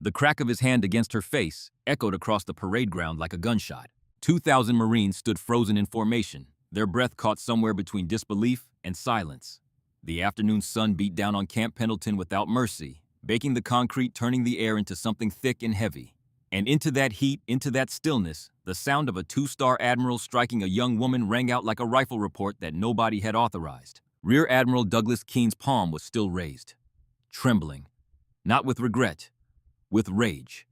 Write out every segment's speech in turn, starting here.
The crack of his hand against her face echoed across the parade ground like a gunshot. 2,000 Marines stood frozen in formation, their breath caught somewhere between disbelief and silence. The afternoon sun beat down on Camp Pendleton without mercy, baking the concrete, turning the air into something thick and heavy. And into that heat, into that stillness, the sound of a two-star admiral striking a young woman rang out like a rifle report that nobody had authorized. Rear Admiral Douglas Keene's palm was still raised, trembling, not with regret, with rage.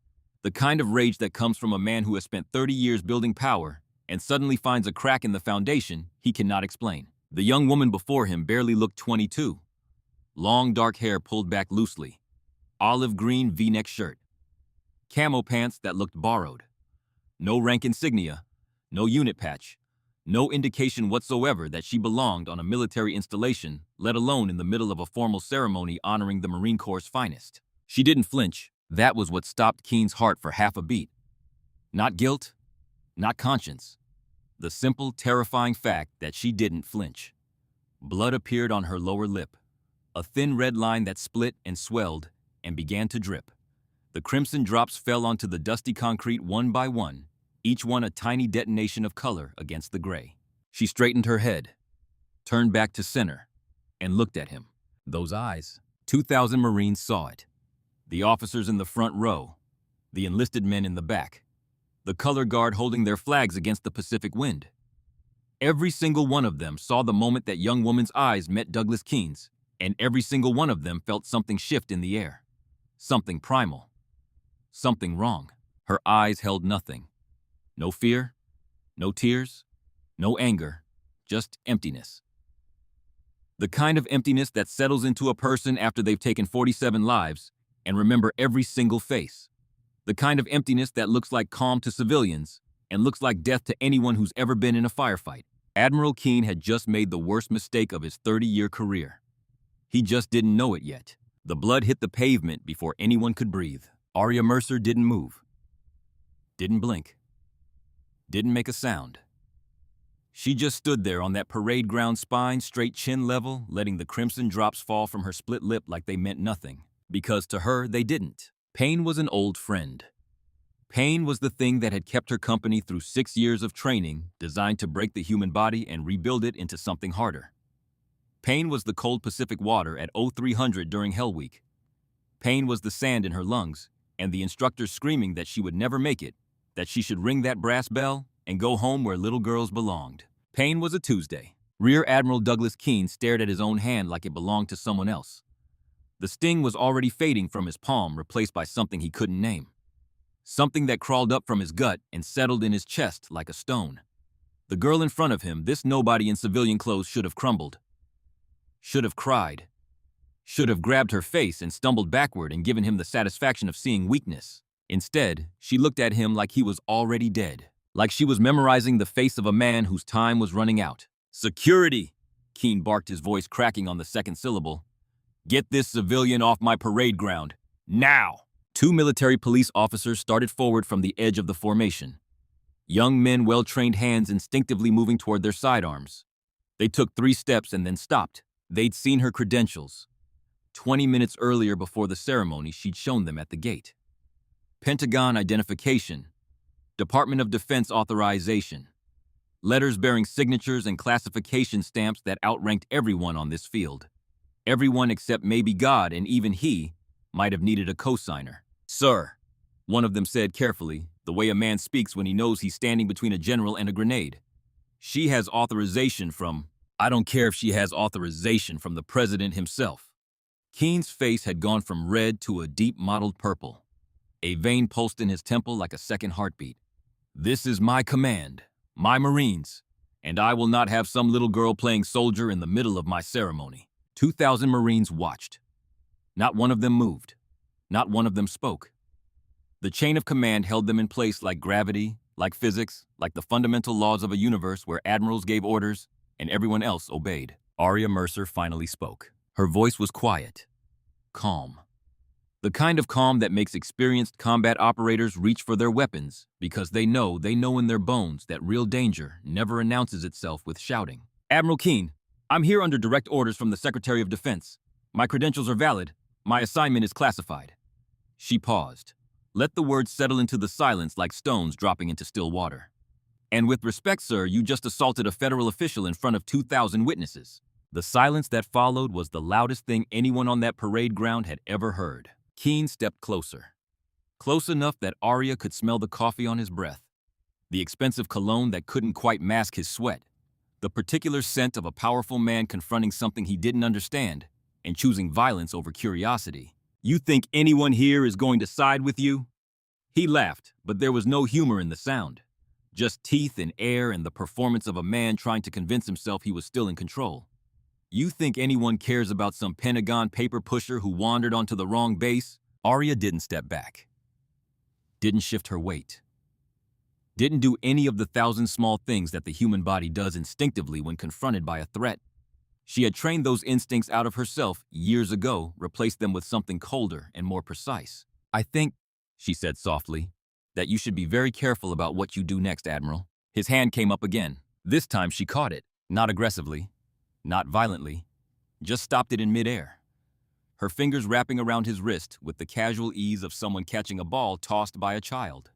The kind of rage that comes from a man who has spent 30 years building power and suddenly finds a crack in the foundation he cannot explain. The young woman before him barely looked 22. Long dark hair pulled back loosely, olive green V-neck shirt, camo pants that looked borrowed. No rank insignia, no unit patch, no indication whatsoever that she belonged on a military installation, let alone in the middle of a formal ceremony honoring the Marine Corps' finest. She didn't flinch. That was what stopped Keene's heart for half a beat. Not guilt, not conscience. The simple, terrifying fact that she didn't flinch. Blood appeared on her lower lip, a thin red line that split and swelled and began to drip. The crimson drops fell onto the dusty concrete one by one, each one a tiny detonation of color against the gray. She straightened her head, turned back to center, and looked at him. Those eyes. 2,000 Marines saw it. The officers in the front row, the enlisted men in the back, the color guard holding their flags against the Pacific wind. Every single one of them saw the moment that young woman's eyes met Douglas Keene's, and every single one of them felt something shift in the air. Something primal. Something wrong. Her eyes held nothing. No fear, no tears, no anger, just emptiness. The kind of emptiness that settles into a person after they've taken 47 lives and remember every single face. The kind of emptiness that looks like calm to civilians and looks like death to anyone who's ever been in a firefight. Admiral Keene had just made the worst mistake of his 30-year career. He just didn't know it yet. The blood hit the pavement before anyone could breathe. Aria Mercer didn't move. Didn't blink. Didn't make a sound. She just stood there on that parade ground, spine straight, chin level, letting the crimson drops fall from her split lip like they meant nothing. Because to her, they didn't. Pain was an old friend. Pain was the thing that had kept her company through 6 years of training designed to break the human body and rebuild it into something harder. Pain was the cold Pacific water at 0300 during Hell Week. Pain was the sand in her lungs and the instructors screaming that she would never make it, that she should ring that brass bell and go home where little girls belonged. Pain was a Tuesday. Rear Admiral Douglas Keene stared at his own hand like it belonged to someone else. The sting was already fading from his palm, replaced by something he couldn't name. Something that crawled up from his gut and settled in his chest like a stone. The girl in front of him, this nobody in civilian clothes, should have crumbled. Should have cried. Should have grabbed her face and stumbled backward and given him the satisfaction of seeing weakness. Instead, she looked at him like he was already dead. Like she was memorizing the face of a man whose time was running out. "Security!" Keene barked, his voice cracking on the second syllable. "Get this civilian off my parade ground. Now!" 2 military police officers started forward from the edge of the formation. Young men, well-trained hands instinctively moving toward their sidearms. They took 3 steps and then stopped. They'd seen her credentials. 20 minutes earlier before the ceremony, she'd shown them at the gate. Pentagon identification. Department of Defense authorization. Letters bearing signatures and classification stamps that outranked everyone on this field. Everyone except maybe God, and even he might have needed a cosigner. "Sir," one of them said carefully, the way a man speaks when he knows he's standing between a general and a grenade. "She has authorization from—" "I don't care if she has authorization from the president himself." Keene's face had gone from red to a deep mottled purple. A vein pulsed in his temple like a second heartbeat. "This is my command, my Marines, and I will not have some little girl playing soldier in the middle of my ceremony." 2,000 Marines watched. Not one of them moved. Not one of them spoke. The chain of command held them in place like gravity, like physics, like the fundamental laws of a universe where admirals gave orders and everyone else obeyed. Aria Mercer finally spoke. Her voice was quiet, calm. The kind of calm that makes experienced combat operators reach for their weapons because they know in their bones that real danger never announces itself with shouting. "Admiral Keene, I'm here under direct orders from the Secretary of Defense. My credentials are valid. My assignment is classified." She paused. Let the words settle into the silence like stones dropping into still water. And with respect, sir, you just assaulted a federal official in front of 2,000 witnesses. The silence that followed was the loudest thing anyone on that parade ground had ever heard. Keene stepped closer. Close enough that Arya could smell the coffee on his breath, the expensive cologne that couldn't quite mask his sweat, the particular scent of a powerful man confronting something he didn't understand and choosing violence over curiosity. You think anyone here is going to side with you? He laughed, but there was no humor in the sound. Just teeth and air and the performance of a man trying to convince himself he was still in control. You think anyone cares about some Pentagon paper pusher who wandered onto the wrong base? Arya didn't step back. Didn't shift her weight. Didn't do any of the 1,000 small things that the human body does instinctively when confronted by a threat. She had trained those instincts out of herself years ago, replaced them with something colder and more precise. I think, she said softly, that you should be very careful about what you do next, Admiral. His hand came up again. This time she caught it, not aggressively, not violently, just stopped it in midair. Her fingers wrapping around his wrist with the casual ease of someone catching a ball tossed by a child.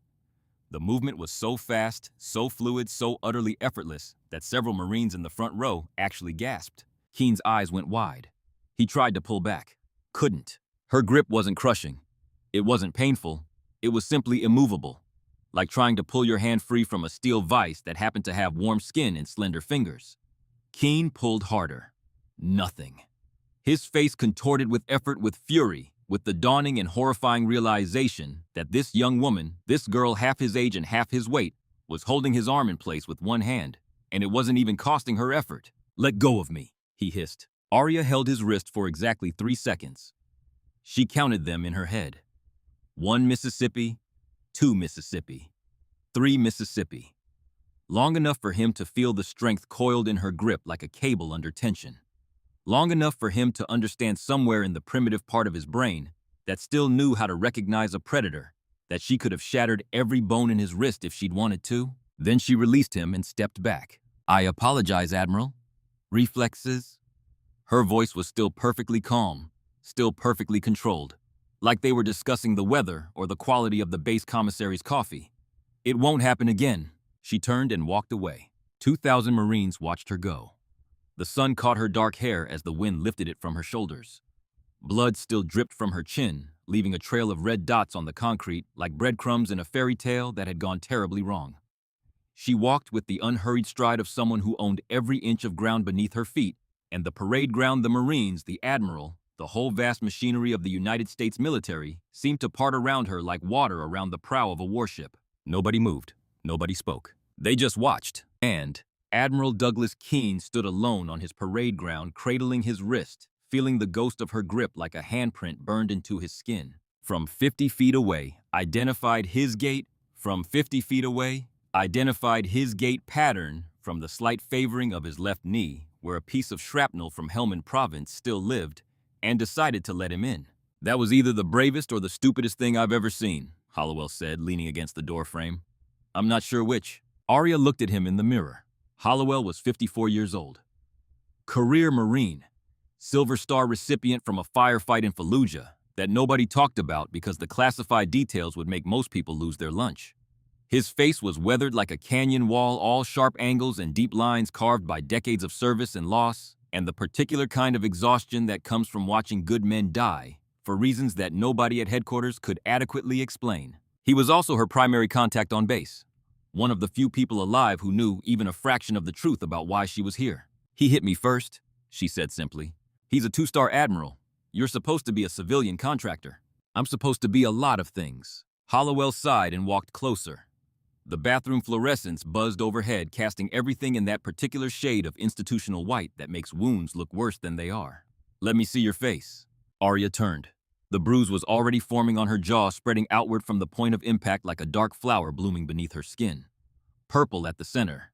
The movement was so fast, so fluid, so utterly effortless that several Marines in the front row actually gasped. Keene's eyes went wide. He tried to pull back. Couldn't. Her grip wasn't crushing. It wasn't painful. It was simply immovable, like trying to pull your hand free from a steel vise that happened to have warm skin and slender fingers. Keene pulled harder. Nothing. His face contorted with effort, with fury, with the dawning and horrifying realization that this young woman, this girl half his age and half his weight, was holding his arm in place with one hand, and it wasn't even costing her effort. Let go of me, he hissed. Arya held his wrist for exactly 3 seconds. She counted them in her head. 1 Mississippi, 2 Mississippi, 3 Mississippi. Long enough for him to feel the strength coiled in her grip like a cable under tension. Long enough for him to understand somewhere in the primitive part of his brain that still knew how to recognize a predator, that she could have shattered every bone in his wrist if she'd wanted to. Then she released him and stepped back. I apologize, Admiral. Reflexes? Her voice was still perfectly calm, still perfectly controlled, like they were discussing the weather or the quality of the base commissary's coffee. It won't happen again. She turned and walked away. 2,000 Marines watched her go. The sun caught her dark hair as the wind lifted it from her shoulders. Blood still dripped from her chin, leaving a trail of red dots on the concrete like breadcrumbs in a fairy tale that had gone terribly wrong. She walked with the unhurried stride of someone who owned every inch of ground beneath her feet, and the parade ground, the Marines, the Admiral, the whole vast machinery of the United States military seemed to part around her like water around the prow of a warship. Nobody moved. Nobody spoke. They just watched. And Admiral Douglas Keene stood alone on his parade ground, cradling his wrist, feeling the ghost of her grip like a handprint burned into his skin. From 50 feet away, identified his gait. From 50 feet away, identified his gait pattern from the slight favoring of his left knee, where a piece of shrapnel from Helmand Province still lived, and decided to let him in. That was either the bravest or the stupidest thing I've ever seen, Hollowell said, leaning against the doorframe. I'm not sure which. Arya looked at him in the mirror. Hollowell was 54 years old. Career Marine. Silver Star recipient from a firefight in Fallujah that nobody talked about because the classified details would make most people lose their lunch. His face was weathered like a canyon wall, all sharp angles and deep lines carved by decades of service and loss, and the particular kind of exhaustion that comes from watching good men die for reasons that nobody at headquarters could adequately explain. He was also her primary contact on base, one of the few people alive who knew even a fraction of the truth about why she was here. He hit me first, she said simply. He's a 2-star admiral. You're supposed to be a civilian contractor. I'm supposed to be a lot of things. Hollowell sighed and walked closer. The bathroom fluorescents buzzed overhead, casting everything in that particular shade of institutional white that makes wounds look worse than they are. Let me see your face. Arya turned. The bruise was already forming on her jaw, spreading outward from the point of impact like a dark flower blooming beneath her skin. Purple at the center,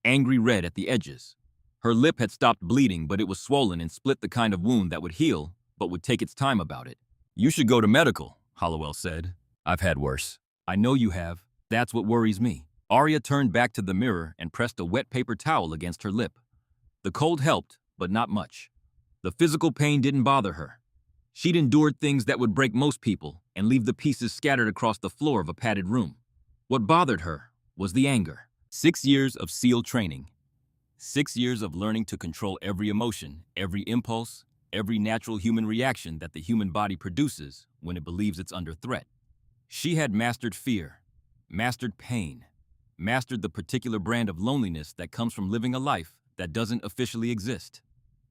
angry red at the edges. Her lip had stopped bleeding, but it was swollen and split, the kind of wound that would heal, but would take its time about it. You should go to medical, Hollowell said. I've had worse. I know you have. That's what worries me. Arya turned back to the mirror and pressed a wet paper towel against her lip. The cold helped, but not much. The physical pain didn't bother her. She'd endured things that would break most people, and leave the pieces scattered across the floor of a padded room. What bothered her was the anger. 6 years of SEAL training. 6 years of learning to control every emotion, every impulse, every natural human reaction that the human body produces when it believes it's under threat. She had mastered fear, mastered pain, mastered the particular brand of loneliness that comes from living a life that doesn't officially exist.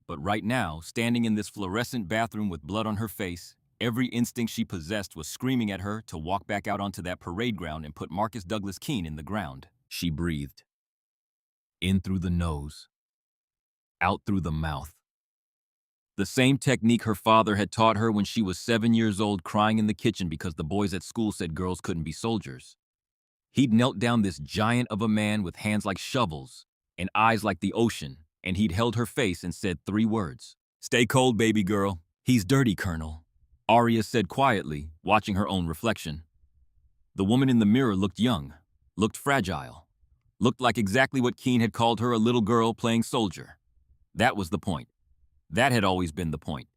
But right now, standing in this fluorescent bathroom with blood on her face, every instinct she possessed was screaming at her to walk back out onto that parade ground and put Marcus Douglas Keene in the ground. She breathed. In through the nose, out through the mouth. The same technique her father had taught her when she was 7 years old, crying in the kitchen because the boys at school said girls couldn't be soldiers. He'd knelt down this giant of a man with hands like shovels and eyes like the ocean, and he'd held her face and said 3 words. "Stay cold, baby girl. He's dirty, Colonel," Arya said quietly, watching her own reflection. The woman in the mirror looked young, looked fragile, looked like exactly what Keene had called her, a little girl playing soldier. That was the point. That had always been the point.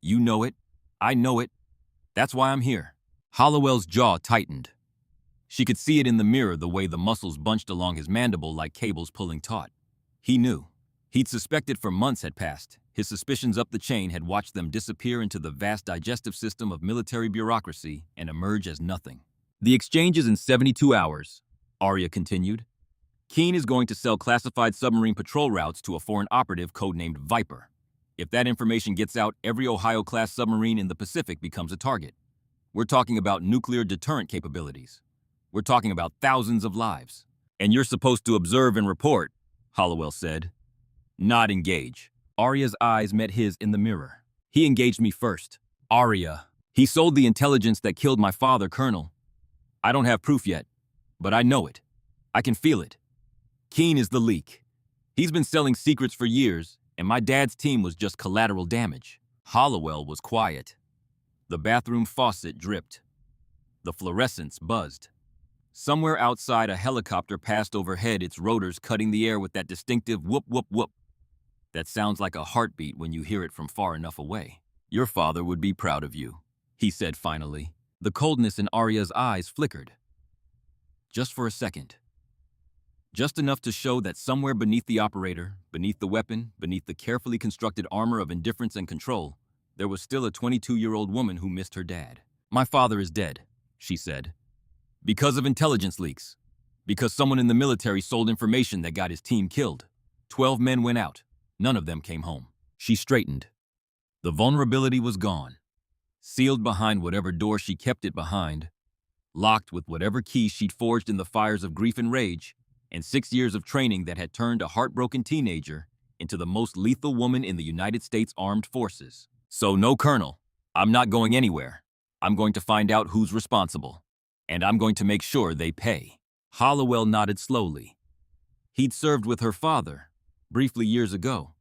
You know it. I know it. That's why I'm here. Hollowell's jaw tightened. She could see it in the mirror, the way the muscles bunched along his mandible like cables pulling taut. He knew. He'd suspected for months had passed. His suspicions up the chain had watched them disappear into the vast digestive system of military bureaucracy and emerge as nothing. The exchange is in 72 hours, Arya continued. Keene is going to sell classified submarine patrol routes to a foreign operative codenamed Viper. If that information gets out, every Ohio-class submarine in the Pacific becomes a target. We're talking about nuclear deterrent capabilities. We're talking about thousands of lives. And you're supposed to observe and report, Hollowell said. Not engage. Arya's eyes met his in the mirror. He engaged me first. Arya. He sold the intelligence that killed my father, Colonel. I don't have proof yet, but I know it. I can feel it. Keene is the leak. He's been selling secrets for years, and my dad's team was just collateral damage. Hollowell was quiet. The bathroom faucet dripped. The fluorescence buzzed. Somewhere outside, a helicopter passed overhead, its rotors cutting the air with that distinctive whoop, whoop, whoop. That sounds like a heartbeat when you hear it from far enough away. Your father would be proud of you, he said finally. The coldness in Arya's eyes flickered. Just for a second. Just enough to show that somewhere beneath the operator, beneath the weapon, beneath the carefully constructed armor of indifference and control, there was still a 22-year-old woman who missed her dad. My father is dead, she said. Because of intelligence leaks. Because someone in the military sold information that got his team killed. 12 men went out. None of them came home. She straightened. The vulnerability was gone. Sealed behind whatever door she kept it behind. Locked with whatever key she'd forged in the fires of grief and rage, and 6 years of training that had turned a heartbroken teenager into the most lethal woman in the United States Armed Forces. So no, Colonel, I'm not going anywhere. I'm going to find out who's responsible. And I'm going to make sure they pay. Hollowell nodded slowly. He'd served with her father, briefly years ago.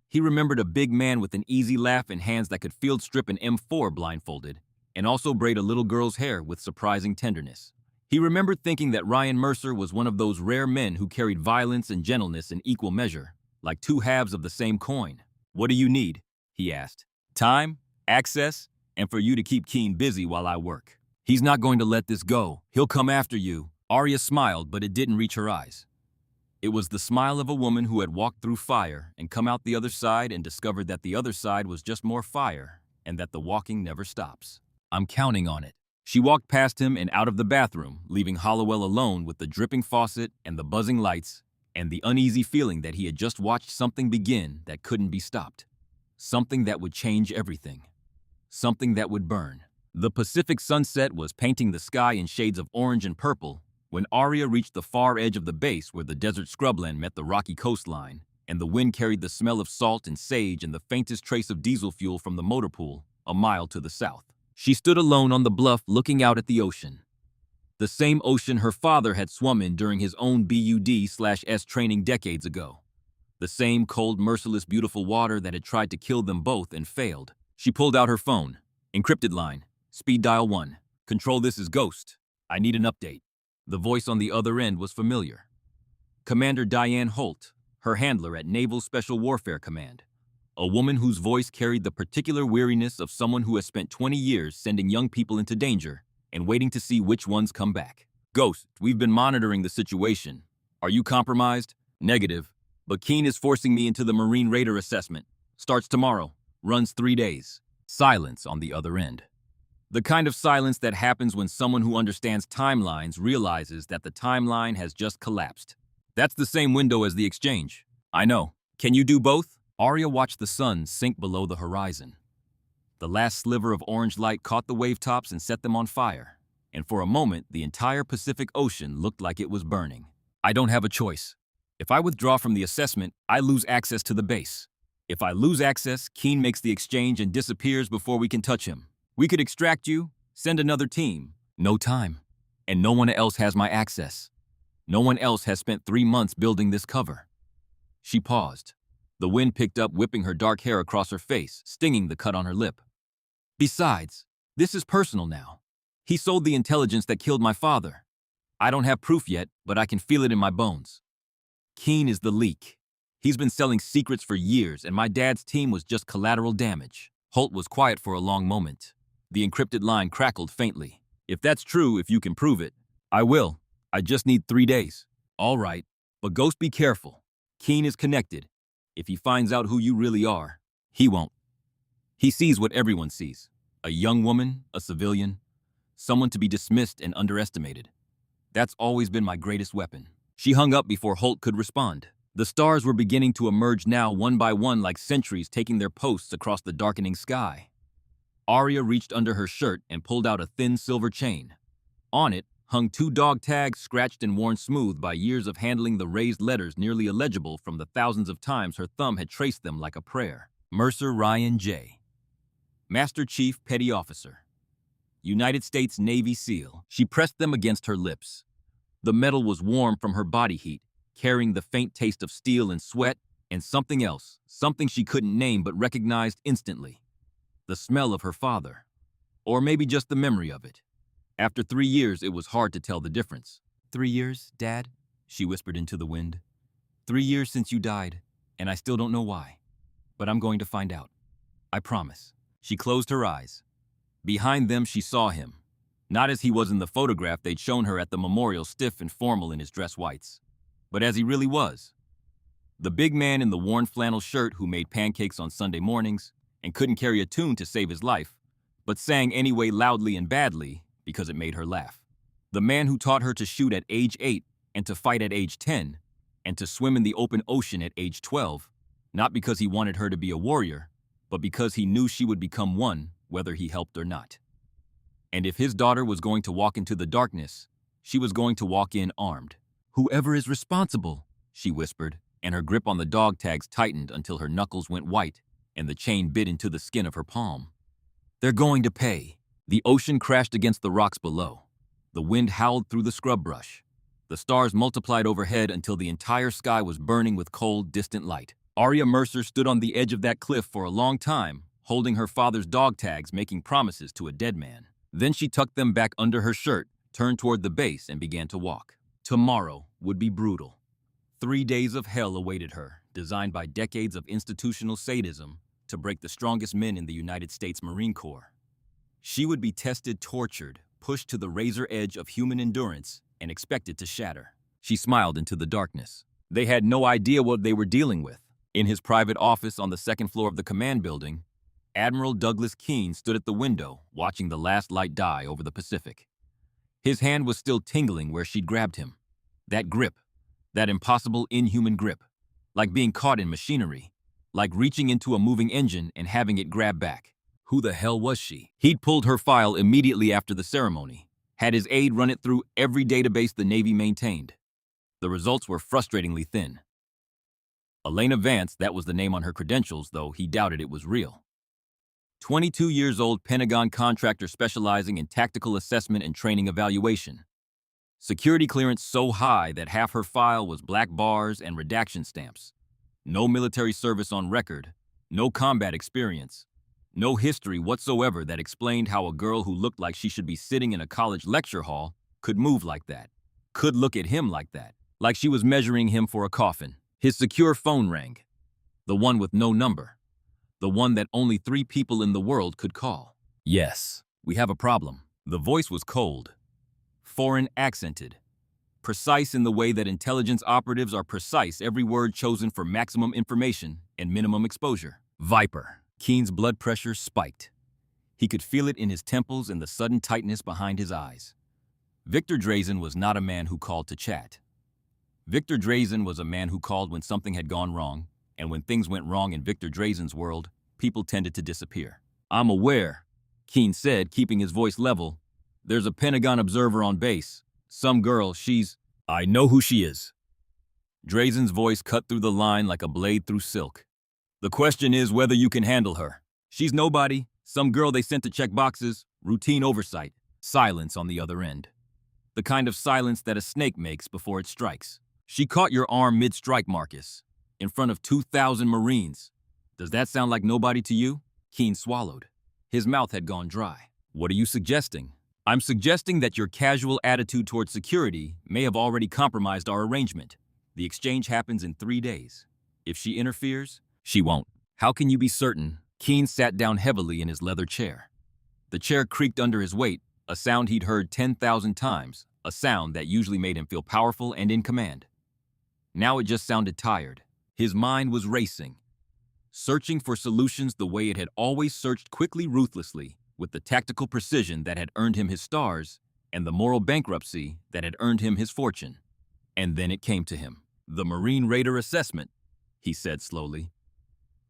He remembered a big man with an easy laugh and hands that could field strip an M4 blindfolded, and also braid a little girl's hair with surprising tenderness. He remembered thinking that Ryan Mercer was one of those rare men who carried violence and gentleness in equal measure, like 2 halves of the same coin. What do you need? He asked. Time, access, and for you to keep Keene busy while I work. He's not going to let this go. He'll come after you. Arya smiled, but it didn't reach her eyes. It was the smile of a woman who had walked through fire and come out the other side and discovered that the other side was just more fire and that the walking never stops. I'm counting on it. She walked past him and out of the bathroom, leaving Hollowell alone with the dripping faucet and the buzzing lights and the uneasy feeling that he had just watched something begin that couldn't be stopped. Something that would change everything. Something that would burn. The Pacific sunset was painting the sky in shades of orange and purple when Arya reached the far edge of the base where the desert scrubland met the rocky coastline, and the wind carried the smell of salt and sage and the faintest trace of diesel fuel from the motor pool a mile to the south. She stood alone on the bluff looking out at the ocean. The same ocean her father had swum in during his own BUD/S training decades ago. The same cold, merciless, beautiful water that had tried to kill them both and failed. She pulled out her phone. Encrypted line. Speed dial 1. Control, this is Ghost. I need an update. The voice on the other end was familiar. Commander Diane Holt, her handler at Naval Special Warfare Command. A woman whose voice carried the particular weariness of someone who has spent 20 years sending young people into danger and waiting to see which ones come back. Ghost, we've been monitoring the situation. Are you compromised? Negative. But Keen is forcing me into the Marine Raider assessment. Starts tomorrow. Runs 3 days. Silence on the other end. The kind of silence that happens when someone who understands timelines realizes that the timeline has just collapsed. That's the same window as the exchange. I know. Can you do both? Arya watched the sun sink below the horizon. The last sliver of orange light caught the wavetops and set them on fire. And for a moment, the entire Pacific Ocean looked like it was burning. I don't have a choice. If I withdraw from the assessment, I lose access to the base. If I lose access, Keen makes the exchange and disappears before we can touch him. We could extract you, send another team. No time. And no one else has my access. No one else has spent 3 months building this cover. She paused. The wind picked up, whipping her dark hair across her face, stinging the cut on her lip. Besides, this is personal now. He sold the intelligence that killed my father. I don't have proof yet, but I can feel it in my bones. Keen is the leak. He's been selling secrets for years, and my dad's team was just collateral damage. Holt was quiet for a long moment. The encrypted line crackled faintly. If that's true, if you can prove it, I will. I just need 3 days. All right, but Ghost, be careful. Keen is connected. If he finds out who you really are, he won't. He sees what everyone sees. A young woman, a civilian, someone to be dismissed and underestimated. That's always been my greatest weapon. She hung up before Holt could respond. The stars were beginning to emerge now, one by one, like sentries taking their posts across the darkening sky. Arya reached under her shirt and pulled out a thin silver chain. On it hung 2 dog tags scratched and worn smooth by years of handling the raised letters, nearly illegible from the thousands of times her thumb had traced them like a prayer. Mercer Ryan J. Master Chief Petty Officer. United States Navy SEAL. She pressed them against her lips. The metal was warm from her body heat, carrying the faint taste of steel and sweat and something else, something she couldn't name but recognized instantly. The smell of her father. Or maybe just the memory of it. After 3 years, it was hard to tell the difference. 3 years, Dad? She whispered into the wind. 3 years since you died, and I still don't know why. But I'm going to find out. I promise. She closed her eyes. Behind them, she saw him. Not as he was in the photograph they'd shown her at the memorial, stiff and formal in his dress whites, but as he really was. The big man in the worn flannel shirt who made pancakes on Sunday mornings and couldn't carry a tune to save his life, but sang anyway loudly and badly because it made her laugh. The man who taught her to shoot at age 8 and to fight at age 10 and to swim in the open ocean at age 12, not because he wanted her to be a warrior, but because he knew she would become one whether he helped or not. And if his daughter was going to walk into the darkness, she was going to walk in armed. Whoever is responsible, she whispered, and her grip on the dog tags tightened until her knuckles went white and the chain bit into the skin of her palm. They're going to pay. The ocean crashed against the rocks below. The wind howled through the scrub brush. The stars multiplied overhead until the entire sky was burning with cold, distant light. Arya Mercer stood on the edge of that cliff for a long time, holding her father's dog tags, making promises to a dead man. Then she tucked them back under her shirt, turned toward the base, and began to walk. Tomorrow would be brutal. 3 days of hell awaited her, designed by decades of institutional sadism to break the strongest men in the United States Marine Corps. She would be tested, tortured, pushed to the razor edge of human endurance, and expected to shatter. She smiled into the darkness. They had no idea what they were dealing with. In his private office on the 2nd floor of the command building, Admiral Douglas Keene stood at the window, watching the last light die over the Pacific. His hand was still tingling where she'd grabbed him. That grip, that impossible, inhuman grip, like being caught in machinery, like reaching into a moving engine and having it grab back. Who the hell was she? He'd pulled her file immediately after the ceremony, had his aide run it through every database the Navy maintained. The results were frustratingly thin. Elena Vance, that was the name on her credentials, though he doubted it was real. 22 years old Pentagon contractor specializing in tactical assessment and training evaluation. Security clearance so high that half her file was black bars and redaction stamps. No military service on record, no combat experience, no history whatsoever that explained how a girl who looked like she should be sitting in a college lecture hall could move like that, could look at him like that, like she was measuring him for a coffin. His secure phone rang, the one with no number. The one that only 3 people in the world could call. Yes, we have a problem. The voice was cold, foreign accented, precise in the way that intelligence operatives are precise, every word chosen for maximum information and minimum exposure. Viper. Keen's blood pressure spiked. He could feel it in his temples and the sudden tightness behind his eyes. Victor Drazen was not a man who called to chat. Victor Drazen was a man who called when something had gone wrong, and when things went wrong in Victor Drazen's world, people tended to disappear. I'm aware, Keen said, keeping his voice level. There's a Pentagon observer on base. Some girl, I know who she is. Drazen's voice cut through the line like a blade through silk. The question is whether you can handle her. She's nobody, some girl they sent to check boxes, routine oversight. Silence on the other end. The kind of silence that a snake makes before it strikes. She caught your arm mid-strike, Marcus, in front of 2,000 Marines. Does that sound like nobody to you? Keen swallowed. His mouth had gone dry. What are you suggesting? I'm suggesting that your casual attitude towards security may have already compromised our arrangement. The exchange happens in 3 days. If she interferes, she won't. How can you be certain? Keen sat down heavily in his leather chair. The chair creaked under his weight, a sound he'd heard 10,000 times, a sound that usually made him feel powerful and in command. Now it just sounded tired. His mind was racing, searching for solutions the way it had always searched, quickly, ruthlessly, with the tactical precision that had earned him his stars and the moral bankruptcy that had earned him his fortune. And then it came to him. The Marine Raider assessment, he said slowly.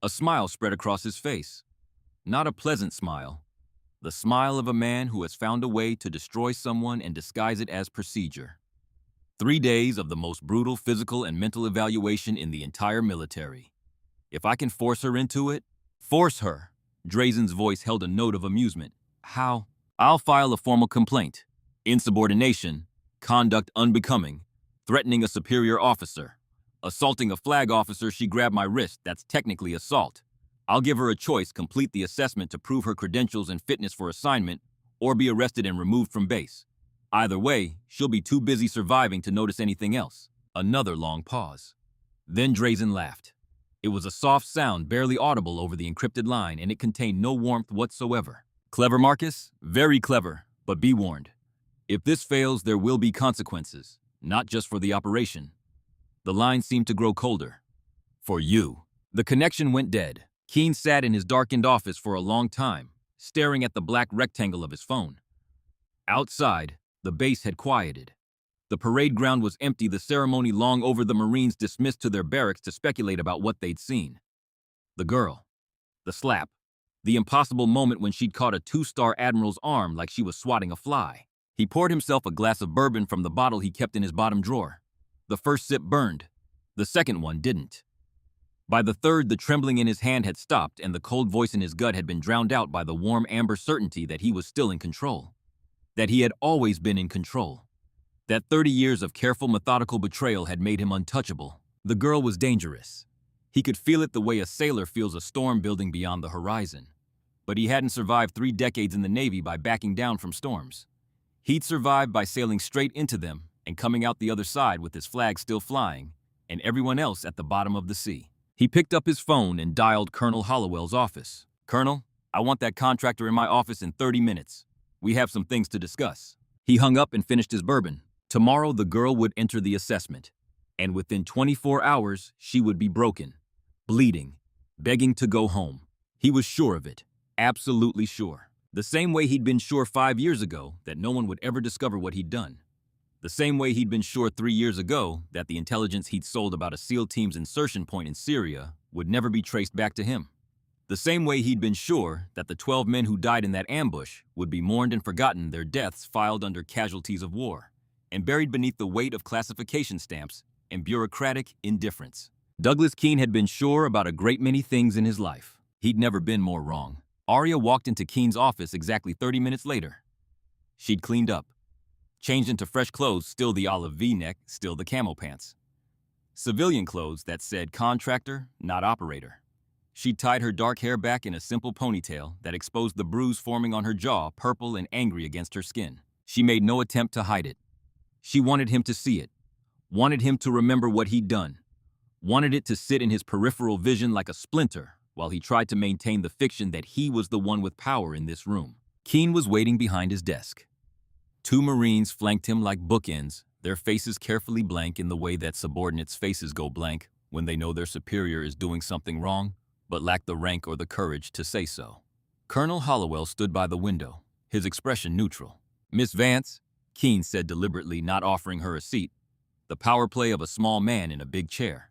A smile spread across his face. Not a pleasant smile. The smile of a man who has found a way to destroy someone and disguise it as procedure. 3 days of the most brutal physical and mental evaluation in the entire military. If I can force her into it, force her. Drazen's voice held a note of amusement. How? I'll file a formal complaint. Insubordination, conduct unbecoming, threatening a superior officer, assaulting a flag officer. She grabbed my wrist. That's technically assault. I'll give her a choice: complete the assessment to prove her credentials and fitness for assignment, or be arrested and removed from base. Either way, she'll be too busy surviving to notice anything else. Another long pause. Then Drazen laughed. It was a soft sound, barely audible over the encrypted line, and it contained no warmth whatsoever. Clever, Marcus? Very clever, but be warned. If this fails, there will be consequences, not just for the operation. The line seemed to grow colder. For you. The connection went dead. Keen sat in his darkened office for a long time, staring at the black rectangle of his phone. Outside, the base had quieted. The parade ground was empty, the ceremony long over, the Marines dismissed to their barracks to speculate about what they'd seen. The girl. The slap. The impossible moment when she'd caught a 2-star admiral's arm like she was swatting a fly. He poured himself a glass of bourbon from the bottle he kept in his bottom drawer. The first sip burned. The second one didn't. By the third, the trembling in his hand had stopped, and the cold voice in his gut had been drowned out by the warm amber certainty that he was still in control. That he had always been in control. That 30 years of careful, methodical betrayal had made him untouchable. The girl was dangerous. He could feel it the way a sailor feels a storm building beyond the horizon. But he hadn't survived 3 decades in the Navy by backing down from storms. He'd survived by sailing straight into them and coming out the other side with his flag still flying, and everyone else at the bottom of the sea. He picked up his phone and dialed Colonel Hollowell's office. Colonel, I want that contractor in my office in 30 minutes. We have some things to discuss. He hung up and finished his bourbon. Tomorrow the girl would enter the assessment, and within 24 hours she would be broken, bleeding, begging to go home. He was sure of it, absolutely sure. The same way he'd been sure 5 years ago that no one would ever discover what he'd done. The same way he'd been sure 3 years ago that the intelligence he'd sold about a SEAL team's insertion point in Syria would never be traced back to him. The same way he'd been sure that the 12 men who died in that ambush would be mourned and forgotten, their deaths filed under casualties of war, and buried beneath the weight of classification stamps and bureaucratic indifference. Douglas Keen had been sure about a great many things in his life. He'd never been more wrong. Arya walked into Keen's office exactly 30 minutes later. She'd cleaned up, changed into fresh clothes, still the olive V-neck, still the camo pants. Civilian clothes that said contractor, not operator. She'd tied her dark hair back in a simple ponytail that exposed the bruise forming on her jaw, purple and angry against her skin. She made no attempt to hide it. She wanted him to see it, wanted him to remember what he'd done, wanted it to sit in his peripheral vision like a splinter while he tried to maintain the fiction that he was the one with power in this room. Keene was waiting behind his desk. Two Marines flanked him like bookends, their faces carefully blank in the way that subordinates' faces go blank when they know their superior is doing something wrong, but lack the rank or the courage to say so. Colonel Hollowell stood by the window, his expression neutral. "Miss Vance," Keene said deliberately, not offering her a seat, the power play of a small man in a big chair.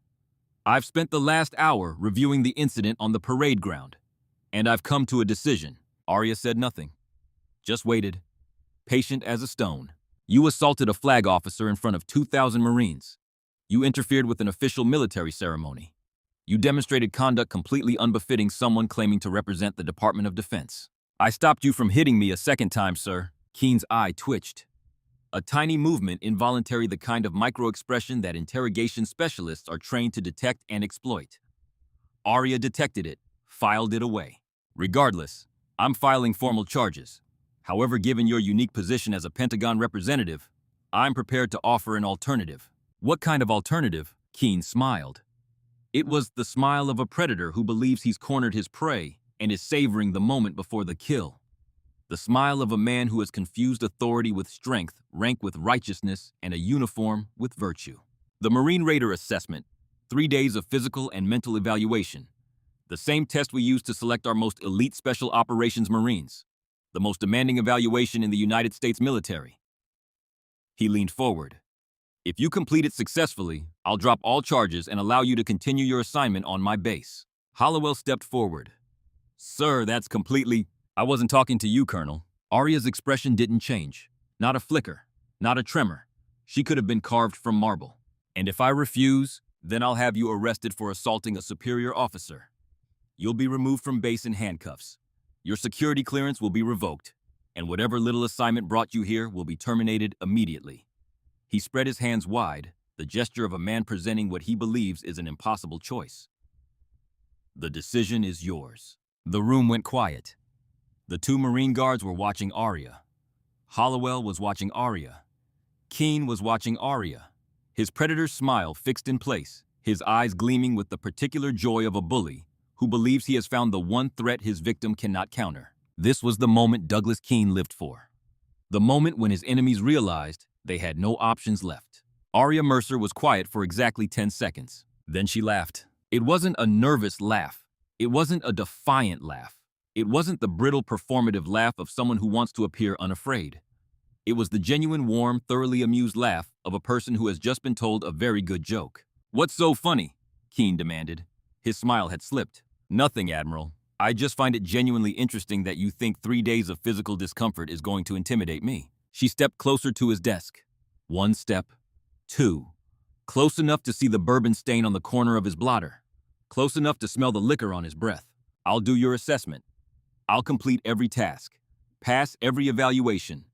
"I've spent the last hour reviewing the incident on the parade ground, and I've come to a decision." Arya said nothing, just waited, patient as a stone. "You assaulted a flag officer in front of 2,000 Marines. You interfered with an official military ceremony. You demonstrated conduct completely unbefitting someone claiming to represent the Department of Defense. I stopped you from hitting me a second time, sir." Keene's eye twitched. A tiny movement, involuntary, the kind of micro-expression that interrogation specialists are trained to detect and exploit. Arya detected it, filed it away. "Regardless, I'm filing formal charges. However, given your unique position as a Pentagon representative, I'm prepared to offer an alternative." "What kind of alternative?" Keene smiled. It was the smile of a predator who believes he's cornered his prey and is savoring the moment before the kill. The smile of a man who has confused authority with strength, rank with righteousness, and a uniform with virtue. The Marine Raider Assessment, 3 days of physical and mental evaluation. The same test we use to select our most elite Special Operations Marines. The most demanding evaluation in the United States military. He leaned forward. "If you complete it successfully, I'll drop all charges and allow you to continue your assignment on my base." Hollowell stepped forward. "Sir, that's completely—" "I wasn't talking to you, Colonel." Arya's expression didn't change. Not a flicker, not a tremor. She could have been carved from marble. "And if I refuse, then I'll have you arrested for assaulting a superior officer. You'll be removed from base in handcuffs. Your security clearance will be revoked, and whatever little assignment brought you here will be terminated immediately." He spread his hands wide, the gesture of a man presenting what he believes is an impossible choice. "The decision is yours." The room went quiet. The two Marine guards were watching Arya. Hollowell was watching Arya. Keene was watching Arya, his predator's smile fixed in place, his eyes gleaming with the particular joy of a bully who believes he has found the one threat his victim cannot counter. This was the moment Douglas Keene lived for. The moment when his enemies realized they had no options left. Arya Mercer was quiet for exactly 10 seconds. Then she laughed. It wasn't a nervous laugh. It wasn't a defiant laugh. It wasn't the brittle performative laugh of someone who wants to appear unafraid. It was the genuine, warm, thoroughly amused laugh of a person who has just been told a very good joke. "What's so funny?" Keene demanded. His smile had slipped. "Nothing, Admiral. I just find it genuinely interesting that you think 3 days of physical discomfort is going to intimidate me." She stepped closer to his desk. 1 step, 2. Close enough to see the bourbon stain on the corner of his blotter. Close enough to smell the liquor on his breath. "I'll do your assessment. I'll complete every task. Pass every evaluation.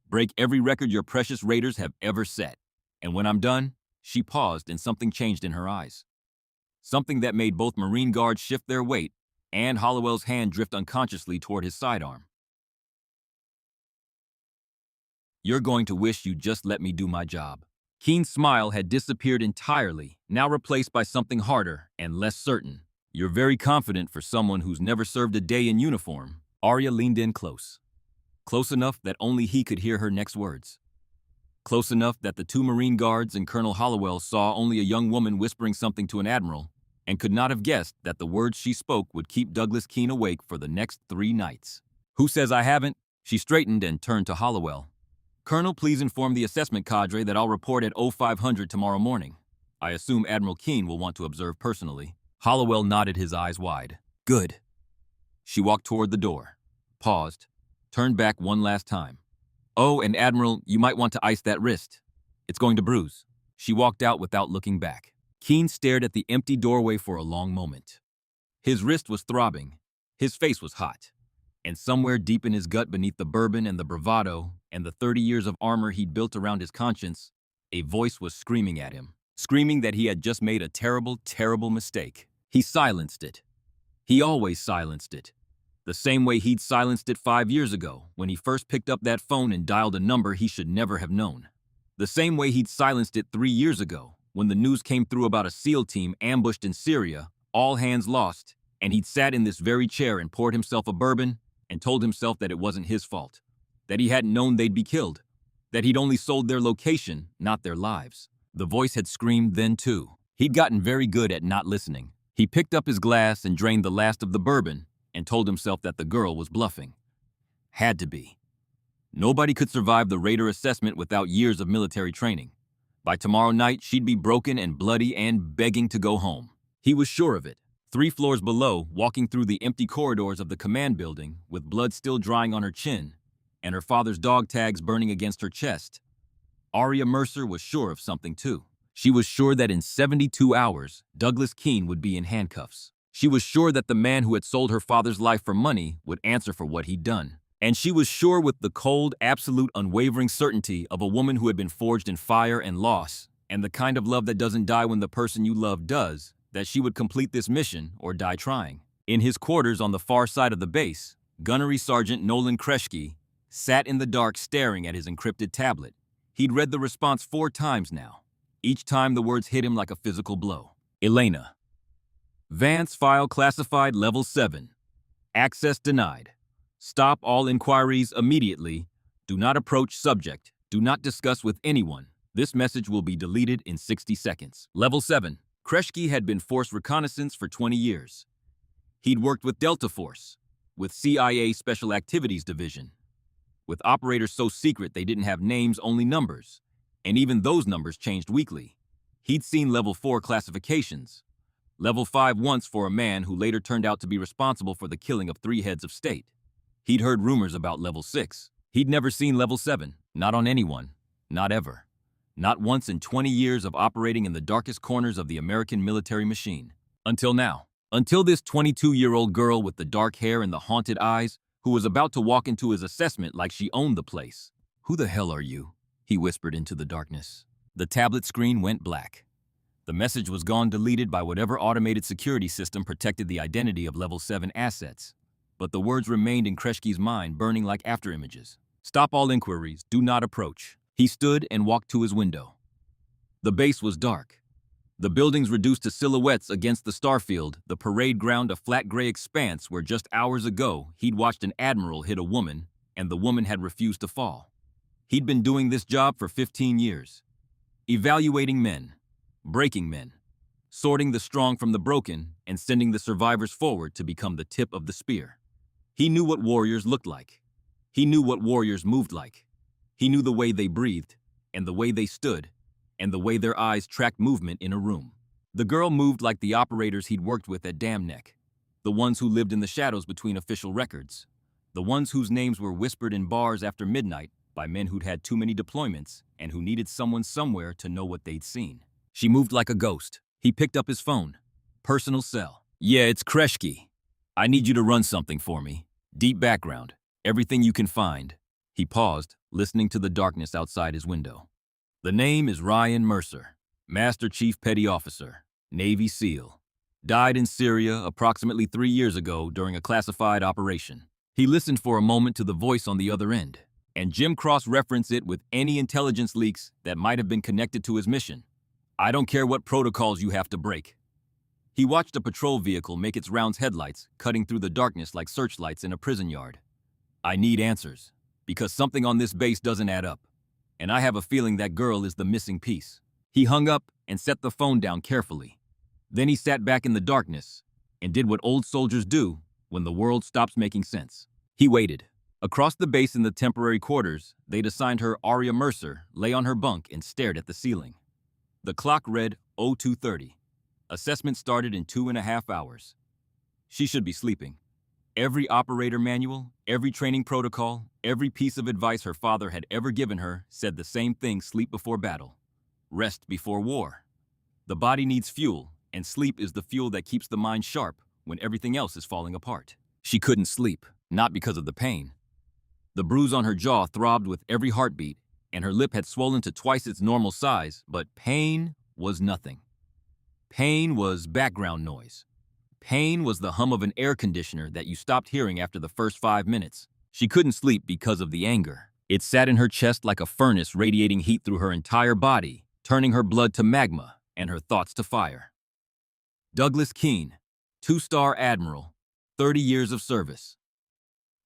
Break every record your precious raiders have ever set. And when I'm done," she paused and something changed in her eyes. Something that made both Marine guards shift their weight and Hollowell's hand drift unconsciously toward his sidearm. "You're going to wish you'd just let me do my job." Keene's smile had disappeared entirely, now replaced by something harder and less certain. "You're very confident for someone who's never served a day in uniform." Arya leaned in close. Close enough that only he could hear her next words. Close enough that the two Marine guards and Colonel Hollowell saw only a young woman whispering something to an admiral and could not have guessed that the words she spoke would keep Douglas Keene awake for the next 3 nights. "Who says I haven't?" She straightened and turned to Hollowell. "Colonel, please inform the assessment cadre that I'll report at 0500 tomorrow morning. I assume Admiral Keene will want to observe personally." Hollowell nodded, his eyes wide. "Good." She walked toward the door, paused, turned back one last time. "Oh, and Admiral, you might want to ice that wrist. It's going to bruise." She walked out without looking back. Keene stared at the empty doorway for a long moment. His wrist was throbbing, his face was hot, and somewhere deep in his gut beneath the bourbon and the bravado and the 30 years of armor he'd built around his conscience, a voice was screaming at him, screaming that he had just made a terrible, terrible mistake. He silenced it. He always silenced it. The same way he'd silenced it 5 years ago when he first picked up that phone and dialed a number he should never have known. The same way he'd silenced it 3 years ago when the news came through about a SEAL team ambushed in Syria, all hands lost, And he'd sat in this very chair and poured himself a bourbon and told himself that it wasn't his fault, that he hadn't known they'd be killed, that he'd only sold their location, not their lives. The voice had screamed then too. He'd gotten very good at not listening. He picked up his glass and drained the last of the bourbon and told himself that the girl was bluffing. Had to be. Nobody could survive the Raider assessment without years of military training. By tomorrow night, she'd be broken and bloody and begging to go home. He was sure of it. 3 floors below, walking through the empty corridors of the command building, with blood still drying on her chin, and her father's dog tags burning against her chest, Aria Mercer was sure of something too. She was sure that in 72 hours, Douglas Keene would be in handcuffs. She was sure that the man who had sold her father's life for money would answer for what he'd done. And she was sure with the cold, absolute, unwavering certainty of a woman who had been forged in fire and loss, and the kind of love that doesn't die when the person you love does, that she would complete this mission or die trying. In his quarters on the far side of the base, Gunnery Sergeant Nolan Kreschke sat in the dark staring at his encrypted tablet. He'd read the response 4 times now. Each time the words hit him like a physical blow. Elena. Vance file classified level 7. Access denied. Stop all inquiries immediately. Do not approach subject. Do not discuss with anyone. This message will be deleted in 60 seconds. Level 7. Kreschke had been force reconnaissance for 20 years. He'd worked with Delta Force, with CIA Special Activities Division, with operators so secret they didn't have names, only numbers, and even those numbers changed weekly. He'd seen level 4 classifications, level 5 once for a man who later turned out to be responsible for the killing of 3 heads of state. He'd heard rumors about level 6. He'd never seen level 7, not on anyone, not ever. Not once in 20 years of operating in the darkest corners of the American military machine. Until now. Until this 22-year-old girl with the dark hair and the haunted eyes, who was about to walk into his assessment like she owned the place. "Who the hell are you?" he whispered into the darkness. The tablet screen went black. The message was gone, deleted by whatever automated security system protected the identity of level 7 assets. But the words remained in Kreschke's mind, burning like afterimages. Stop all inquiries. Do not approach. He stood and walked to his window. The base was dark. The buildings reduced to silhouettes against the starfield, the parade ground a flat gray expanse where just hours ago he'd watched an admiral hit a woman, and the woman had refused to fall. He'd been doing this job for 15 years. Evaluating men, breaking men, sorting the strong from the broken, and sending the survivors forward to become the tip of the spear. He knew what warriors looked like. He knew what warriors moved like. He knew the way they breathed, and the way they stood, and the way their eyes tracked movement in a room. The girl moved like the operators he'd worked with at Dam Neck, the ones who lived in the shadows between official records, the ones whose names were whispered in bars after midnight by men who'd had too many deployments and who needed someone somewhere to know what they'd seen. She moved like a ghost. He picked up his phone. Personal cell. "Yeah, it's Kreschke. I need you to run something for me. Deep background. Everything you can find." He paused, listening to the darkness outside his window. "The name is Ryan Mercer, Master Chief Petty Officer, Navy SEAL. Died in Syria approximately 3 years ago during a classified operation." He listened for a moment to the voice on the other end, and Jim cross-referenced it with any intelligence leaks that might have been connected to his mission. "I don't care what protocols you have to break." He watched a patrol vehicle make its rounds headlights, cutting through the darkness like searchlights in a prison yard. "I need answers, because something on this base doesn't add up, and I have a feeling that girl is the missing piece." He hung up and set the phone down carefully. Then he sat back in the darkness and did what old soldiers do when the world stops making sense. He waited. Across the base in the temporary quarters they'd assigned her, Aria Mercer lay on her bunk and stared at the ceiling. The clock read 02:30. Assessment started in 2.5 hours. She should be sleeping. Every operator manual, every training protocol, every piece of advice her father had ever given her said the same thing: sleep before battle, rest before war. The body needs fuel, and sleep is the fuel that keeps the mind sharp when everything else is falling apart. She couldn't sleep, not because of the pain. The bruise on her jaw throbbed with every heartbeat, and her lip had swollen to twice its normal size, but pain was nothing. Pain was background noise. Pain was the hum of an air conditioner that you stopped hearing after the first 5 minutes. She couldn't sleep because of the anger. It sat in her chest like a furnace, radiating heat through her entire body, turning her blood to magma and her thoughts to fire. Douglas Keene, 2-star admiral, 30 years of service.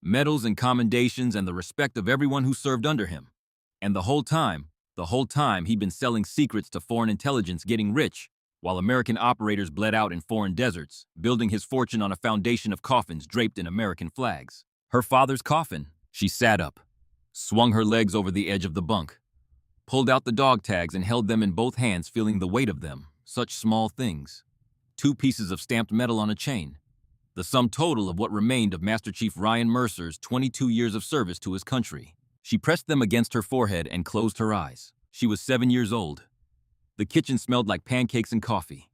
Medals and commendations and the respect of everyone who served under him. And the whole time he'd been selling secrets to foreign intelligence, getting rich, while American operators bled out in foreign deserts, building his fortune on a foundation of coffins draped in American flags. Her father's coffin. She sat up, swung her legs over the edge of the bunk, pulled out the dog tags and held them in both hands, feeling the weight of them. Such small things. 2 pieces of stamped metal on a chain. The sum total of what remained of Master Chief Ryan Mercer's 22 years of service to his country. She pressed them against her forehead and closed her eyes. She was 7 years old. The kitchen smelled like pancakes and coffee.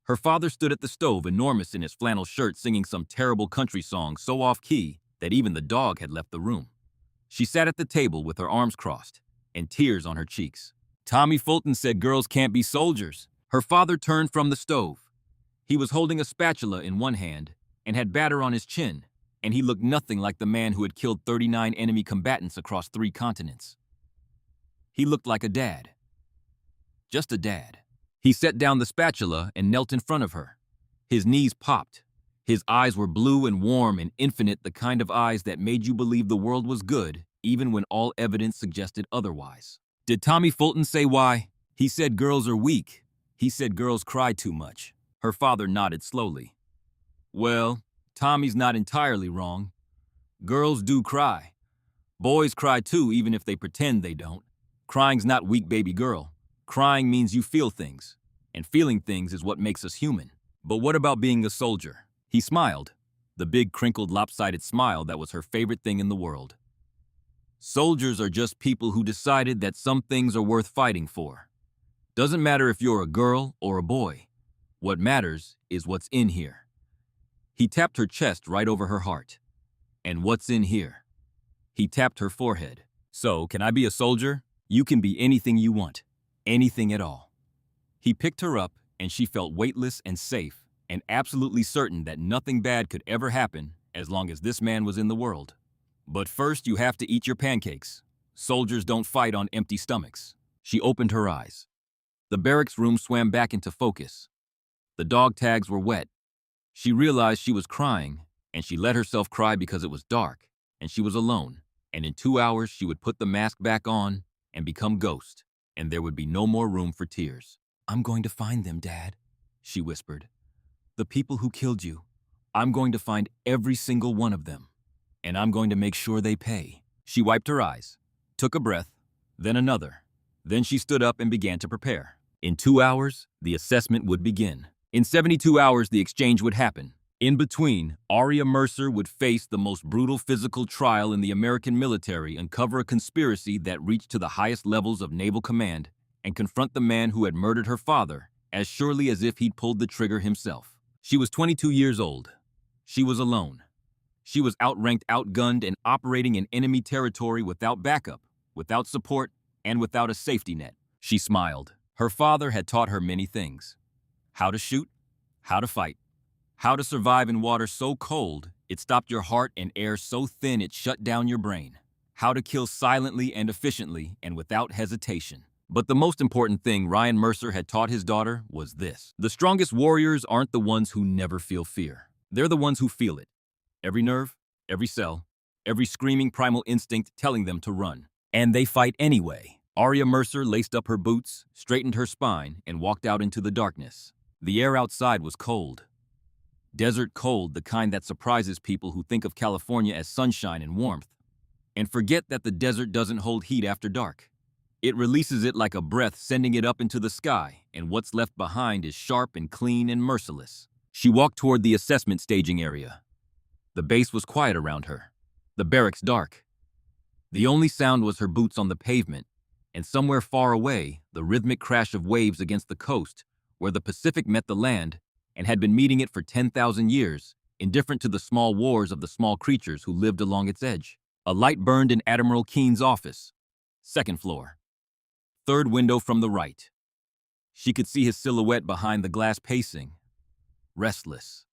Her father stood at the stove, enormous in his flannel shirt, singing some terrible country song so off-key that even the dog had left the room. She sat at the table with her arms crossed and tears on her cheeks. Tommy Fulton said girls can't be soldiers. Her father turned from the stove. He was holding a spatula in one hand and had batter on his chin, and he looked nothing like the man who had killed 39 enemy combatants across 3 continents. He looked like a dad. Just a dad. He set down the spatula and knelt in front of her. His knees popped. His eyes were blue and warm and infinite, the kind of eyes that made you believe the world was good, even when all evidence suggested otherwise. Did Tommy Fulton say why? He said girls are weak. He said girls cry too much. Her father nodded slowly. Well, Tommy's not entirely wrong. Girls do cry. Boys cry too, even if they pretend they don't. Crying's not weak, baby girl. Crying means you feel things, and feeling things is what makes us human. But what about being a soldier? He smiled, the big crinkled lopsided smile that was her favorite thing in the world. Soldiers are just people who decided that some things are worth fighting for. Doesn't matter if you're a girl or a boy. What matters is what's in here. He tapped her chest right over her heart. And what's in here? He tapped her forehead. So, can I be a soldier? You can be anything you want. Anything at all. He picked her up, and she felt weightless and safe, and absolutely certain that nothing bad could ever happen as long as this man was in the world. But first, you have to eat your pancakes. Soldiers don't fight on empty stomachs. She opened her eyes. The barracks room swam back into focus. The dog tags were wet. She realized she was crying, and she let herself cry because it was dark, and she was alone, and in 2 hours she would put the mask back on and become Ghost, and there would be no more room for tears. I'm going to find them, Dad, she whispered. The people who killed you. I'm going to find every single one of them, and I'm going to make sure they pay. She wiped her eyes, took a breath, then another. Then she stood up and began to prepare. In 2 hours, the assessment would begin. In 72 hours, the exchange would happen. In between, Aria Mercer would face the most brutal physical trial in the American military, uncover a conspiracy that reached to the highest levels of naval command, and confront the man who had murdered her father as surely as if he'd pulled the trigger himself. She was 22 years old. She was alone. She was outranked, outgunned, and operating in enemy territory without backup, without support, and without a safety net. She smiled. Her father had taught her many things. How to shoot, how to fight, how to survive in water so cold it stopped your heart and air so thin it shut down your brain, how to kill silently and efficiently and without hesitation. But the most important thing Ryan Mercer had taught his daughter was this. The strongest warriors aren't the ones who never feel fear. They're the ones who feel it. Every nerve, every cell, every screaming primal instinct telling them to run. And they fight anyway. Aria Mercer laced up her boots, straightened her spine, and walked out into the darkness. The air outside was cold. Desert cold, the kind that surprises people who think of California as sunshine and warmth, and forget that the desert doesn't hold heat after dark. It releases it like a breath, sending it up into the sky, and what's left behind is sharp and clean and merciless. She walked toward the assessment staging area. The base was quiet around her, the barracks dark. The only sound was her boots on the pavement, and somewhere far away, the rhythmic crash of waves against the coast, where the Pacific met the land and had been meeting it for 10,000 years, indifferent to the small wars of the small creatures who lived along its edge. A light burned in Admiral Keene's office. 2nd floor. 3rd window from the right. She could see his silhouette behind the glass pacing, restless.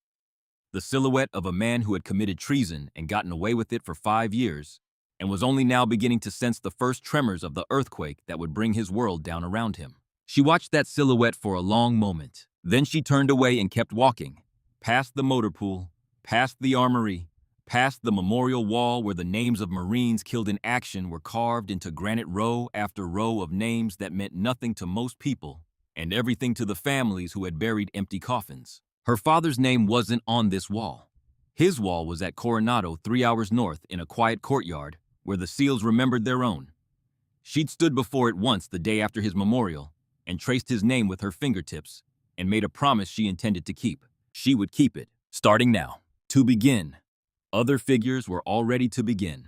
The silhouette of a man who had committed treason and gotten away with it for 5 years, and was only now beginning to sense the first tremors of the earthquake that would bring his world down around him. She watched that silhouette for a long moment. Then she turned away and kept walking, Past the motor pool, past the armory, past the memorial wall where the names of Marines killed in action were carved into granite row after row of names that meant nothing to most people and everything to the families who had buried empty coffins. Her father's name wasn't on this wall. His wall was at Coronado, 3 hours north, in a quiet courtyard where the SEALs remembered their own. She'd stood before it once the day after his memorial and traced his name with her fingertips and made a promise she intended to keep. She would keep it, starting now. To begin. Other figures were already to begin.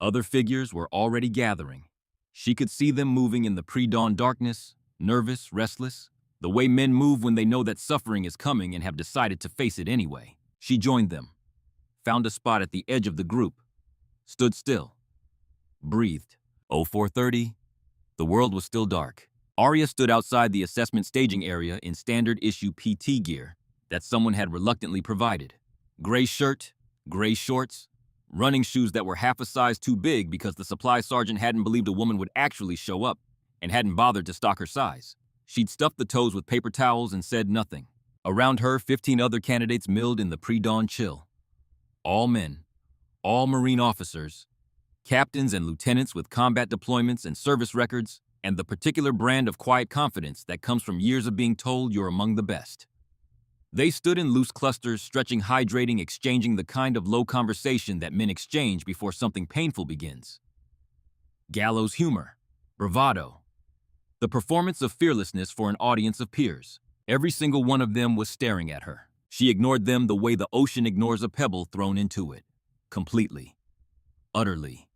Other figures were already gathering. She could see them moving in the pre-dawn darkness, nervous, restless, the way men move when they know that suffering is coming and have decided to face it anyway. She joined them, found a spot at the edge of the group, stood still, breathed. 0430, the world was still dark. Arya stood outside the assessment staging area in standard issue PT gear that someone had reluctantly provided. Gray shirt, gray shorts, running shoes that were half a size too big because the supply sergeant hadn't believed a woman would actually show up and hadn't bothered to stock her size. She'd stuffed the toes with paper towels and said nothing. Around her, 15 other candidates milled in the pre-dawn chill. All men, all Marine officers, captains and lieutenants with combat deployments and service records, and the particular brand of quiet confidence that comes from years of being told you're among the best. They stood in loose clusters, stretching, hydrating, exchanging the kind of low conversation that men exchange before something painful begins. Gallows humor, bravado, the performance of fearlessness for an audience of peers. Every single one of them was staring at her. She ignored them the way the ocean ignores a pebble thrown into it. Completely. Utterly.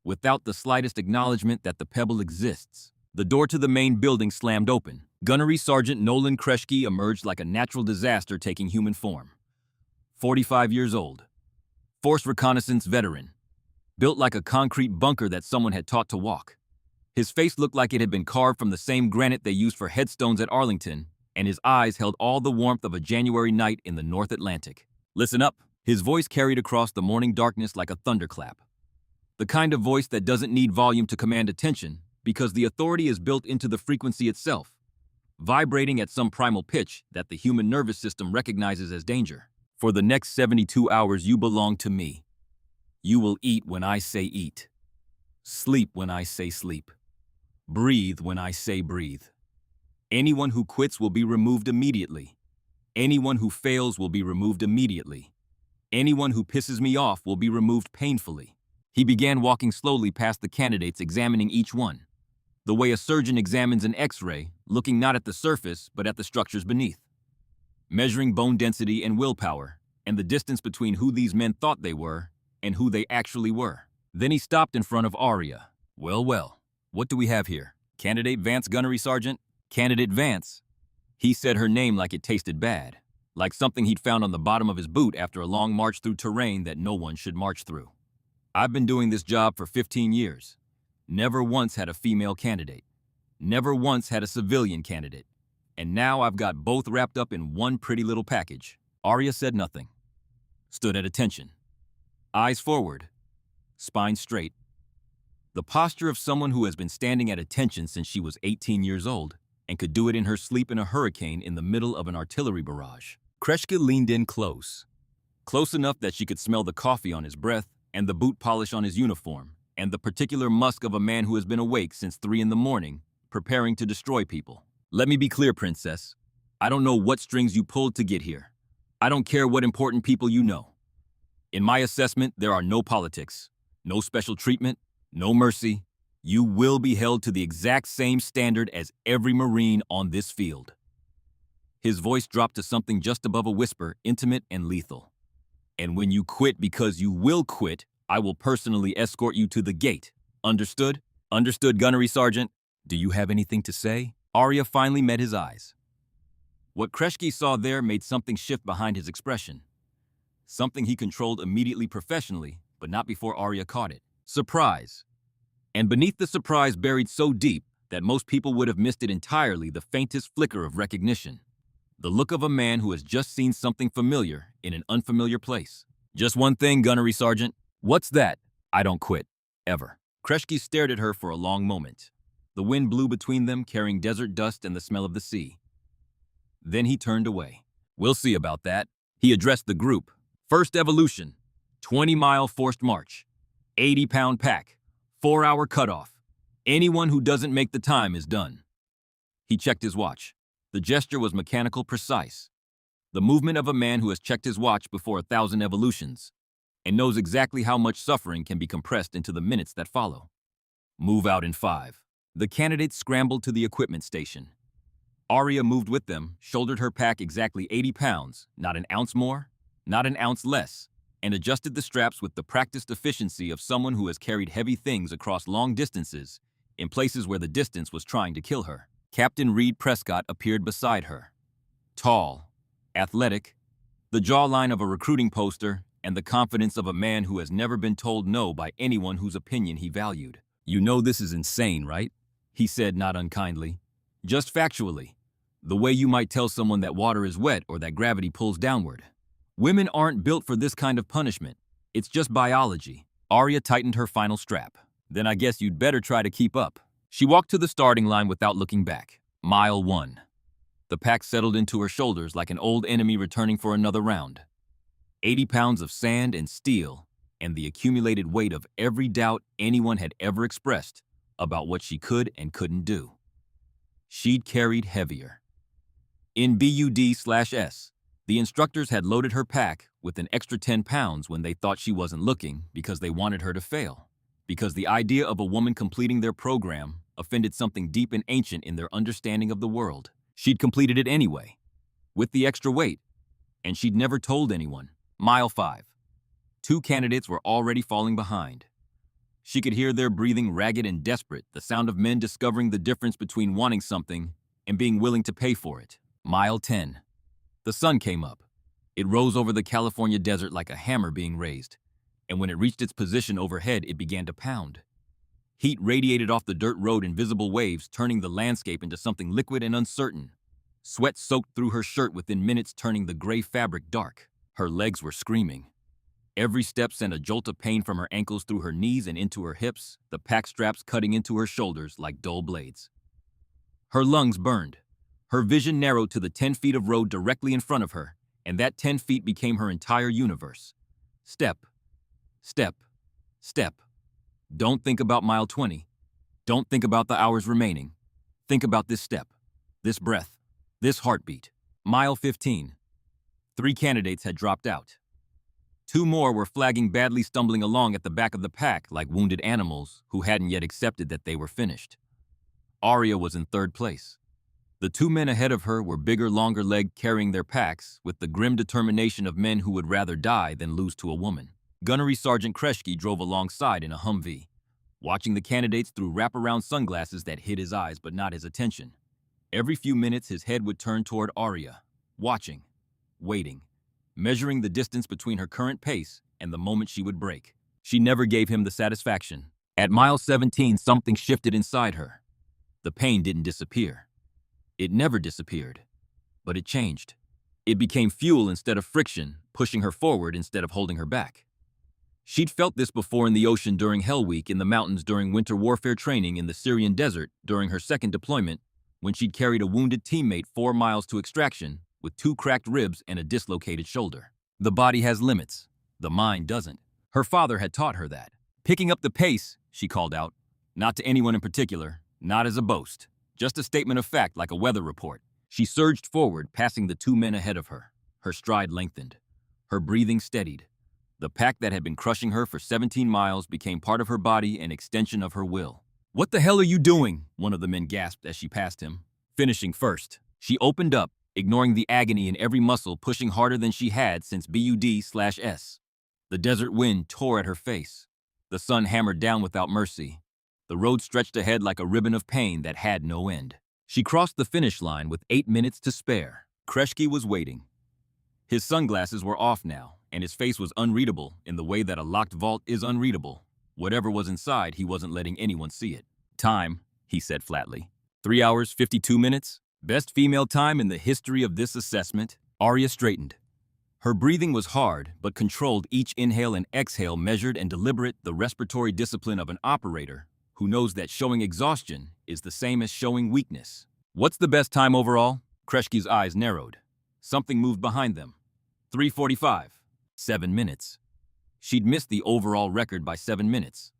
Without the slightest acknowledgement that the pebble exists. The door to the main building slammed open. Gunnery Sergeant Nolan Kreschke emerged like a natural disaster taking human form. 45 years old. Force reconnaissance veteran. Built like a concrete bunker that someone had taught to walk. His face looked like it had been carved from the same granite they used for headstones at Arlington, and his eyes held all the warmth of a January night in the North Atlantic. Listen up. His voice carried across the morning darkness like a thunderclap. The kind of voice that doesn't need volume to command attention, because the authority is built into the frequency itself, vibrating at some primal pitch that the human nervous system recognizes as danger. For the next 72 hours you belong to me. You will eat when I say eat. Sleep when I say sleep. Breathe when I say breathe. Anyone who quits will be removed immediately. Anyone who fails will be removed immediately. Anyone who pisses me off will be removed painfully. He began walking slowly past the candidates, examining each one. The way a surgeon examines an X-ray, looking not at the surface, but at the structures beneath. Measuring bone density and willpower, and the distance between who these men thought they were and who they actually were. Then he stopped in front of Arya. Well, what do we have here? Candidate Vance, Gunnery Sergeant? Candidate Vance. He said her name like it tasted bad, like something he'd found on the bottom of his boot after a long march through terrain that no one should march through. I've been doing this job for 15 years. Never once had a female candidate. Never once had a civilian candidate. And now I've got both wrapped up in one pretty little package. Arya said nothing. Stood at attention. Eyes forward. Spine straight. The posture of someone who has been standing at attention since she was 18 years old and could do it in her sleep in a hurricane in the middle of an artillery barrage. Kreschke leaned in close. Close enough that she could smell the coffee on his breath and the boot polish on his uniform, and the particular musk of a man who has been awake since 3 in the morning, preparing to destroy people. Let me be clear, Princess. I don't know what strings you pulled to get here. I don't care what important people you know. In my assessment, there are no politics, no special treatment, no mercy. You will be held to the exact same standard as every Marine on this field. His voice dropped to something just above a whisper, intimate and lethal. And when you quit because you will quit, I will personally escort you to the gate. Understood? Understood, Gunnery Sergeant. Do you have anything to say? Arya finally met his eyes. What Kreschke saw there made something shift behind his expression. Something he controlled immediately professionally, but not before Arya caught it. Surprise. And beneath the surprise buried so deep that most people would have missed it entirely, the faintest flicker of recognition. The look of a man who has just seen something familiar in an unfamiliar place. Just one thing, Gunnery Sergeant. What's that? I don't quit. Ever. Kreschke stared at her for a long moment. The wind blew between them, carrying desert dust and the smell of the sea. Then he turned away. We'll see about that. He addressed the group. First evolution, 20-mile forced march, 80-pound pack, 4-hour cutoff. Anyone who doesn't make the time is done. He checked his watch. The gesture was mechanical precise. The movement of a man who has checked his watch before 1,000 evolutions and knows exactly how much suffering can be compressed into the minutes that follow. Move out in 5. The candidates scrambled to the equipment station. Arya moved with them, shouldered her pack exactly 80 pounds, not an ounce more, not an ounce less, and adjusted the straps with the practiced efficiency of someone who has carried heavy things across long distances in places where the distance was trying to kill her. Captain Reed Prescott appeared beside her. Tall, athletic, the jawline of a recruiting poster, and the confidence of a man who has never been told no by anyone whose opinion he valued. "You know this is insane, right?" he said, not unkindly. "Just factually. The way you might tell someone that water is wet or that gravity pulls downward. Women aren't built for this kind of punishment. It's just biology." Arya tightened her final strap. "Then I guess you'd better try to keep up." She walked to the starting line without looking back. Mile 1. The pack settled into her shoulders like an old enemy returning for another round. 80 pounds of sand and steel, and the accumulated weight of every doubt anyone had ever expressed about what she could and couldn't do. She'd carried heavier. In BUD/S, the instructors had loaded her pack with an extra 10 pounds when they thought she wasn't looking because they wanted her to fail. Because the idea of a woman completing their program offended something deep and ancient in their understanding of the world. She'd completed it anyway, with the extra weight, and she'd never told anyone. Mile 5. 2 candidates were already falling behind. She could hear their breathing ragged and desperate, the sound of men discovering the difference between wanting something and being willing to pay for it. Mile 10. The sun came up. It rose over the California desert like a hammer being raised, and when it reached its position overhead, it began to pound. Heat radiated off the dirt road in visible waves, turning the landscape into something liquid and uncertain. Sweat soaked through her shirt within minutes, turning the gray fabric dark. Her legs were screaming. Every step sent a jolt of pain from her ankles through her knees and into her hips, the pack straps cutting into her shoulders like dull blades. Her lungs burned. Her vision narrowed to the 10 feet of road directly in front of her, and that 10 feet became her entire universe. Step, step, step. Don't think about mile 20. Don't think about the hours remaining. Think about this step, this breath, this heartbeat. Mile 15. 3 candidates had dropped out. 2 more were flagging badly, stumbling along at the back of the pack like wounded animals who hadn't yet accepted that they were finished. Arya was in 3rd place. The 2 men ahead of her were bigger, longer-legged, carrying their packs with the grim determination of men who would rather die than lose to a woman. Gunnery Sergeant Kreschke drove alongside in a Humvee, watching the candidates through wraparound sunglasses that hid his eyes but not his attention. Every few minutes, his head would turn toward Arya, watching, waiting, measuring the distance between her current pace and the moment she would break. She never gave him the satisfaction. At mile 17, something shifted inside her. The pain didn't disappear. It never disappeared, but it changed. It became fuel instead of friction, pushing her forward instead of holding her back. She'd felt this before in the ocean during Hell Week, in the mountains during winter warfare training, in the Syrian desert during her 2nd deployment, when she'd carried a wounded teammate 4 miles to extraction with 2 cracked ribs and a dislocated shoulder. The body has limits. The mind doesn't. Her father had taught her that. "Picking up the pace," she called out, not to anyone in particular, not as a boast, just a statement of fact like a weather report. She surged forward, passing the 2 men ahead of her. Her stride lengthened. Her breathing steadied. The pack that had been crushing her for 17 miles became part of her body, an extension of her will. "What the hell are you doing?" one of the men gasped as she passed him. "Finishing first." She opened up, ignoring the agony in every muscle, pushing harder than she had since BUD/S. The desert wind tore at her face. The sun hammered down without mercy. The road stretched ahead like a ribbon of pain that had no end. She crossed the finish line with 8 minutes to spare. Kreschke was waiting. His sunglasses were off now, and his face was unreadable in the way that a locked vault is unreadable. Whatever was inside, he wasn't letting anyone see it. "Time," he said flatly. 3 hours, 52 minutes. Best female time in the history of this assessment. Arya straightened. Her breathing was hard, but controlled, each inhale and exhale measured and deliberate, the respiratory discipline of an operator who knows that showing exhaustion is the same as showing weakness. "What's the best time overall?" Kreschke's eyes narrowed. Something moved behind them. 3:45. 7 minutes. She'd missed the overall record by 7 minutes.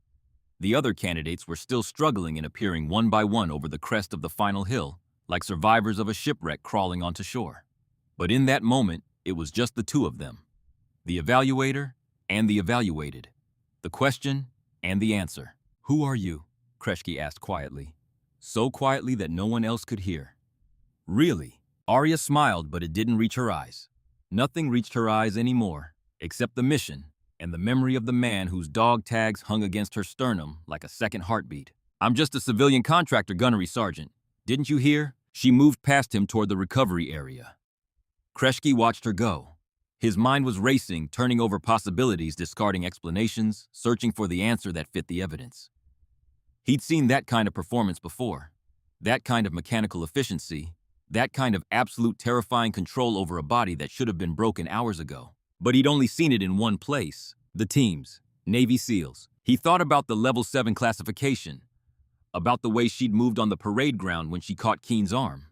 The other candidates were still struggling and appearing one by one over the crest of the final hill, like survivors of a shipwreck crawling onto shore. But in that moment, it was just the two of them. The evaluator and the evaluated. The question and the answer. "Who are you?" Kreschke asked quietly. So quietly that no one else could hear. "Really?" Arya smiled, but it didn't reach her eyes. Nothing reached her eyes anymore, except the mission and the memory of the man whose dog tags hung against her sternum like a second heartbeat. "I'm just a civilian contractor gunnery sergeant. Didn't you hear?" She moved past him toward the recovery area. Kreschke watched her go. His mind was racing, turning over possibilities, discarding explanations, searching for the answer that fit the evidence. He'd seen that kind of performance before. That kind of mechanical efficiency. That kind of absolute terrifying control over a body that should have been broken hours ago. But he'd only seen it in one place. The teams. Navy SEALs. He thought about the Level 7 classification. About the way she'd moved on the parade ground when she caught Keen's arm.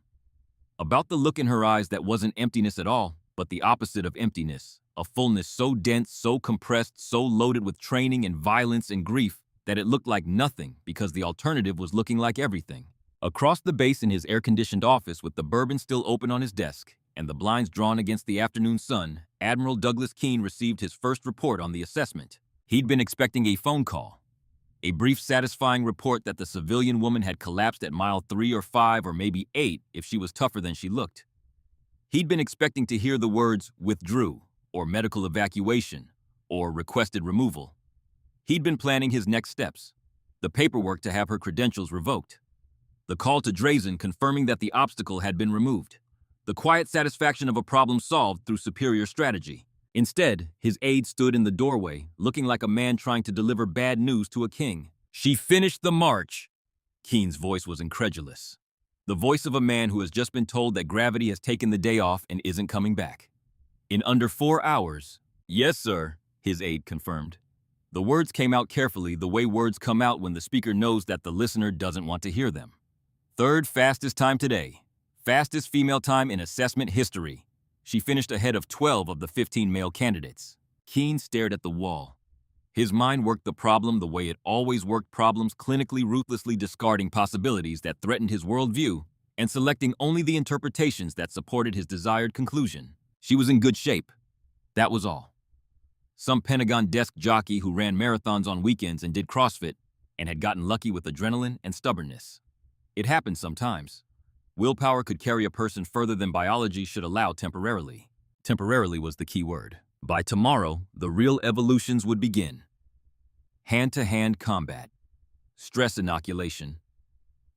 About the look in her eyes that wasn't emptiness at all, but the opposite of emptiness. A fullness so dense, so compressed, so loaded with training and violence and grief that it looked like nothing because the alternative was looking like everything. Across the base in his air-conditioned office with the bourbon still open on his desk and the blinds drawn against the afternoon sun, Admiral Douglas Keene received his first report on the assessment. He'd been expecting a phone call. A brief, satisfying report that the civilian woman had collapsed at mile 3 or 5 or maybe 8 if she was tougher than she looked. He'd been expecting to hear the words "withdrew" or "medical evacuation" or "requested removal." He'd been planning his next steps. The paperwork to have her credentials revoked. The call to Drazen confirming that the obstacle had been removed. The quiet satisfaction of a problem solved through superior strategy. Instead, his aide stood in the doorway, looking like a man trying to deliver bad news to a king. "She finished the march." Keen's voice was incredulous. The voice of a man who has just been told that gravity has taken the day off and isn't coming back. "In under 4 hours." "Yes, sir," his aide confirmed. The words came out carefully, the way words come out when the speaker knows that the listener doesn't want to hear them. "Third fastest time today. Fastest female time in assessment history. She finished ahead of 12 of the 15 male candidates." Keene stared at the wall. His mind worked the problem the way it always worked problems, clinically ruthlessly discarding possibilities that threatened his worldview and selecting only the interpretations that supported his desired conclusion. She was in good shape. That was all. Some Pentagon desk jockey who ran marathons on weekends and did CrossFit and had gotten lucky with adrenaline and stubbornness. It happened sometimes. Willpower could carry a person further than biology should allow temporarily. Temporarily was the key word. By tomorrow, the real evolutions would begin. Hand-to-hand combat. Stress inoculation.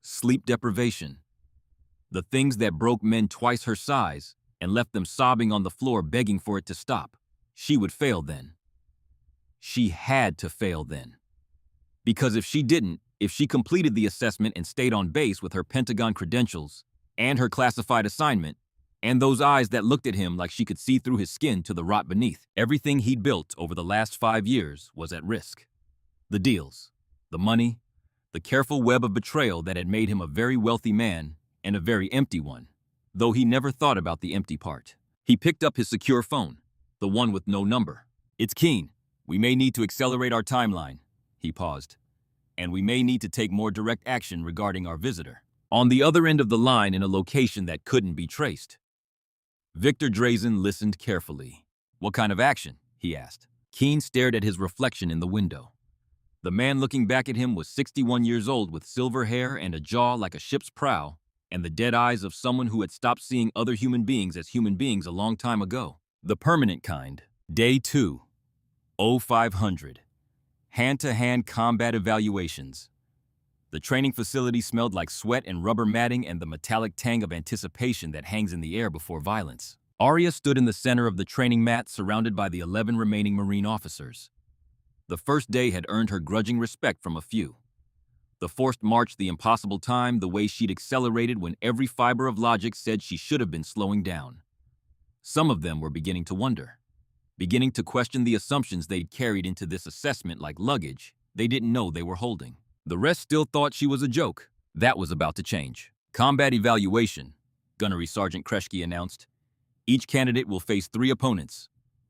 Sleep deprivation. The things that broke men twice her size and left them sobbing on the floor begging for it to stop. She would fail then. She had to fail then. Because if she didn't, if she completed the assessment and stayed on base with her Pentagon credentials and her classified assignment, and those eyes that looked at him like she could see through his skin to the rot beneath, everything he'd built over the last 5 years was at risk. The deals, the money, the careful web of betrayal that had made him a very wealthy man and a very empty one, though he never thought about the empty part. He picked up his secure phone, the one with no number. "It's Keene. We may need to accelerate our timeline." He paused. "And we may need to take more direct action regarding our visitor." On the other end of the line in a location that couldn't be traced. Victor Drazen listened carefully. "What kind of action?" he asked. Keene stared at his reflection in the window. The man looking back at him was 61 years old with silver hair and a jaw like a ship's prow, and the dead eyes of someone who had stopped seeing other human beings as human beings a long time ago. The permanent kind. Day 2. 0500. Hand-to-hand combat evaluations. The training facility smelled like sweat and rubber matting and the metallic tang of anticipation that hangs in the air before violence. Arya stood in the center of the training mat, surrounded by the 11 remaining Marine officers. The first day had earned her grudging respect from a few. The forced march, the impossible time, the way she'd accelerated when every fiber of logic said she should have been slowing down. Some of them were beginning to wonder, beginning to question the assumptions they'd carried into this assessment like luggage they didn't know they were holding. The rest still thought she was a joke. That was about to change. "Combat evaluation," Gunnery Sergeant Kreschke announced. "Each candidate will face 3 opponents,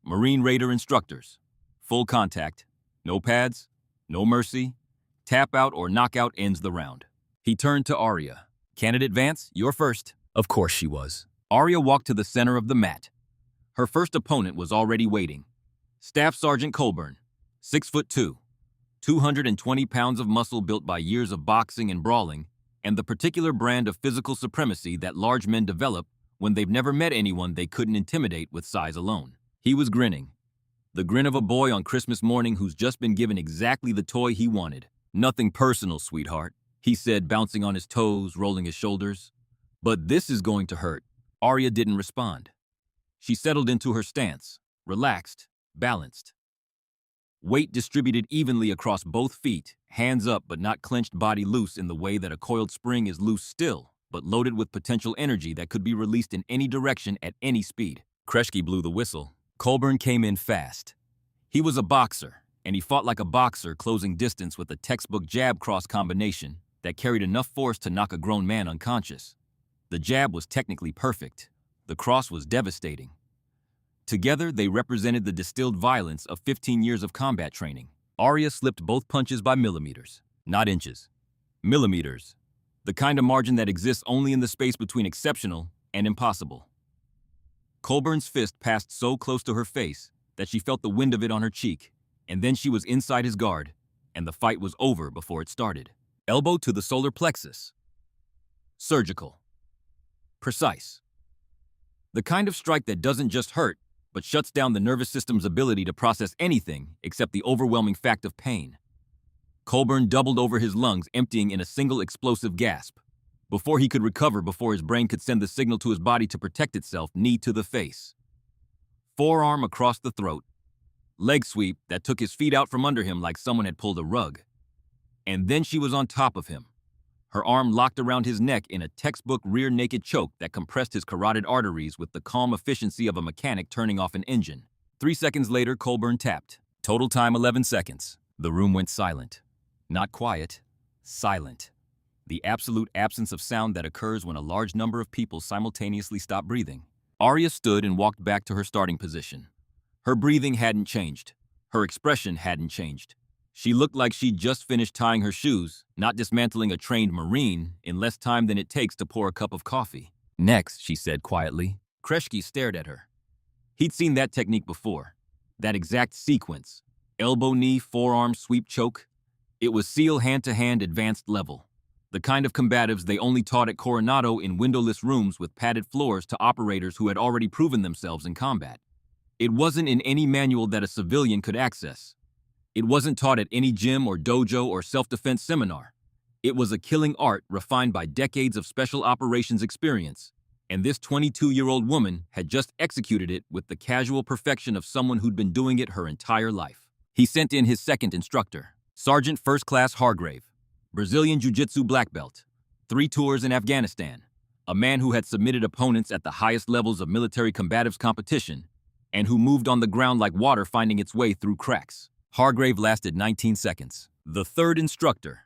Marine Raider instructors. Full contact. No pads, no mercy. Tap out or knockout ends the round. He turned to Arya. Candidate Vance, you're first. Of course she was. Arya walked to the center of the mat. Her first opponent was already waiting. Staff Sergeant Colburn, 6'2", 220 pounds of muscle built by years of boxing and brawling, and the particular brand of physical supremacy that large men develop when they've never met anyone they couldn't intimidate with size alone. He was grinning. The grin of a boy on Christmas morning who's just been given exactly the toy he wanted. Nothing personal, sweetheart, he said, bouncing on his toes, rolling his shoulders. But this is going to hurt. Arya didn't respond. She settled into her stance, relaxed, balanced. Weight distributed evenly across both feet, hands up but not clenched, body loose in the way that a coiled spring is loose still, but loaded with potential energy that could be released in any direction at any speed. Kreschke blew the whistle. Colburn came in fast. He was a boxer, and he fought like a boxer, closing distance with a textbook jab-cross combination that carried enough force to knock a grown man unconscious. The jab was technically perfect. The cross was devastating. Together, they represented the distilled violence of 15 years of combat training. Arya slipped both punches by millimeters, not inches. Millimeters. The kind of margin that exists only in the space between exceptional and impossible. Colburn's fist passed so close to her face that she felt the wind of it on her cheek, and then she was inside his guard, and the fight was over before it started. Elbow to the solar plexus. Surgical. Precise. The kind of strike that doesn't just hurt, but shuts down the nervous system's ability to process anything except the overwhelming fact of pain. Colburn doubled over his lungs, emptying in a single explosive gasp. Before he could recover, before his brain could send the signal to his body to protect itself, knee to the face. Forearm across the throat. Leg sweep that took his feet out from under him like someone had pulled a rug. And then she was on top of him. Her arm locked around his neck in a textbook rear naked choke that compressed his carotid arteries with the calm efficiency of a mechanic turning off an engine. 3 seconds later, Colburn tapped. Total time 11 seconds. The room went silent. Not quiet, silent. The absolute absence of sound that occurs when a large number of people simultaneously stop breathing. Arya stood and walked back to her starting position. Her breathing hadn't changed. Her expression hadn't changed. She looked like she'd just finished tying her shoes, not dismantling a trained Marine, in less time than it takes to pour a cup of coffee. Next, she said quietly. Kreschke stared at her. He'd seen that technique before. That exact sequence. Elbow, knee, forearm, sweep, choke. It was SEAL hand-to-hand advanced level. The kind of combatives they only taught at Coronado in windowless rooms with padded floors to operators who had already proven themselves in combat. It wasn't in any manual that a civilian could access. It wasn't taught at any gym or dojo or self-defense seminar. It was a killing art refined by decades of special operations experience, and this 22-year-old woman had just executed it with the casual perfection of someone who'd been doing it her entire life. He sent in his second instructor, Sergeant First Class Hargrave, Brazilian Jiu-Jitsu black belt, 3 tours in Afghanistan, a man who had submitted opponents at the highest levels of military combatives competition, and who moved on the ground like water finding its way through cracks. Hargrave lasted 19 seconds. The third instructor,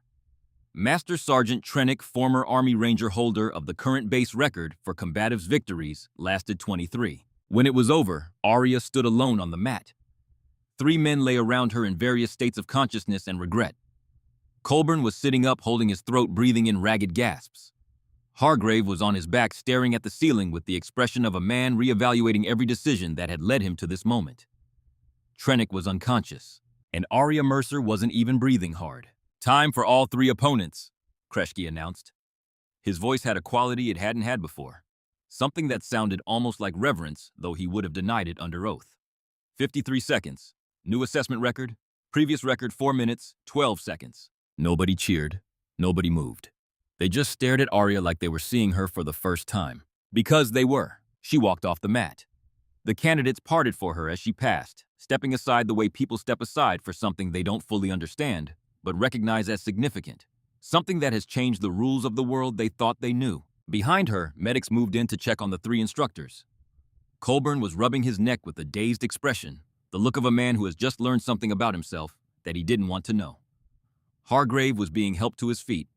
Master Sergeant Trennick, former Army Ranger holder of the current base record for combatives victories, lasted 23. When it was over, Arya stood alone on the mat. 3 men lay around her in various states of consciousness and regret. Colburn was sitting up, holding his throat, breathing in ragged gasps. Hargrave was on his back, staring at the ceiling with the expression of a man reevaluating every decision that had led him to this moment. Trennick was unconscious, and Arya Mercer wasn't even breathing hard. Time for all 3 opponents, Kreschke announced. His voice had a quality it hadn't had before, something that sounded almost like reverence, though he would have denied it under oath. 53 seconds. New assessment record. Previous record 4 minutes, 12 seconds. Nobody cheered. Nobody moved. They just stared at Arya like they were seeing her for the first time. Because they were. She walked off the mat. The candidates parted for her as she passed, stepping aside the way people step aside for something they don't fully understand, but recognize as significant. Something that has changed the rules of the world they thought they knew. Behind her, medics moved in to check on the 3 instructors. Colburn was rubbing his neck with a dazed expression, the look of a man who has just learned something about himself that he didn't want to know. Hargrave was being helped to his feet.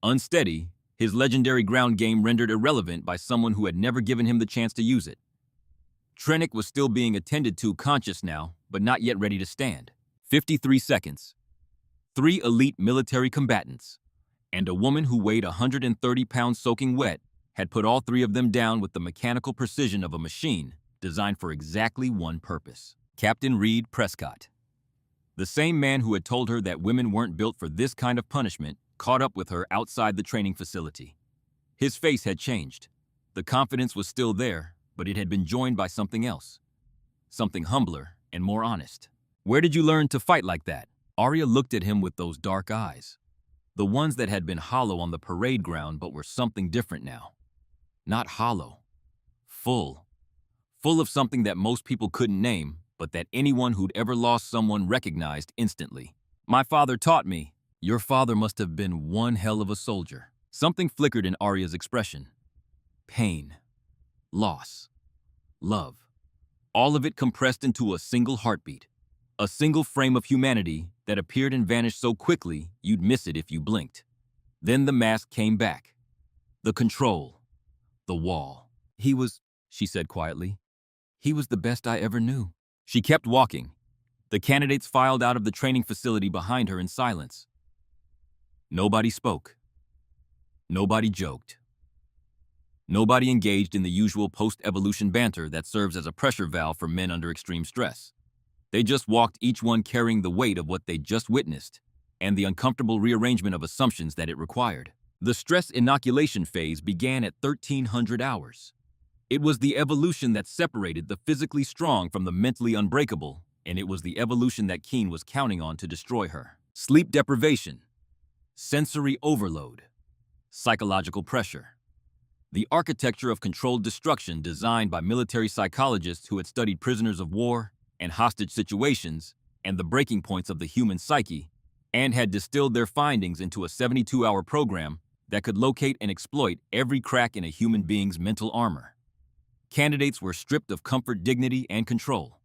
Unsteady, his legendary ground game rendered irrelevant by someone who had never given him the chance to use it. Trennick was still being attended to, conscious now, but not yet ready to stand. 53 seconds. 3 elite military combatants, and a woman who weighed 130 pounds soaking wet, had put all 3 of them down with the mechanical precision of a machine designed for exactly one purpose. Captain Reed Prescott. The same man who had told her that women weren't built for this kind of punishment caught up with her outside the training facility. His face had changed. The confidence was still there, but it had been joined by something else. Something humbler and more honest. Where did you learn to fight like that? Arya looked at him with those dark eyes. The ones that had been hollow on the parade ground but were something different now. Not hollow. Full. Full of something that most people couldn't name, but that anyone who'd ever lost someone recognized instantly. My father taught me. Your father must have been one hell of a soldier. Something flickered in Arya's expression. Pain. Loss. Love. All of it compressed into a single heartbeat. A single frame of humanity that appeared and vanished so quickly you'd miss it if you blinked. Then the mask came back. The control. The wall. He was, she said quietly. He was the best I ever knew. She kept walking. The candidates filed out of the training facility behind her in silence. Nobody spoke. Nobody joked. Nobody engaged in the usual post-evolution banter that serves as a pressure valve for men under extreme stress. They just walked, each one carrying the weight of what they'd just witnessed and the uncomfortable rearrangement of assumptions that it required. The stress inoculation phase began at 1300 hours. It was the evolution that separated the physically strong from the mentally unbreakable, and it was the evolution that Keen was counting on to destroy her. Sleep deprivation, sensory overload, psychological pressure. The architecture of controlled destruction designed by military psychologists who had studied prisoners of war and hostage situations and the breaking points of the human psyche, and had distilled their findings into a 72-hour program that could locate and exploit every crack in a human being's mental armor. Candidates were stripped of comfort, dignity, and control.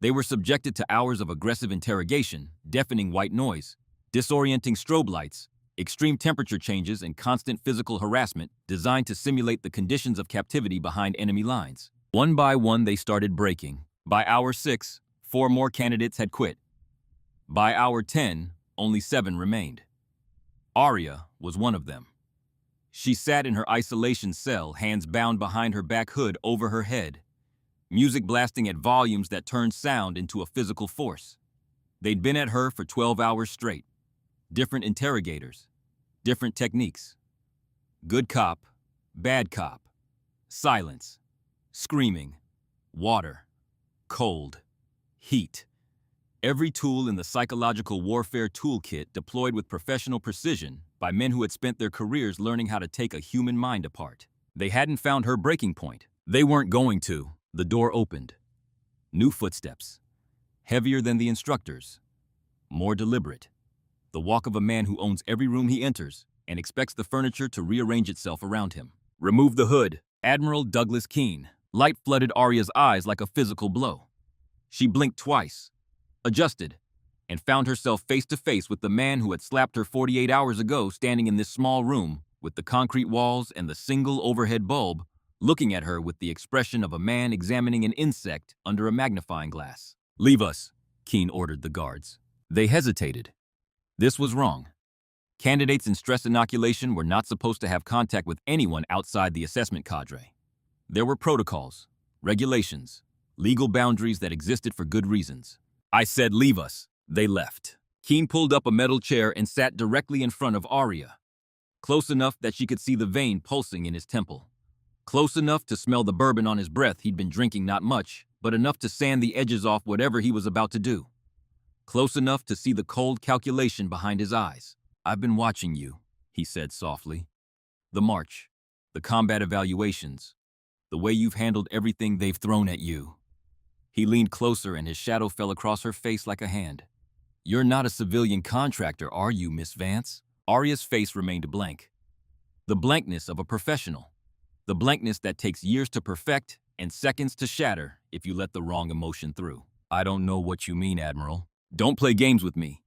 They were subjected to hours of aggressive interrogation, deafening white noise, disorienting strobe lights, extreme temperature changes, and constant physical harassment designed to simulate the conditions of captivity behind enemy lines. One by one, they started breaking. By hour 6, 4 more candidates had quit. By hour 10, only 7 remained. Arya was one of them. She sat in her isolation cell, hands bound behind her back, hood over her head, music blasting at volumes that turned sound into a physical force. They'd been at her for 12 hours straight. Different interrogators, different techniques. Good cop, bad cop, silence, screaming, water, cold, heat. Every tool in the psychological warfare toolkit deployed with professional precision by men who had spent their careers learning how to take a human mind apart. They hadn't found her breaking point. They weren't going to. The door opened. New footsteps. Heavier than the instructors. More deliberate. The walk of a man who owns every room he enters and expects the furniture to rearrange itself around him. Remove the hood. Admiral Douglas Keene. Light flooded Arya's eyes like a physical blow. She blinked twice, adjusted, and found herself face to face with the man who had slapped her 48 hours ago, standing in this small room with the concrete walls and the single overhead bulb, looking at her with the expression of a man examining an insect under a magnifying glass. Leave us, Keene ordered the guards. They hesitated. This was wrong. Candidates in stress inoculation were not supposed to have contact with anyone outside the assessment cadre. There were protocols, regulations, legal boundaries that existed for good reasons. I said leave us. They left. Keene pulled up a metal chair and sat directly in front of Arya, close enough that she could see the vein pulsing in his temple, close enough to smell the bourbon on his breath. He'd been drinking not much, but enough to sand the edges off whatever he was about to do. Close enough to see the cold calculation behind his eyes. I've been watching you, he said softly. The march, the combat evaluations, the way you've handled everything they've thrown at you. He leaned closer and his shadow fell across her face like a hand. You're not a civilian contractor, are you, Miss Vance? Arya's face remained blank. The blankness of a professional. The blankness that takes years to perfect and seconds to shatter if you let the wrong emotion through. I don't know what you mean, Admiral. Don't play games with me.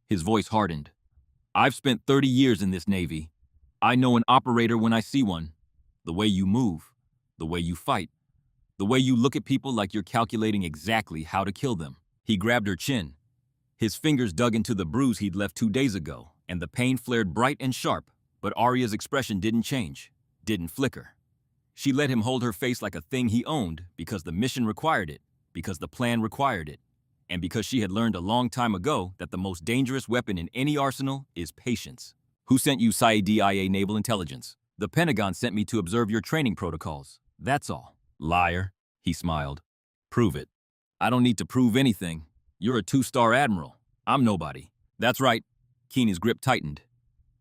His voice hardened. I've spent 30 years in this Navy. I know an operator when I see one. The way you move, the way you fight, The way you look at people like you're calculating exactly how to kill them. He grabbed her chin. His fingers dug into the bruise he'd left 2 days ago, and the pain flared bright and sharp, but Arya's expression didn't change, didn't flicker. She let him hold her face like a thing he owned because the mission required it, because the plan required it, and because she had learned a long time ago that the most dangerous weapon in any arsenal is patience. Who sent you, CIA Naval Intelligence? The Pentagon sent me to observe your training protocols. That's all. Liar, he smiled. Prove it. I don't need to prove anything. You're a 2-star admiral. I'm nobody. That's right. Keen's grip tightened.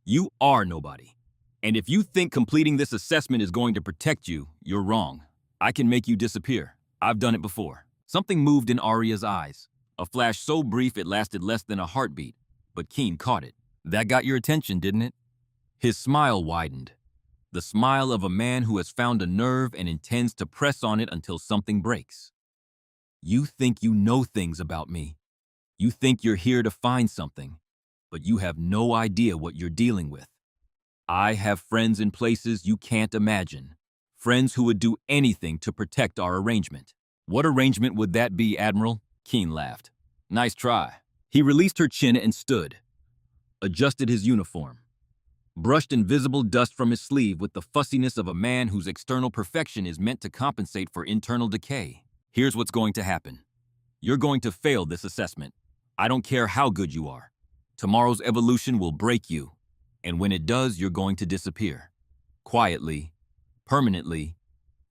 You are nobody. And if you think completing this assessment is going to protect you, you're wrong. I can make you disappear. I've done it before. Something moved in Arya's eyes. A flash so brief it lasted less than a heartbeat, but Keen caught it. That got your attention, didn't it? His smile widened. The smile of a man who has found a nerve and intends to press on it until something breaks. You think you know things about me. You think you're here to find something, but you have no idea what you're dealing with. I have friends in places you can't imagine. Friends who would do anything to protect our arrangement. What arrangement would that be, Admiral? Keen laughed. Nice try. He released her chin and stood, adjusted his uniform, brushed invisible dust from his sleeve with the fussiness of a man whose external perfection is meant to compensate for internal decay. Here's what's going to happen. You're going to fail this assessment. I don't care how good you are. Tomorrow's evolution will break you, and when it does, you're going to disappear. Quietly, permanently,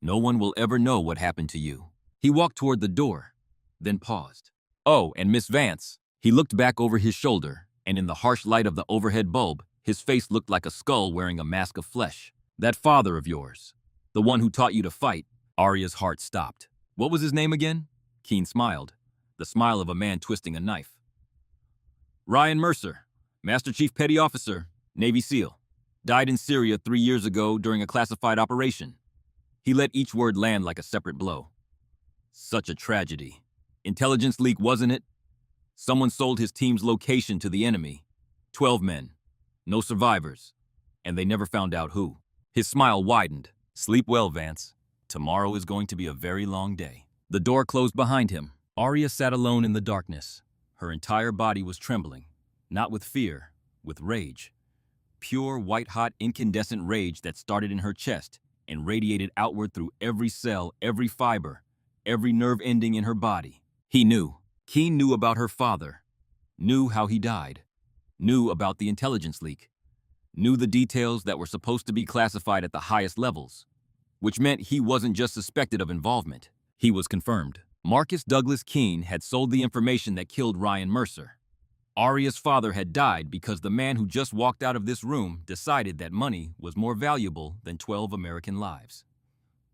no one will ever know what happened to you. He walked toward the door, then paused. Oh, and Miss Vance. He looked back over his shoulder, and in the harsh light of the overhead bulb, his face looked like a skull wearing a mask of flesh. That father of yours, the one who taught you to fight. Arya's heart stopped. What was his name again? Keen smiled, the smile of a man twisting a knife. Ryan Mercer, Master Chief Petty Officer, Navy SEAL. Died in Syria 3 years ago during a classified operation. He let each word land like a separate blow. Such a tragedy. Intelligence leak, wasn't it? Someone sold his team's location to the enemy. 12 men. No survivors. And they never found out who. His smile widened. Sleep well, Vance. Tomorrow is going to be a very long day. The door closed behind him. Arya sat alone in the darkness. Her entire body was trembling. Not with fear, with rage. Pure, white-hot, incandescent rage that started in her chest and radiated outward through every cell, every fiber, every nerve ending in her body. He knew. Keen knew about her father. Knew how he died. Knew about the intelligence leak. Knew the details that were supposed to be classified at the highest levels. Which meant he wasn't just suspected of involvement. He was confirmed. Marcus Douglas Keen had sold the information that killed Ryan Mercer. Arya's father had died because the man who just walked out of this room decided that money was more valuable than 12 American lives.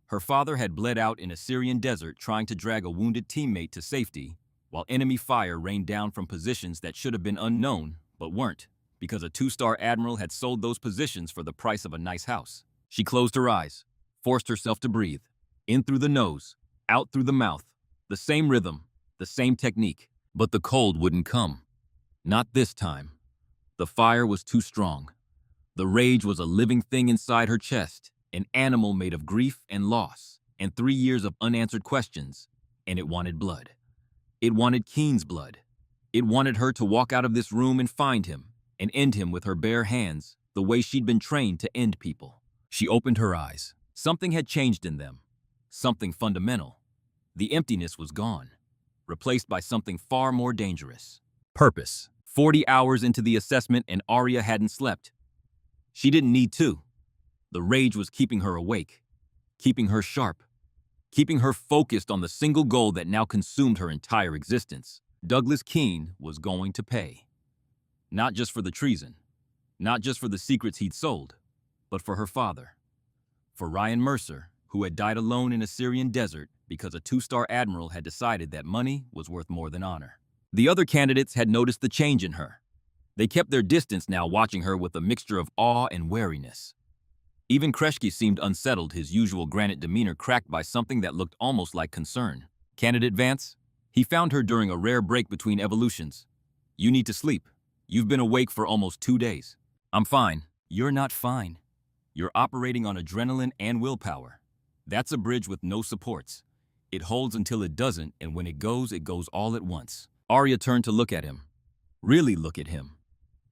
Her father had bled out in a Syrian desert trying to drag a wounded teammate to safety, while enemy fire rained down from positions that should have been unknown, but weren't, because a 2-star admiral had sold those positions for the price of a nice house. She closed her eyes, forced herself to breathe. In through the nose, out through the mouth. The same rhythm, the same technique. But the cold wouldn't come. Not this time. The fire was too strong. The rage was a living thing inside her chest, an animal made of grief and loss, and 3 years of unanswered questions, and it wanted blood. It wanted Keen's blood. It wanted her to walk out of this room and find him, and end him with her bare hands, the way she'd been trained to end people. She opened her eyes. Something had changed in them. Something fundamental. The emptiness was gone, replaced by something far more dangerous. Purpose. 40 hours into the assessment and Arya hadn't slept. She didn't need to. The rage was keeping her awake, keeping her sharp, keeping her focused on the single goal that now consumed her entire existence. Douglas Keen was going to pay. Not just for the treason, not just for the secrets he'd sold, but for her father. For Ryan Mercer, who had died alone in a Syrian desert because a 2-star admiral had decided that money was worth more than honor. The other candidates had noticed the change in her. They kept their distance now, watching her with a mixture of awe and wariness. Even Kreshki seemed unsettled, his usual granite demeanor cracked by something that looked almost like concern. Candidate Vance? He found her during a rare break between evolutions. You need to sleep. You've been awake for almost 2 days. I'm fine. You're not fine. You're operating on adrenaline and willpower. That's a bridge with no supports. It holds until it doesn't, and when it goes all at once. Arya turned to look at him. Really look at him.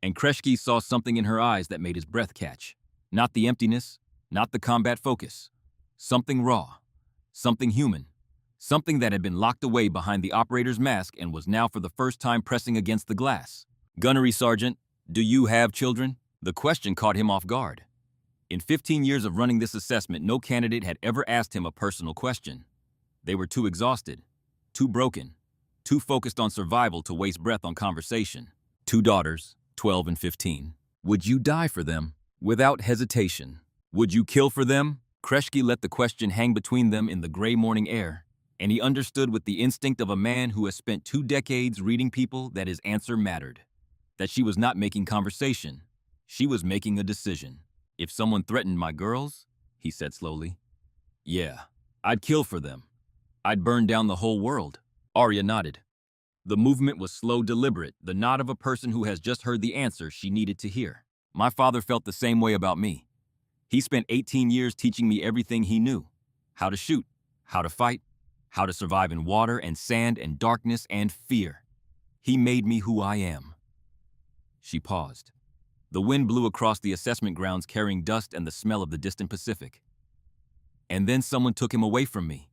And Kreshki saw something in her eyes that made his breath catch. Not the emptiness, not the combat focus. Something raw. Something human. Something that had been locked away behind the operator's mask and was now for the first time pressing against the glass. Gunnery Sergeant, do you have children? The question caught him off guard. In 15 years of running this assessment, no candidate had ever asked him a personal question. They were too exhausted, too broken, too focused on survival to waste breath on conversation. 2 daughters, 12 and 15. Would you die for them? Without hesitation. Would you kill for them? Kreshki let the question hang between them in the gray morning air, and he understood with the instinct of a man who has spent 2 decades reading people that his answer mattered. That she was not making conversation. She was making a decision. If someone threatened my girls, he said slowly, yeah, I'd kill for them. I'd burn down the whole world. Arya nodded. The movement was slow, deliberate, the nod of a person who has just heard the answer she needed to hear. My father felt the same way about me. He spent 18 years teaching me everything he knew. How to shoot, how to fight, how to survive in water and sand and darkness and fear. He made me who I am. She paused. The wind blew across the assessment grounds carrying dust and the smell of the distant Pacific. And then someone took him away from me.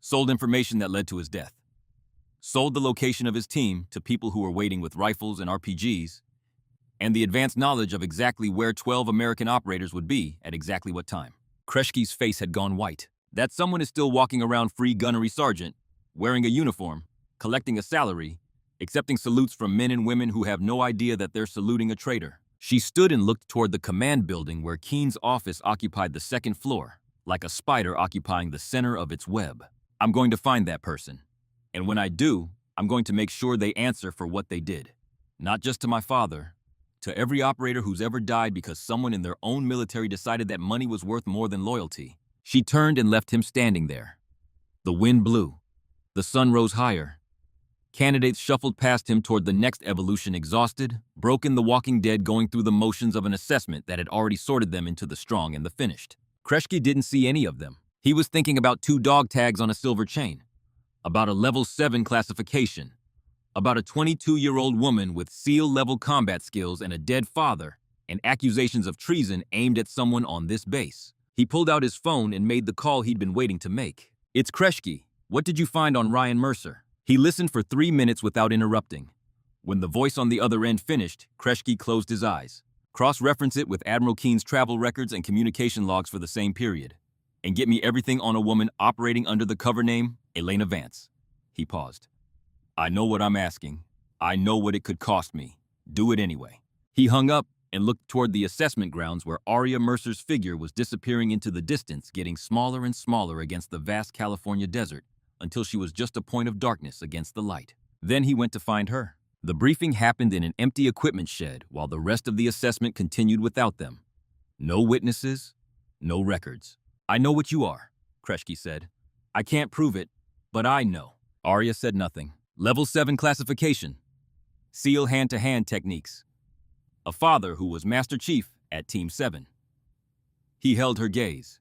Sold information that led to his death. Sold the location of his team to people who were waiting with rifles and RPGs, and the advanced knowledge of exactly where 12 American operators would be at exactly what time. Kreshki's face had gone white. That someone is still walking around free gunnery sergeant, wearing a uniform, collecting a salary, accepting salutes from men and women who have no idea that they're saluting a traitor. She stood and looked toward the command building where Keen's office occupied the 2nd floor, like a spider occupying the center of its web. I'm going to find that person. And when I do, I'm going to make sure they answer for what they did. Not just to my father, to every operator who's ever died because someone in their own military decided that money was worth more than loyalty. She turned and left him standing there. The wind blew. The sun rose higher. Candidates shuffled past him toward the next evolution, exhausted, broken, the walking dead, going through the motions of an assessment that had already sorted them into the strong and the finished. Kreshki didn't see any of them. He was thinking about 2 dog tags on a silver chain, about a level 7 classification, about a 22-year-old woman with SEAL-level combat skills and a dead father, and accusations of treason aimed at someone on this base. He pulled out his phone and made the call he'd been waiting to make. It's Kreshki. What did you find on Ryan Mercer? He listened for 3 minutes without interrupting. When the voice on the other end finished, Kreshki closed his eyes. Cross-reference it with Admiral Keen's travel records and communication logs for the same period. And get me everything on a woman operating under the cover name Elena Vance. He paused. I know what I'm asking. I know what it could cost me. Do it anyway. He hung up and looked toward the assessment grounds where Arya Mercer's figure was disappearing into the distance, getting smaller and smaller against the vast California desert until she was just a point of darkness against the light. Then he went to find her. The briefing happened in an empty equipment shed while the rest of the assessment continued without them. No witnesses, no records. I know what you are, Kreshki said. I can't prove it, but I know. Arya said nothing. Level 7 classification. SEAL hand-to-hand techniques. A father who was Master Chief at Team 7. He held her gaze.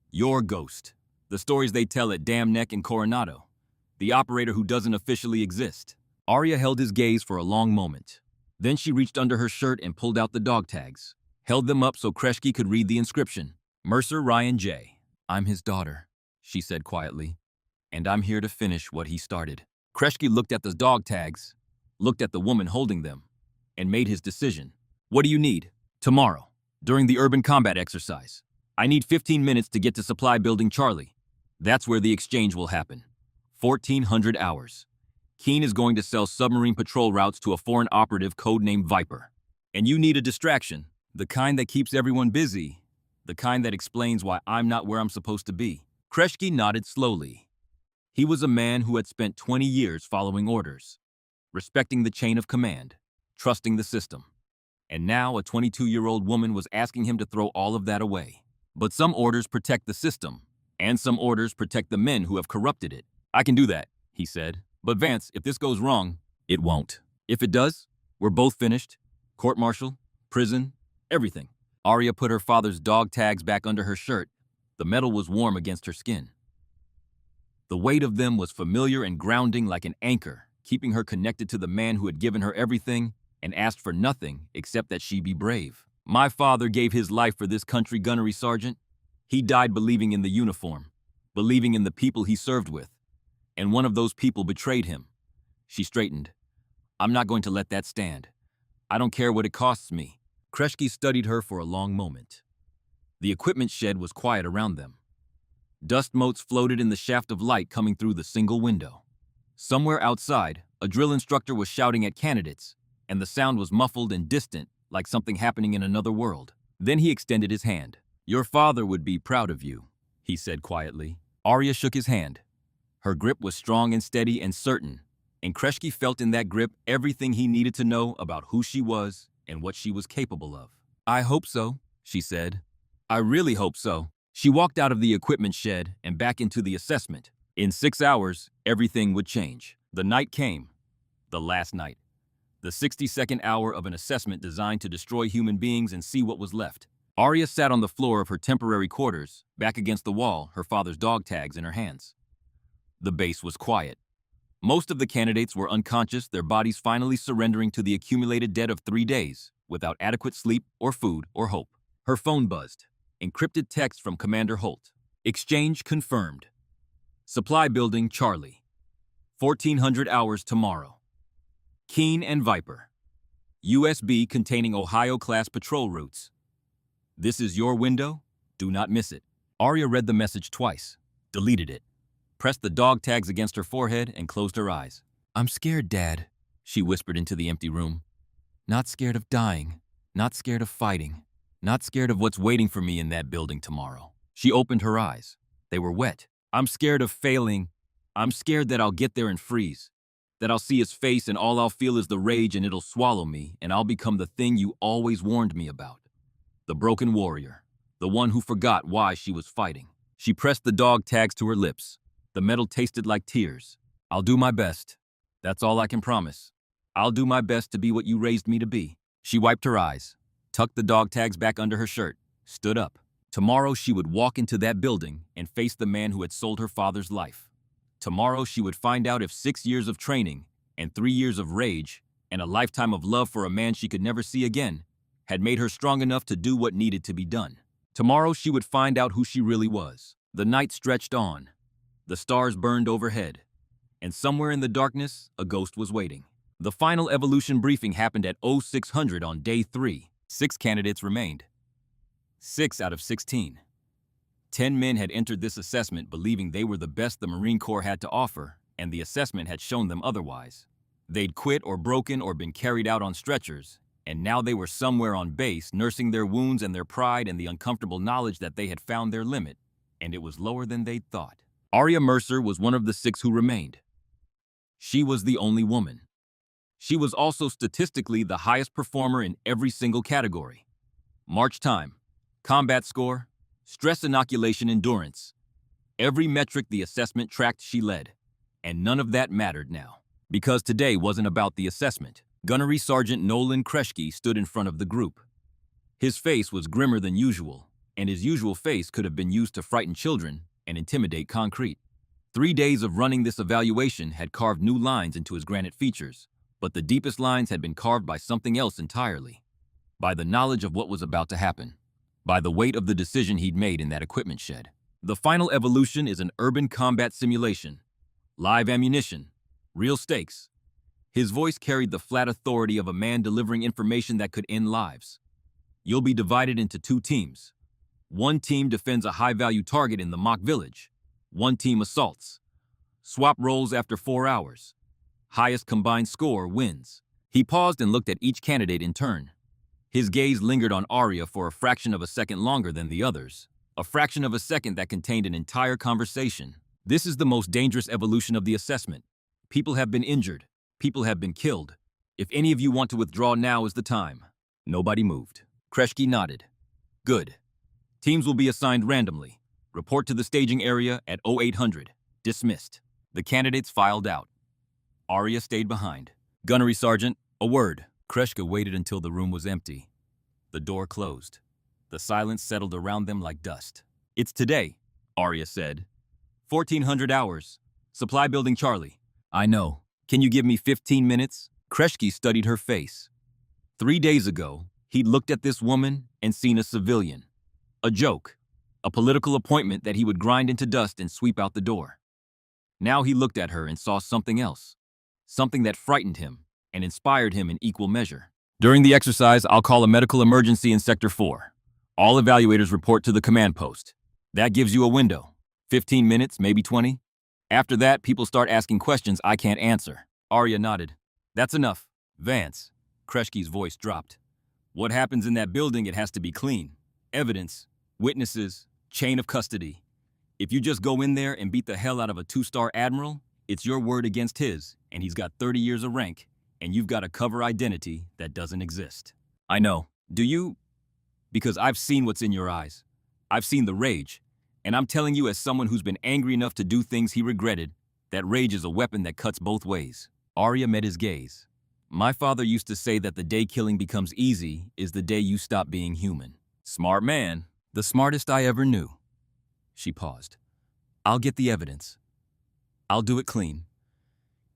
Your ghost. The stories they tell at Dam Neck and Coronado. The operator who doesn't officially exist. Arya held his gaze for a long moment. Then she reached under her shirt and pulled out the dog tags. Held them up so Kreshki could read the inscription. Mercer Ryan J. I'm his daughter, she said quietly. And I'm here to finish what he started. Kreshki looked at the dog tags, looked at the woman holding them, and made his decision. What do you need? Tomorrow, during the urban combat exercise. I need 15 minutes to get to Supply Building Charlie. That's where the exchange will happen. 1,400 hours. Keen is going to sell submarine patrol routes to a foreign operative codenamed Viper. And you need a distraction, the kind that keeps everyone busy, the kind that explains why I'm not where I'm supposed to be. Kreshki nodded slowly. He was a man who had spent 20 years following orders, respecting the chain of command, trusting the system. And now a 22-year-old woman was asking him to throw all of that away. But some orders protect the system, and some orders protect the men who have corrupted it. I can do that, he said. But Vance, if this goes wrong, it won't. If it does, we're both finished. Court-martial, prison, everything. Arya put her father's dog tags back under her shirt. The metal was warm against her skin. The weight of them was familiar and grounding like an anchor, keeping her connected to the man who had given her everything and asked for nothing except that she be brave. My father gave his life for this country, Gunnery Sergeant. He died believing in the uniform, believing in the people he served with, and one of those people betrayed him. She straightened. I'm not going to let that stand. I don't care what it costs me. Kreschke studied her for a long moment. The equipment shed was quiet around them. Dust motes floated in the shaft of light coming through the single window. Somewhere outside, a drill instructor was shouting at candidates, and the sound was muffled and distant, like something happening in another world. Then he extended his hand. Your father would be proud of you, he said quietly. Arya shook his hand. Her grip was strong and steady and certain, and Kreschke felt in that grip everything he needed to know about who she was and what she was capable of. I hope so, she said. I really hope so. She walked out of the equipment shed and back into the assessment. In 6 hours, everything would change. The night came. The last night. The 60-second hour of an assessment designed to destroy human beings and see what was left. Arya sat on the floor of her temporary quarters, back against the wall, her father's dog tags in her hands. The base was quiet. Most of the candidates were unconscious, their bodies finally surrendering to the accumulated debt of 3 days, without adequate sleep or food or hope. Her phone buzzed. Encrypted text from Commander Holt. Exchange confirmed. Supply building Charlie. 1400 hours tomorrow. Keene and Viper. USB containing Ohio-class patrol routes. This is your window. Do not miss it. Arya read the message twice, deleted it, pressed the dog tags against her forehead, and closed her eyes. I'm scared, Dad, she whispered into the empty room. Not scared of dying, not scared of fighting, not scared of what's waiting for me in that building tomorrow. She opened her eyes. They were wet. I'm scared of failing. I'm scared that I'll get there and freeze, that I'll see his face and all I'll feel is the rage and it'll swallow me and I'll become the thing you always warned me about. The broken warrior, the one who forgot why she was fighting. She pressed the dog tags to her lips. The metal tasted like tears. I'll do my best. That's all I can promise. I'll do my best to be what you raised me to be. She wiped her eyes, tucked the dog tags back under her shirt, stood up. Tomorrow she would walk into that building and face the man who had sold her father's life. Tomorrow she would find out if 6 years of training and 3 years of rage and a lifetime of love for a man she could never see again had made her strong enough to do what needed to be done. Tomorrow she would find out who she really was. The night stretched on. The stars burned overhead. And somewhere in the darkness, a ghost was waiting. The final evolution briefing happened at 0600 on day 3. 6 candidates remained. 6 out of 16. 10 men had entered this assessment believing they were the best the Marine Corps had to offer, and the assessment had shown them otherwise. They'd quit or broken or been carried out on stretchers, and now they were somewhere on base, nursing their wounds and their pride and the uncomfortable knowledge that they had found their limit, and it was lower than they'd thought. Arya Mercer was one of the 6 who remained. She was the only woman. She was also statistically the highest performer in every single category. March time, combat score, stress inoculation endurance. Every metric the assessment tracked she led, and none of that mattered now. Because today wasn't about the assessment. Gunnery Sergeant Nolan Kreschke stood in front of the group. His face was grimmer than usual, and his usual face could have been used to frighten children and intimidate concrete. 3 days of running this evaluation had carved new lines into his granite features, but the deepest lines had been carved by something else entirely. By the knowledge of what was about to happen. By the weight of the decision he'd made in that equipment shed. The final evolution is an urban combat simulation. Live ammunition. Real stakes. His voice carried the flat authority of a man delivering information that could end lives. You'll be divided into 2 teams. One team defends a high-value target in the mock village. One team assaults. Swap roles after 4 hours. Highest combined score wins. He paused and looked at each candidate in turn. His gaze lingered on Arya for a fraction of a second longer than the others. A fraction of a second that contained an entire conversation. This is the most dangerous evolution of the assessment. People have been injured. People have been killed. If any of you want to withdraw, now is the time. Nobody moved. Kreschke nodded. Good. Teams will be assigned randomly. Report to the staging area at 0800. Dismissed. The candidates filed out. Arya stayed behind. Gunnery Sergeant, a word. Kreschke waited until the room was empty. The door closed. The silence settled around them like dust. It's today, Arya said. 1400 hours. Supply building Charlie. I know. Can you give me 15 minutes? Kreshki studied her face. 3 days ago, he'd looked at this woman and seen a civilian. A joke. A political appointment that he would grind into dust and sweep out the door. Now he looked at her and saw something else. Something that frightened him and inspired him in equal measure. During the exercise, I'll call a medical emergency in Sector 4. All evaluators report to the command post. That gives you a window. 15 minutes, maybe 20. After that, people start asking questions I can't answer. Arya nodded. That's enough. Vance. Kreshki's voice dropped. What happens in that building, it has to be clean. Evidence, witnesses, chain of custody. If you just go in there and beat the hell out of a 2-star admiral, it's your word against his, and he's got 30 years of rank, and you've got a cover identity that doesn't exist. I know. Do you? Because I've seen what's in your eyes. I've seen the rage, and I'm telling you as someone who's been angry enough to do things he regretted, that rage is a weapon that cuts both ways. Arya met his gaze. My father used to say that the day killing becomes easy is the day you stop being human. Smart man. The smartest I ever knew. She paused. I'll get the evidence. I'll do it clean.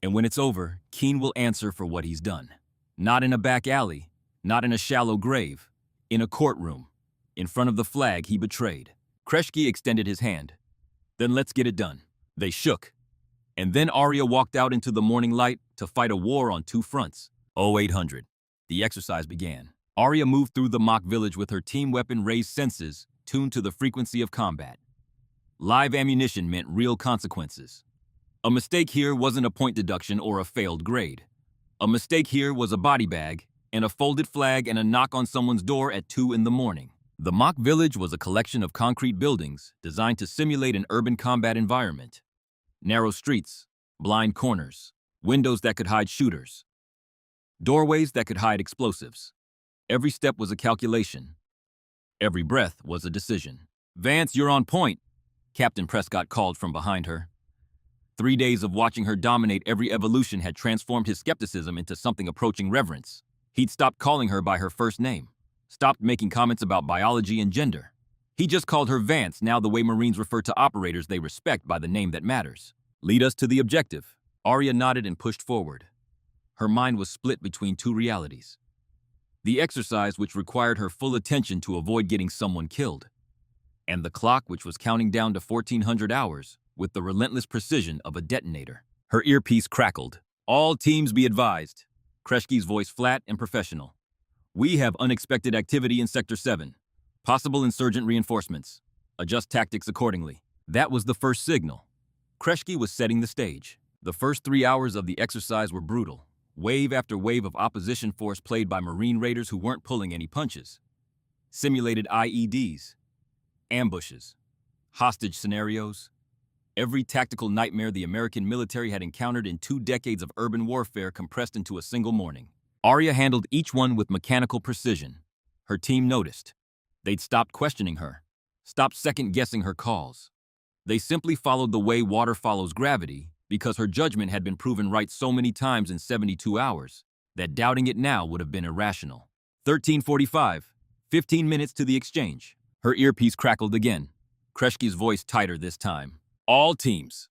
And when it's over, Keen will answer for what he's done. Not in a back alley, not in a shallow grave, in a courtroom, in front of the flag he betrayed. Kreshki extended his hand. Then let's get it done. They shook. And then Arya walked out into the morning light to fight a war on 2 fronts. 0800. The exercise began. Arya moved through the mock village with her team weapon-raised senses tuned to the frequency of combat. Live ammunition meant real consequences. A mistake here wasn't a point deduction or a failed grade. A mistake here was a body bag and a folded flag and a knock on someone's door at 2 in the morning. The mock village was a collection of concrete buildings designed to simulate an urban combat environment. Narrow streets, blind corners, windows that could hide shooters, doorways that could hide explosives. Every step was a calculation. Every breath was a decision. Vance, you're on point, Captain Prescott called from behind her. 3 days of watching her dominate every evolution had transformed his skepticism into something approaching reverence. He'd stopped calling her by her first name, stopped making comments about biology and gender. He just called her Vance, now the way Marines refer to operators they respect by the name that matters. Lead us to the objective. Arya nodded and pushed forward. Her mind was split between 2 realities. The exercise, which required her full attention to avoid getting someone killed, and the clock, which was counting down to 1400 hours with the relentless precision of a detonator. Her earpiece crackled. All teams be advised. Kreshki's voice flat and professional. We have unexpected activity in Sector 7. Possible insurgent reinforcements. Adjust tactics accordingly. That was the first signal. Kreshki was setting the stage. The first 3 hours of the exercise were brutal. Wave after wave of opposition force played by Marine raiders who weren't pulling any punches. Simulated IEDs, ambushes, hostage scenarios. Every tactical nightmare the American military had encountered in 2 decades of urban warfare compressed into a single morning. Arya handled each one with mechanical precision. Her team noticed. They'd stopped questioning her, stopped second-guessing her calls. They simply followed the way water follows gravity because her judgment had been proven right so many times in 72 hours that doubting it now would have been irrational. 13:45, 15 minutes to the exchange. Her earpiece crackled again. Kreshki's voice tighter this time. All teams.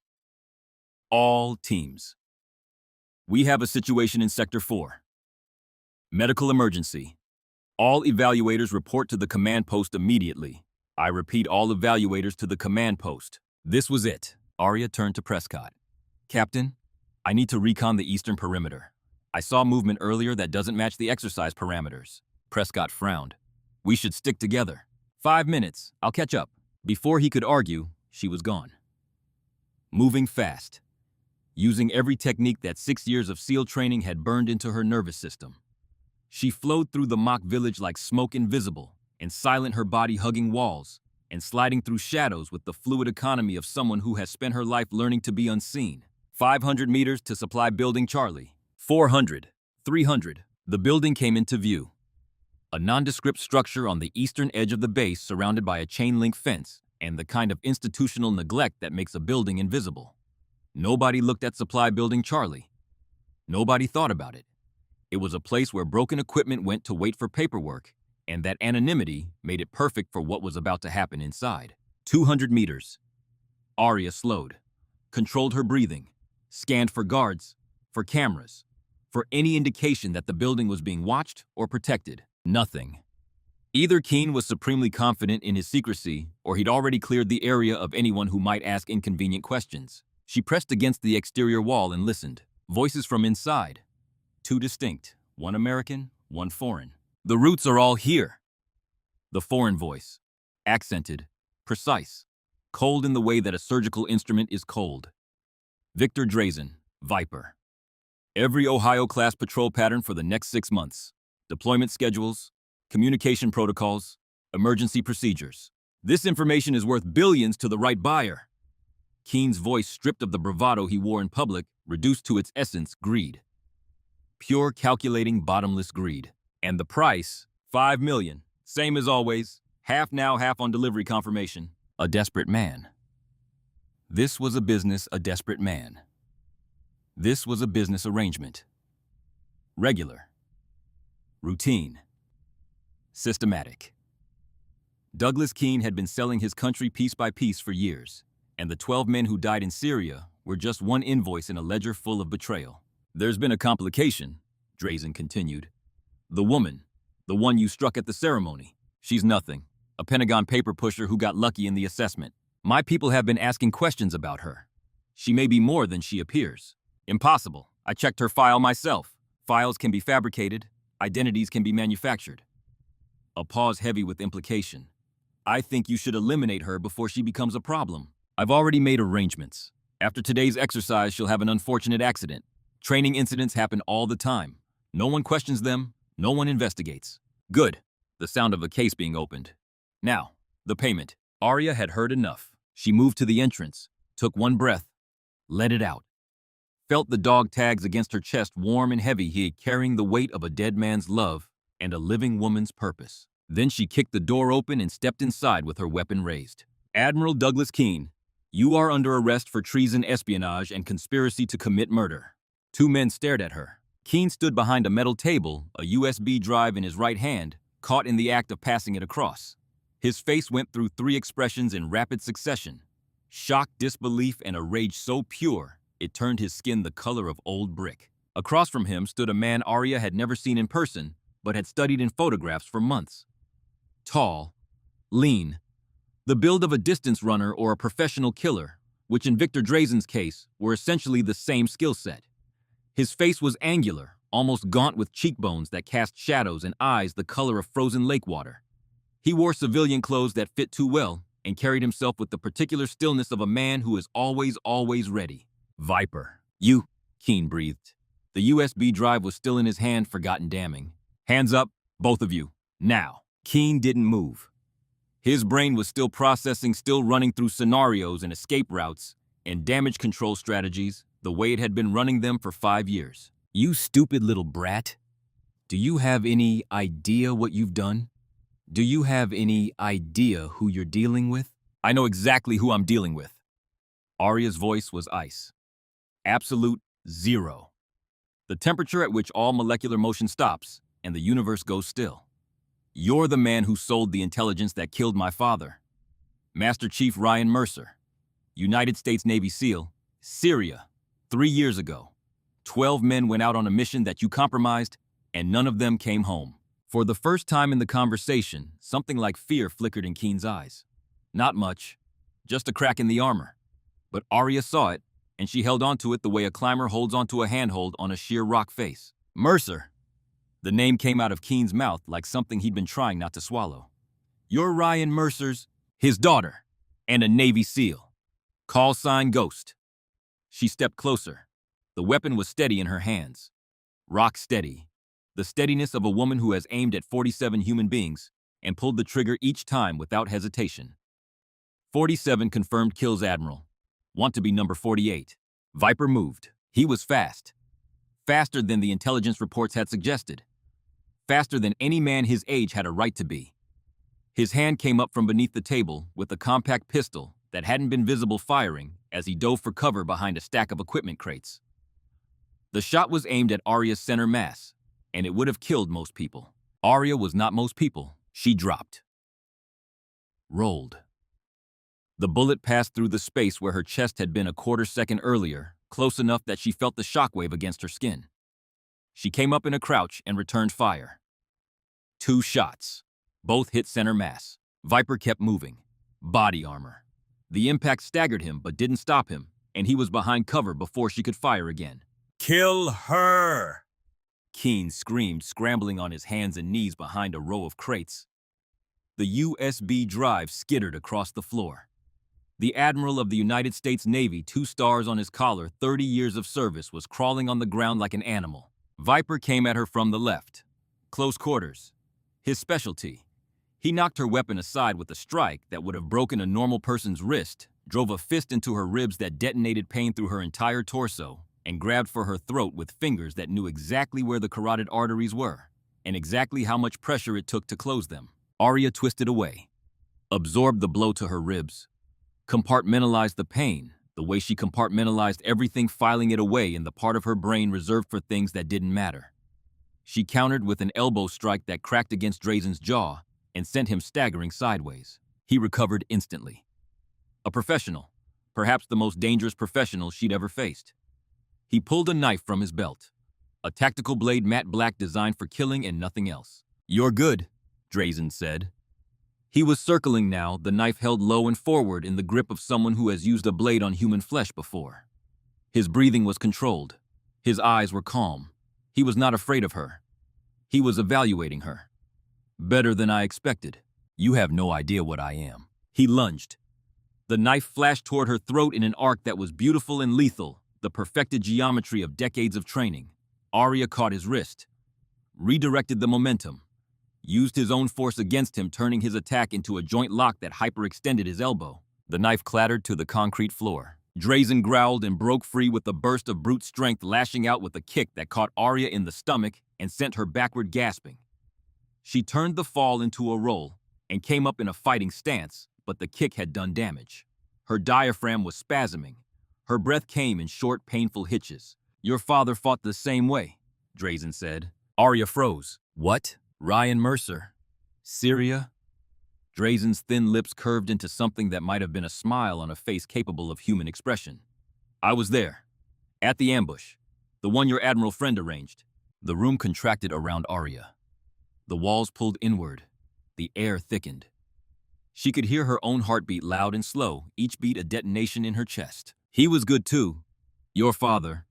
All teams. We have a situation in Sector 4. Medical emergency. All evaluators report to the command post immediately. I repeat, all evaluators to the command post. This was it. Arya turned to Prescott. Captain, I need to recon the eastern perimeter. I saw movement earlier that doesn't match the exercise parameters. Prescott frowned. We should stick together. 5 minutes. I'll catch up. Before he could argue, she was gone. Moving fast. Using every technique that 6 years of SEAL training had burned into her nervous system. She flowed through the mock village like smoke invisible, and silent, her body hugging walls, and sliding through shadows with the fluid economy of someone who has spent her life learning to be unseen. 500 meters to supply building Charlie. 400. 300. The building came into view. A nondescript structure on the eastern edge of the base surrounded by a chain-link fence and the kind of institutional neglect that makes a building invisible. Nobody looked at supply building Charlie. Nobody thought about it. It was a place where broken equipment went to wait for paperwork, and that anonymity made it perfect for what was about to happen inside. 200 meters. Arya slowed, controlled her breathing, scanned for guards, for cameras, for any indication that the building was being watched or protected. Nothing. Either Keene was supremely confident in his secrecy, or he'd already cleared the area of anyone who might ask inconvenient questions. She pressed against the exterior wall and listened. Voices from inside. Two distinct, one American, one foreign. The roots are all here. The foreign voice. Accented, precise, cold in the way that a surgical instrument is cold. Victor Drazen, Viper. Every Ohio-class patrol pattern for the next 6 months. Deployment schedules, communication protocols, emergency procedures. This information is worth billions to the right buyer. Keene's voice, stripped of the bravado he wore in public, reduced to its essence, greed. Pure, calculating, bottomless greed. And the price, $5 million. Same as always, half now, half on delivery confirmation. A desperate man. This was a business, a desperate man. This was a business arrangement. Regular. Routine. Systematic. Douglas Keene had been selling his country piece by piece for years, and the 12 men who died in Syria were just one invoice in a ledger full of betrayal. There's been a complication, Drazen continued. The woman, the one you struck at the ceremony, she's nothing. A Pentagon paper pusher who got lucky in the assessment. My people have been asking questions about her. She may be more than she appears. Impossible. I checked her file myself. Files can be fabricated. Identities can be manufactured. A pause heavy with implication. I think you should eliminate her before she becomes a problem. I've already made arrangements. After today's exercise, she'll have an unfortunate accident. Training incidents happen all the time. No one questions them. No one investigates. Good. The sound of a case being opened. Now, the payment. Arya had heard enough. She moved to the entrance, took one breath, let it out. Felt the dog tags against her chest warm and heavy, he carrying the weight of a dead man's love and a living woman's purpose. Then she kicked the door open and stepped inside with her weapon raised. Admiral Douglas Keene, you are under arrest for treason, espionage, and conspiracy to commit murder. 2 men stared at her. Keene stood behind a metal table, a USB drive in his right hand, caught in the act of passing it across. His face went through 3 expressions in rapid succession. Shock, disbelief, and a rage so pure, it turned his skin the color of old brick. Across from him stood a man Arya had never seen in person, but had studied in photographs for months. Tall, lean, the build of a distance runner or a professional killer, which in Victor Drazen's case were essentially the same skill set. His face was angular, almost gaunt, with cheekbones that cast shadows and eyes the color of frozen lake water. He wore civilian clothes that fit too well and carried himself with the particular stillness of a man who is always ready. Viper. You, Keene breathed. The USB drive was still in his hand, forgotten damning. Hands up, both of you, now. Keene didn't move. His brain was still processing, still running through scenarios and escape routes and damage control strategies the way it had been running them for 5 years. You stupid little brat. Do you have any idea what you've done? Do you have any idea who you're dealing with? I know exactly who I'm dealing with. Arya's voice was ice. Absolute zero. The temperature at which all molecular motion stops and the universe goes still. You're the man who sold the intelligence that killed my father. Master Chief Ryan Mercer, United States Navy SEAL, Syria, 3 years ago. 12 men went out on a mission that you compromised, and none of them came home. For the first time in the conversation, something like fear flickered in Keene's eyes. Not much, just a crack in the armor. But Arya saw it, and she held onto it the way a climber holds onto a handhold on a sheer rock face. Mercer. The name came out of Keene's mouth like something he'd been trying not to swallow. You're Ryan Mercer's, his daughter, and a Navy SEAL. Call sign Ghost. She stepped closer. The weapon was steady in her hands. Rock steady. The steadiness of a woman who has aimed at 47 human beings and pulled the trigger each time without hesitation. 47 confirmed kills, Admiral. Want to be number 48. Viper moved. He was fast. Faster than the intelligence reports had suggested. Faster than any man his age had a right to be. His hand came up from beneath the table with a compact pistol that hadn't been visible, firing as he dove for cover behind a stack of equipment crates. The shot was aimed at Arya's center mass, and it would have killed most people. Arya was not most people. She dropped. Rolled. The bullet passed through the space where her chest had been a quarter second earlier, close enough that she felt the shockwave against her skin. She came up in a crouch and returned fire. 2 shots. Both hit center mass. Viper kept moving. Body armor. The impact staggered him but didn't stop him, and he was behind cover before she could fire again. Kill her! Keen screamed, scrambling on his hands and knees behind a row of crates. The USB drive skittered across the floor. The Admiral of the United States Navy, 2 stars on his collar, 30 years of service, was crawling on the ground like an animal. Viper came at her from the left. Close quarters. His specialty. He knocked her weapon aside with a strike that would have broken a normal person's wrist, drove a fist into her ribs that detonated pain through her entire torso, and grabbed for her throat with fingers that knew exactly where the carotid arteries were, and exactly how much pressure it took to close them. Arya twisted away, absorbed the blow to her ribs, compartmentalized the pain, the way she compartmentalized everything, filing it away in the part of her brain reserved for things that didn't matter. She countered with an elbow strike that cracked against Drazen's jaw and sent him staggering sideways. He recovered instantly. A professional, perhaps the most dangerous professional she'd ever faced. He pulled a knife from his belt, a tactical blade matte black designed for killing and nothing else. "You're good," Drazen said. He was circling now, the knife held low and forward in the grip of someone who has used a blade on human flesh before. His breathing was controlled. His eyes were calm. He was not afraid of her. He was evaluating her. "Better than I expected. You have no idea what I am." He lunged. The knife flashed toward her throat in an arc that was beautiful and lethal, the perfected geometry of decades of training. Arya caught his wrist, redirected the momentum, used his own force against him, turning his attack into a joint lock that hyperextended his elbow. The knife clattered to the concrete floor. Drazen growled and broke free with a burst of brute strength, lashing out with a kick that caught Arya in the stomach and sent her backward gasping. She turned the fall into a roll and came up in a fighting stance, but the kick had done damage. Her diaphragm was spasming. Her breath came in short, painful hitches. "Your father fought the same way," Drazen said. Arya froze. "What? Ryan Mercer? Syria?" Drazen's thin lips curved into something that might have been a smile on a face capable of human expression. "I was there. At the ambush. The one your admiral friend arranged." The room contracted around Arya. The walls pulled inward. The air thickened. She could hear her own heartbeat, loud and slow, each beat a detonation in her chest. "He was good too. Your father.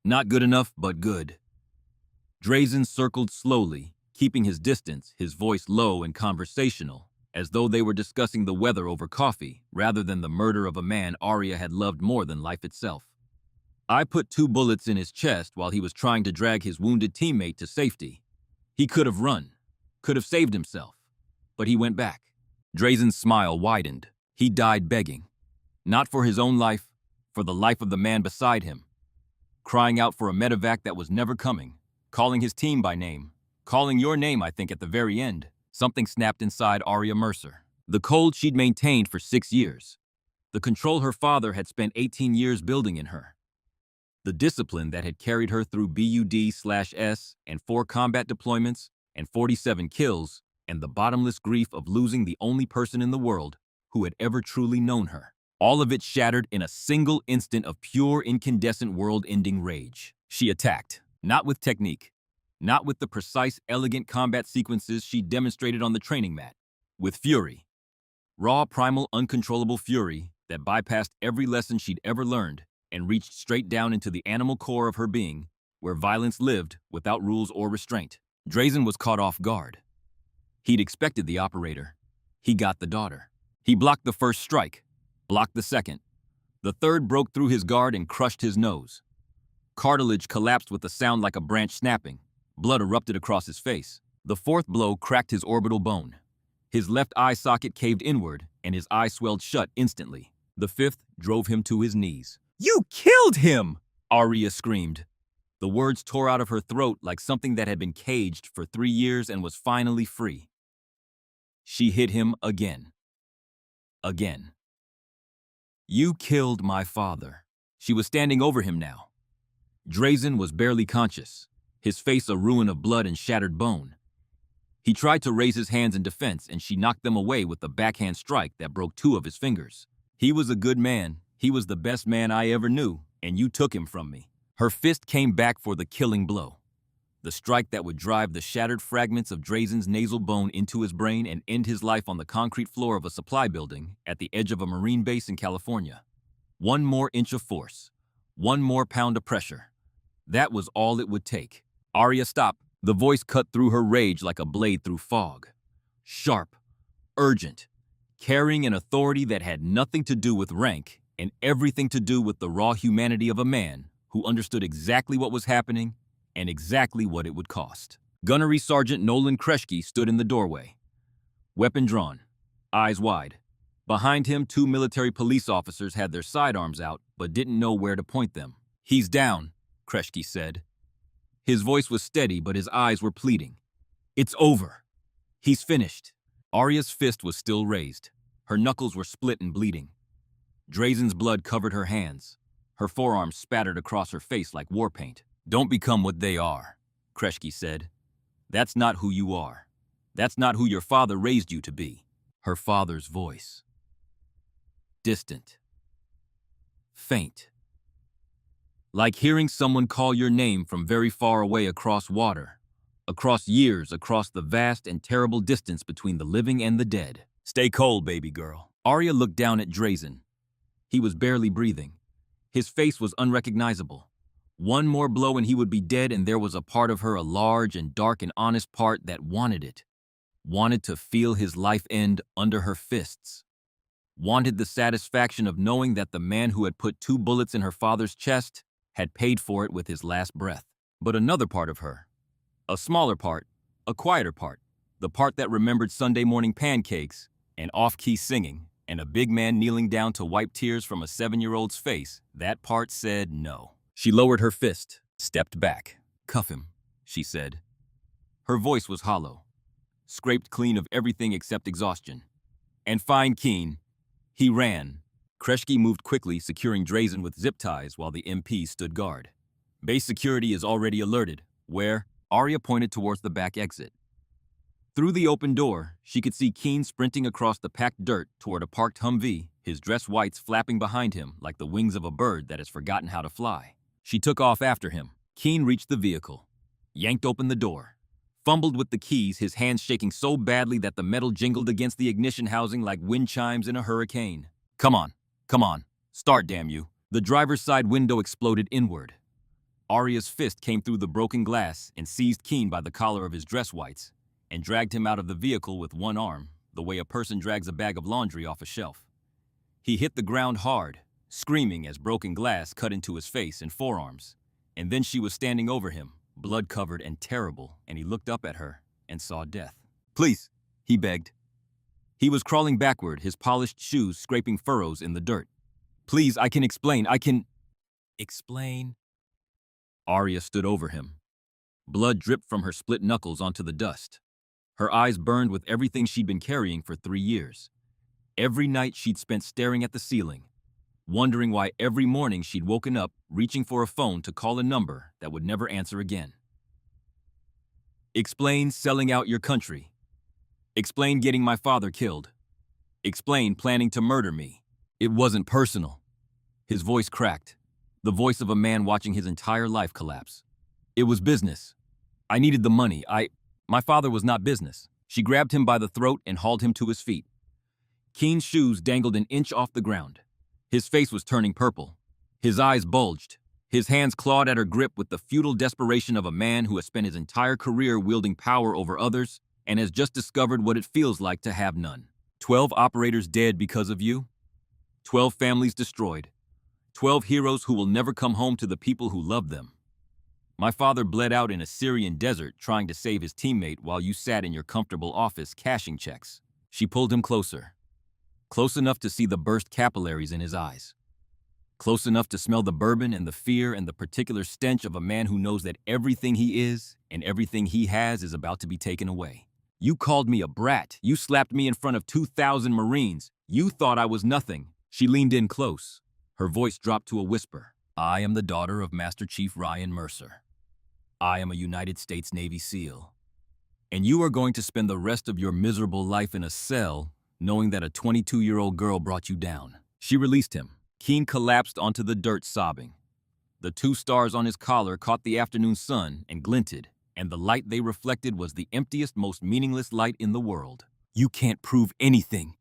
Not good enough, but good." Drazen circled slowly, keeping his distance, his voice low and conversational, as though they were discussing the weather over coffee, rather than the murder of a man Arya had loved more than life itself. "I put 2 bullets in his chest while he was trying to drag his wounded teammate to safety. He could have run, could have saved himself, but he went back." Drazen's smile widened. He died begging. Not for his own life, for the life of the man beside him. Crying out for a medevac that was never coming. Calling his team by name. Calling your name, I think, at the very end. Something snapped inside Arya Mercer. The cold she'd maintained for 6 years. The control her father had spent 18 years building in her. The discipline that had carried her through BUD/S and 4 combat deployments and 47 kills, and the bottomless grief of losing the only person in the world who had ever truly known her. All of it shattered in a single instant of pure, incandescent, world-ending rage. She attacked, not with technique, not with the precise, elegant combat sequences she demonstrated on the training mat, with fury. Raw, primal, uncontrollable fury that bypassed every lesson she'd ever learned and reached straight down into the animal core of her being, where violence lived without rules or restraint. Drazen was caught off guard. He'd expected the operator. He got the daughter. He blocked the first strike, blocked the second. The third broke through his guard and crushed his nose. Cartilage collapsed with a sound like a branch snapping. Blood erupted across his face. The fourth blow cracked his orbital bone. His left eye socket caved inward, and his eye swelled shut instantly. The fifth drove him to his knees. "You killed him!" Arya screamed. The words tore out of her throat like something that had been caged for 3 years and was finally free. She hit him again. Again. "You killed my father." She was standing over him now. Drazen was barely conscious, his face a ruin of blood and shattered bone. He tried to raise his hands in defense, and she knocked them away with a backhand strike that broke 2 of his fingers. He was a good man. He was the best man I ever knew, and you took him from me. Her fist came back for the killing blow. The strike that would drive the shattered fragments of Drazen's nasal bone into his brain and end his life on the concrete floor of a supply building at the edge of a Marine base in California. One more inch of force. One more pound of pressure. That was all it would take. Arya, stop. The voice cut through her rage like a blade through fog. Sharp, urgent, carrying an authority that had nothing to do with rank and everything to do with the raw humanity of a man who understood exactly what was happening and exactly what it would cost. Gunnery Sergeant Nolan Kreschke stood in the doorway, weapon drawn, eyes wide. Behind him, 2 military police officers had their sidearms out but didn't know where to point them. "He's down," Kreschke said. His voice was steady, but his eyes were pleading. "It's over. He's finished." Arya's fist was still raised. Her knuckles were split and bleeding. Drazen's blood covered her hands. Her forearms spattered across her face like war paint. "Don't become what they are," Kreschke said. "That's not who you are. That's not who your father raised you to be." Her father's voice. Distant. Faint. Like hearing someone call your name from very far away across water, across years, across the vast and terrible distance between the living and the dead. "Stay cold, baby girl." Arya looked down at Drazen. He was barely breathing. His face was unrecognizable. One more blow and he would be dead, and there was a part of her, a large and dark and honest part, that wanted it. Wanted to feel his life end under her fists. Wanted the satisfaction of knowing that the man who had put 2 bullets in her father's chest had paid for it with his last breath. But another part of her, a smaller part, a quieter part, the part that remembered Sunday morning pancakes and off-key singing and a big man kneeling down to wipe tears from a 7-year-old's face, that part said no. She lowered her fist, stepped back. "Cuff him," she said. Her voice was hollow, scraped clean of everything except exhaustion. "And find Keen." He ran. Kreschke moved quickly, securing Drazen with zip ties while the MP stood guard. "Base security is already alerted." "Where?" Arya pointed towards the back exit. Through the open door, she could see Keen sprinting across the packed dirt toward a parked Humvee, his dress whites flapping behind him like the wings of a bird that has forgotten how to fly. She took off after him. Keen reached the vehicle, yanked open the door, fumbled with the keys, his hands shaking so badly that the metal jingled against the ignition housing like wind chimes in a hurricane. Come on, start, damn you." The driver's side window exploded inward. Arya's fist came through the broken glass and seized Keen by the collar of his dress whites and dragged him out of the vehicle with one arm, the way a person drags a bag of laundry off a shelf. He hit the ground hard, screaming as broken glass cut into his face and forearms, and then she was standing over him, blood-covered and terrible, and he looked up at her and saw death. "Please," he begged. He was crawling backward, his polished shoes scraping furrows in the dirt. "Please, I can explain, I can—" "Explain?" Arya stood over him. Blood dripped from her split knuckles onto the dust. Her eyes burned with everything she'd been carrying for 3 years. Every night she'd spent staring at the ceiling, wondering why every morning she'd woken up reaching for a phone to call a number that would never answer again. "Explain selling out your country. Explain getting my father killed. Explain planning to murder me." It wasn't personal. His voice cracked, the voice of a man watching his entire life collapse. "It was business. I needed the money. My father was not business." She grabbed him by the throat and hauled him to his feet. Keen's shoes dangled an inch off the ground. His face was turning purple. His eyes bulged. His hands clawed at her grip with the futile desperation of a man who has spent his entire career wielding power over others and has just discovered what it feels like to have none. 12 operators dead because of you. 12 families destroyed. 12 heroes who will never come home to the people who love them. My father bled out in a Syrian desert trying to save his teammate while you sat in your comfortable office cashing checks. She pulled him closer. Close enough to see the burst capillaries in his eyes. Close enough to smell the bourbon and the fear and the particular stench of a man who knows that everything he is and everything he has is about to be taken away. "You called me a brat. You slapped me in front of 2,000 Marines. You thought I was nothing." She leaned in close. Her voice dropped to a whisper. "I am the daughter of Master Chief Ryan Mercer. I am a United States Navy SEAL. And you are going to spend the rest of your miserable life in a cell knowing that a 22-year-old girl brought you down." She released him. Keen collapsed onto the dirt, sobbing. The 2 stars on his collar caught the afternoon sun and glinted, and the light they reflected was the emptiest, most meaningless light in the world. "You can't prove anything,"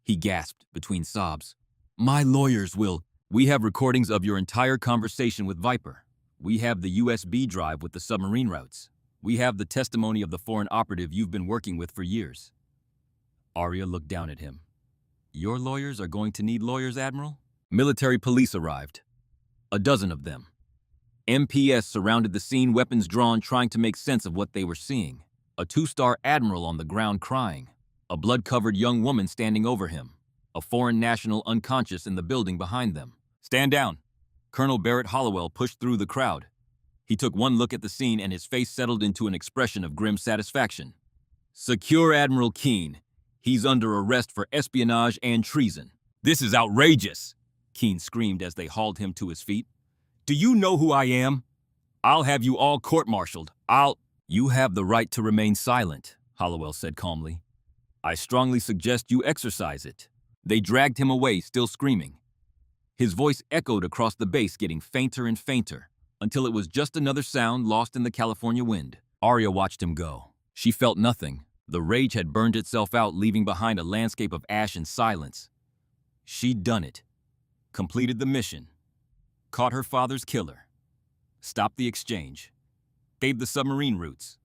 he gasped between sobs. "My lawyers will. We have recordings of your entire conversation with Viper. We have the USB drive with the submarine routes. We have the testimony of the foreign operative you've been working with for years." Arya looked down at him. "Your lawyers are going to need lawyers, Admiral?" Military police arrived. A dozen of them. MPS surrounded the scene, weapons drawn, trying to make sense of what they were seeing. A 2-star admiral on the ground crying. A blood-covered young woman standing over him. A foreign national unconscious in the building behind them. "Stand down." Colonel Barrett Hollowell pushed through the crowd. He took one look at the scene and his face settled into an expression of grim satisfaction. "Secure Admiral Keen. He's under arrest for espionage and treason." "This is outrageous!" Keen screamed as they hauled him to his feet. "Do you know who I am? I'll have you all court-martialed. You have the right to remain silent," Hollowell said calmly. "I strongly suggest you exercise it." They dragged him away, still screaming. His voice echoed across the base, getting fainter and fainter, until it was just another sound lost in the California wind. Arya watched him go. She felt nothing. The rage had burned itself out, leaving behind a landscape of ash and silence. She'd done it. Completed the mission. Caught her father's killer. Stopped the exchange. Saved the submarine routes.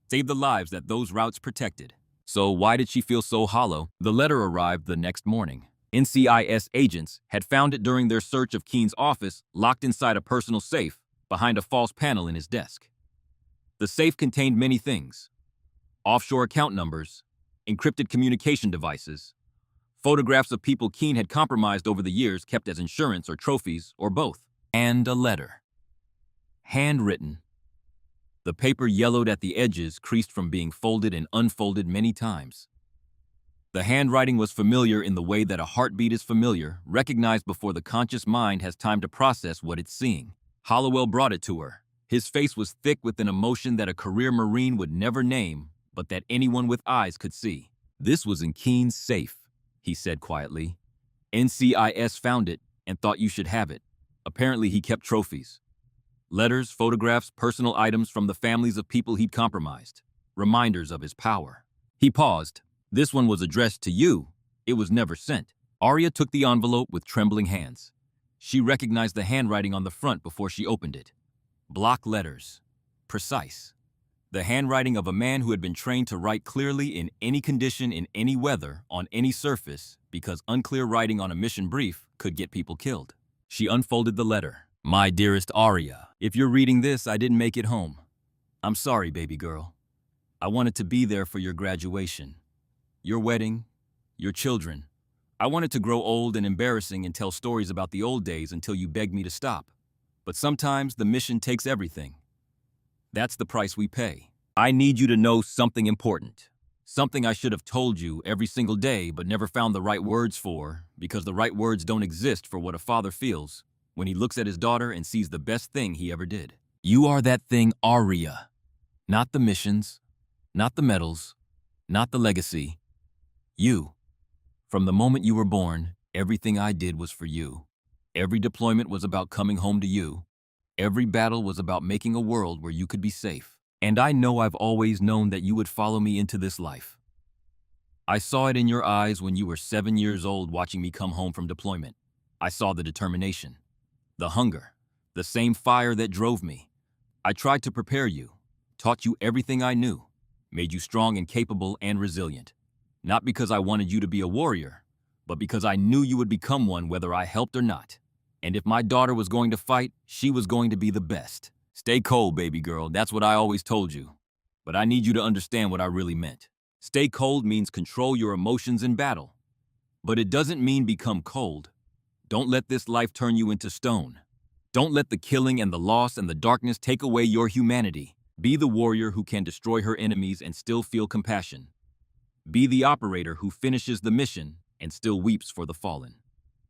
Saved the lives that those routes protected. So why did she feel so hollow? The letter arrived the next morning. NCIS agents had found it during their search of Keen's office, locked inside a personal safe behind a false panel in his desk. The safe contained many things: offshore account numbers, encrypted communication devices, photographs of people Keen had compromised over the years kept as insurance or trophies or both, and a letter. Handwritten. The paper yellowed at the edges, creased from being folded and unfolded many times. The handwriting was familiar in the way that a heartbeat is familiar, recognized before the conscious mind has time to process what it's seeing. Hollowell brought it to her. His face was thick with an emotion that a career Marine would never name, but that anyone with eyes could see. "This was in Keen's safe," he said quietly. "NCIS found it and thought you should have it. Apparently he kept trophies. Letters, photographs, personal items from the families of people he'd compromised. Reminders of his power." He paused. "This one was addressed to you. It was never sent." Arya took the envelope with trembling hands. She recognized the handwriting on the front before she opened it. Block letters. Precise. The handwriting of a man who had been trained to write clearly in any condition, in any weather, on any surface, because unclear writing on a mission brief could get people killed. She unfolded the letter. "My dearest Arya, if you're reading this, I didn't make it home. I'm sorry, baby girl. I wanted to be there for your graduation, your wedding, your children. I wanted to grow old and embarrassing and tell stories about the old days until you begged me to stop. But sometimes the mission takes everything. That's the price we pay. I need you to know something important. Something I should have told you every single day but never found the right words for, because the right words don't exist for what a father feels when he looks at his daughter and sees the best thing he ever did. You are that thing, Arya. Not the missions, not the medals, not the legacy. You. From the moment you were born, everything I did was for you. Every deployment was about coming home to you. Every battle was about making a world where you could be safe. And I know I've always known that you would follow me into this life. I saw it in your eyes when you were 7 years old watching me come home from deployment. I saw the determination, the hunger, the same fire that drove me. I tried to prepare you, taught you everything I knew, made you strong and capable and resilient. Not because I wanted you to be a warrior, but because I knew you would become one whether I helped or not. And if my daughter was going to fight, she was going to be the best. Stay cold, baby girl, that's what I always told you. But I need you to understand what I really meant. Stay cold means control your emotions in battle. But it doesn't mean become cold. Don't let this life turn you into stone. Don't let the killing and the loss and the darkness take away your humanity. Be the warrior who can destroy her enemies and still feel compassion. Be the operator who finishes the mission and still weeps for the fallen.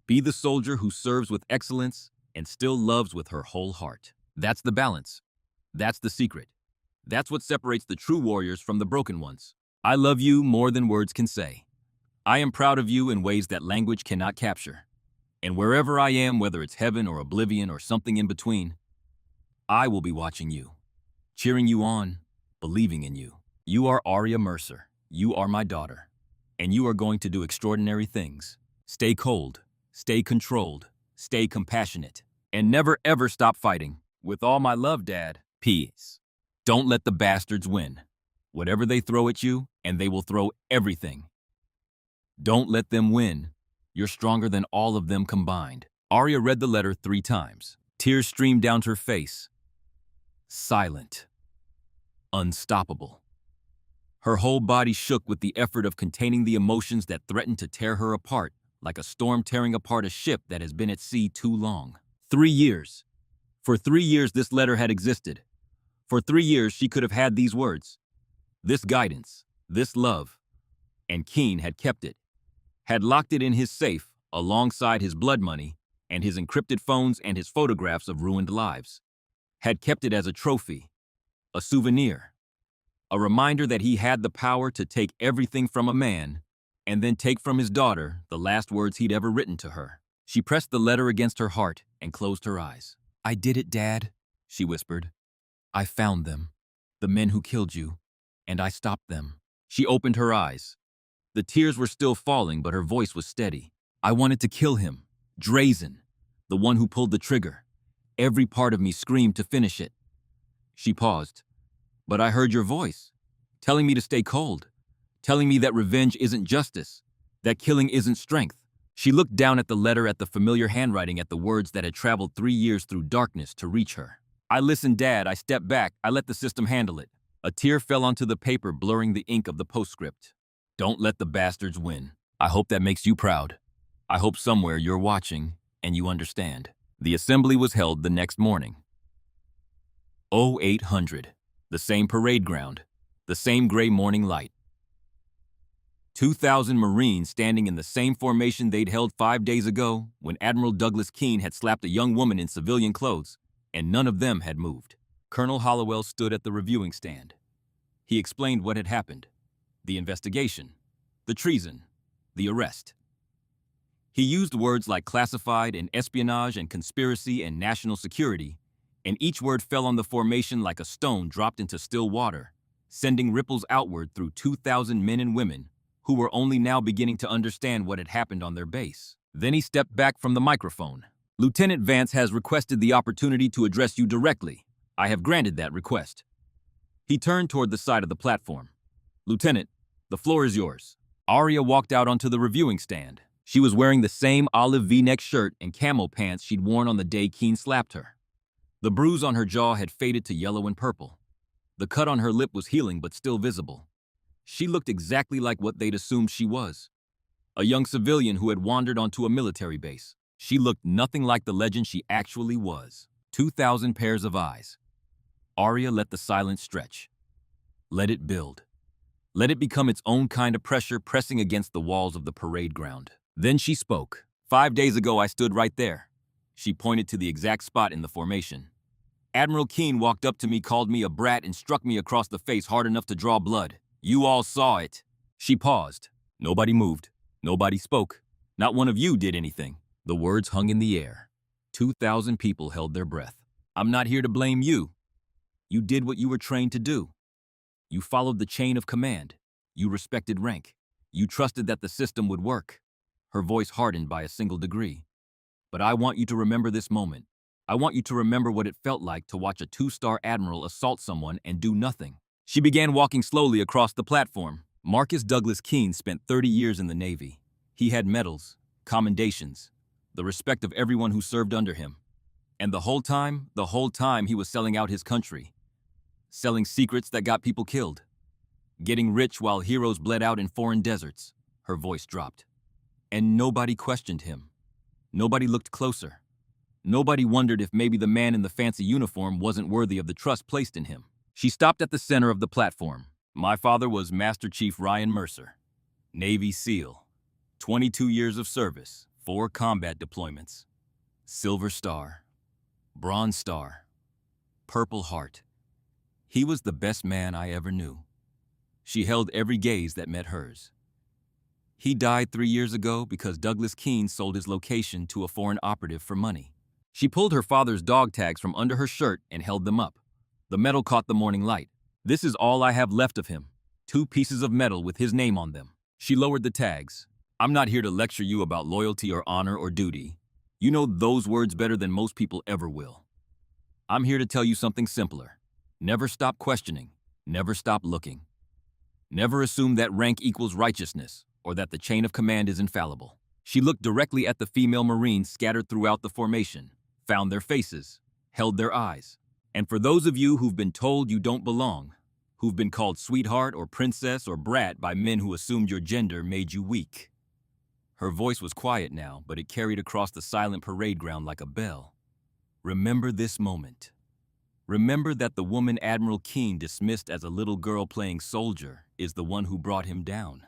Be the soldier who serves with excellence and still loves with her whole heart. That's the balance. That's the secret. That's what separates the true warriors from the broken ones. I love you more than words can say. I am proud of you in ways that language cannot capture. And wherever I am, whether it's heaven or oblivion or something in between, I will be watching you, cheering you on, believing in you. You are Arya Mercer. You are my daughter. And you are going to do extraordinary things. Stay cold, stay controlled, stay compassionate, and never ever stop fighting. With all my love, Dad. Peace. Don't let the bastards win. Whatever they throw at you, and they will throw everything. Don't let them win. You're stronger than all of them combined. Arya read the letter 3 times. Tears streamed down her face. Silent. Unstoppable. Her whole body shook with the effort of containing the emotions that threatened to tear her apart, like a storm tearing apart a ship that has been at sea too long. 3 years. For 3 years this letter had existed. For 3 years she could have had these words. This guidance, this love. And Keen had kept it. Had locked it in his safe, alongside his blood money, and his encrypted phones and his photographs of ruined lives. Had kept it as a trophy, a souvenir, a reminder that he had the power to take everything from a man and then take from his daughter the last words he'd ever written to her. She pressed the letter against her heart and closed her eyes. I did it, Dad, she whispered. I found them, the men who killed you, and I stopped them. She opened her eyes. The tears were still falling, but her voice was steady. I wanted to kill him, Drazen, the one who pulled the trigger. Every part of me screamed to finish it. She paused. But I heard your voice, telling me to stay cold, telling me that revenge isn't justice, that killing isn't strength. She looked down at the letter, at the familiar handwriting, at the words that had traveled 3 years through darkness to reach her. I listened, Dad. I stepped back. I let the system handle it. A tear fell onto the paper, blurring the ink of the postscript. Don't let the bastards win. I hope that makes you proud. I hope somewhere you're watching and you understand. The assembly was held the next morning. 0800. The same parade ground. The same gray morning light. 2,000 Marines standing in the same formation they'd held 5 days ago when Admiral Douglas Keene had slapped a young woman in civilian clothes, and none of them had moved. Colonel Hollowell stood at the reviewing stand. He explained what had happened. The investigation, the treason, the arrest. He used words like classified and espionage and conspiracy and national security, and each word fell on the formation like a stone dropped into still water, sending ripples outward through 2,000 men and women who were only now beginning to understand what had happened on their base. Then he stepped back from the microphone. Lieutenant Vance has requested the opportunity to address you directly. I have granted that request. He turned toward the side of the platform. Lieutenant, the floor is yours. Arya walked out onto the reviewing stand. She was wearing the same olive V-neck shirt and camo pants she'd worn on the day Keene slapped her. The bruise on her jaw had faded to yellow and purple. The cut on her lip was healing but still visible. She looked exactly like what they'd assumed she was. A young civilian who had wandered onto a military base. She looked nothing like the legend she actually was. 2,000 pairs of eyes. Arya let the silence stretch. Let it build. Let it become its own kind of pressure pressing against the walls of the parade ground. Then she spoke. 5 days ago I stood right there. She pointed to the exact spot in the formation. Admiral Keene walked up to me, called me a brat, and struck me across the face hard enough to draw blood. You all saw it. She paused. Nobody moved. Nobody spoke. Not one of you did anything. The words hung in the air. 2,000 people held their breath. I'm not here to blame you. You did what you were trained to do. You followed the chain of command. You respected rank. You trusted that the system would work. Her voice hardened by a single degree. But I want you to remember this moment. I want you to remember what it felt like to watch a 2-star admiral assault someone and do nothing. She began walking slowly across the platform. Marcus Douglas Keene spent 30 years in the Navy. He had medals, commendations, the respect of everyone who served under him. And the whole time he was selling out his country. Selling secrets that got people killed. Getting rich while heroes bled out in foreign deserts. Her voice dropped. And nobody questioned him. Nobody looked closer. Nobody wondered if maybe the man in the fancy uniform wasn't worthy of the trust placed in him. She stopped at the center of the platform. My father was Master Chief Ryan Mercer, Navy SEAL, 22 years of service, 4 combat deployments, Silver Star, Bronze Star, Purple Heart. He was the best man I ever knew. She held every gaze that met hers. He died 3 years ago because Douglas Keene sold his location to a foreign operative for money. She pulled her father's dog tags from under her shirt and held them up. The metal caught the morning light. This is all I have left of him. 2 pieces of metal with his name on them. She lowered the tags. I'm not here to lecture you about loyalty or honor or duty. You know those words better than most people ever will. I'm here to tell you something simpler. Never stop questioning. Never stop looking. Never assume that rank equals righteousness or that the chain of command is infallible. She looked directly at the female Marines scattered throughout the formation, found their faces, held their eyes. And for those of you who've been told you don't belong, who've been called sweetheart or princess or brat by men who assumed your gender made you weak. Her voice was quiet now, but it carried across the silent parade ground like a bell. Remember this moment. Remember that the woman Admiral Keene dismissed as a little girl playing soldier is the one who brought him down.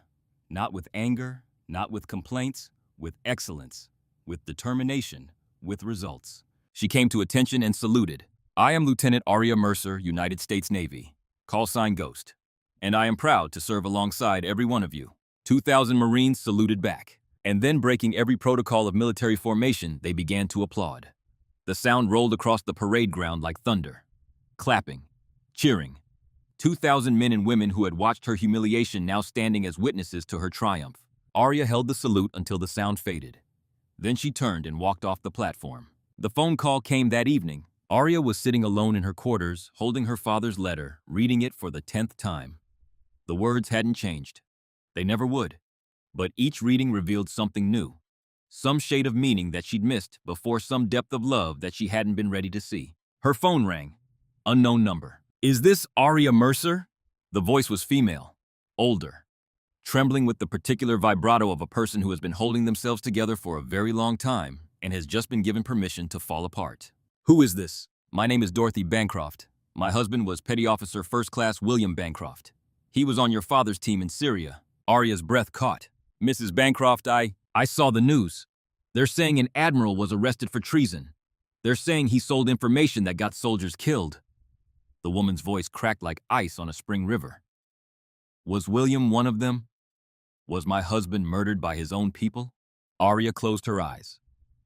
Not with anger, not with complaints, with excellence, with determination, with results. She came to attention and saluted. I am Lieutenant Aria Mercer, United States Navy. Call sign Ghost. And I am proud to serve alongside every one of you. 2,000 Marines saluted back. And then, breaking every protocol of military formation, they began to applaud. The sound rolled across the parade ground like thunder. Clapping. Cheering. 2,000 men and women who had watched her humiliation now standing as witnesses to her triumph. Aria held the salute until the sound faded. Then she turned and walked off the platform. The phone call came that evening. Aria was sitting alone in her quarters, holding her father's letter, reading it for the 10th time. The words hadn't changed. They never would. But each reading revealed something new. Some shade of meaning that she'd missed before, some depth of love that she hadn't been ready to see. Her phone rang. Unknown number. Is this Aria Mercer? The voice was female, older, trembling with the particular vibrato of a person who has been holding themselves together for a very long time and has just been given permission to fall apart. Who is this? My name is Dorothy Bancroft. My husband was Petty Officer First Class William Bancroft. He was on your father's team in Syria. Aria's breath caught. Mrs. Bancroft, I saw the news. They're saying an admiral was arrested for treason. They're saying he sold information that got soldiers killed. The woman's voice cracked like ice on a spring river. Was William one of them? Was my husband murdered by his own people? Aria closed her eyes.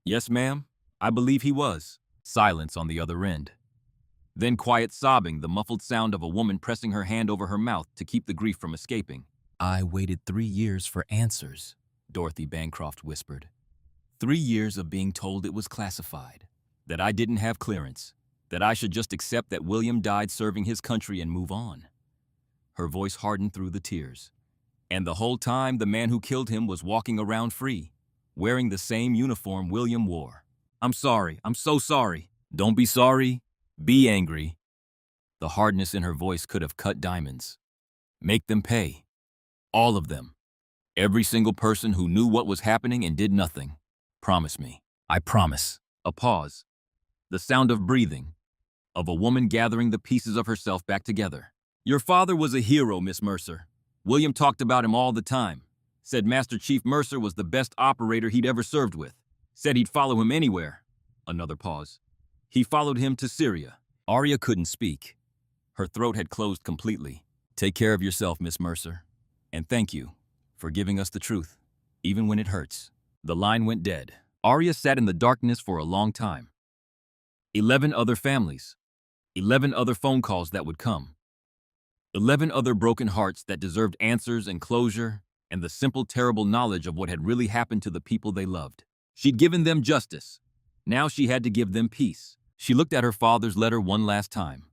Yes, ma'am, I believe he was. Silence on the other end. Then quiet sobbing, the muffled sound of a woman pressing her hand over her mouth to keep the grief from escaping. I waited 3 years for answers, Dorothy Bancroft whispered. 3 years of being told it was classified, that I didn't have clearance, that I should just accept that William died serving his country and move on. Her voice hardened through the tears. And the whole time, the man who killed him was walking around free, wearing the same uniform William wore. I'm sorry. I'm so sorry. Don't be sorry. Be angry. The hardness in her voice could have cut diamonds. Make them pay. All of them. Every single person who knew what was happening and did nothing. Promise me. I promise. A pause. The sound of breathing. Of a woman gathering the pieces of herself back together. Your father was a hero, Miss Mercer. William talked about him all the time. Said Master Chief Mercer was the best operator he'd ever served with. Said he'd follow him anywhere. Another pause. He followed him to Syria. Aria couldn't speak. Her throat had closed completely. Take care of yourself, Miss Mercer. And thank you for giving us the truth, even when it hurts. The line went dead. Aria sat in the darkness for a long time. 11 other families. 11 other phone calls that would come. 11 other broken hearts that deserved answers and closure and the simple, terrible knowledge of what had really happened to the people they loved. She'd given them justice. Now she had to give them peace. She looked at her father's letter one last time,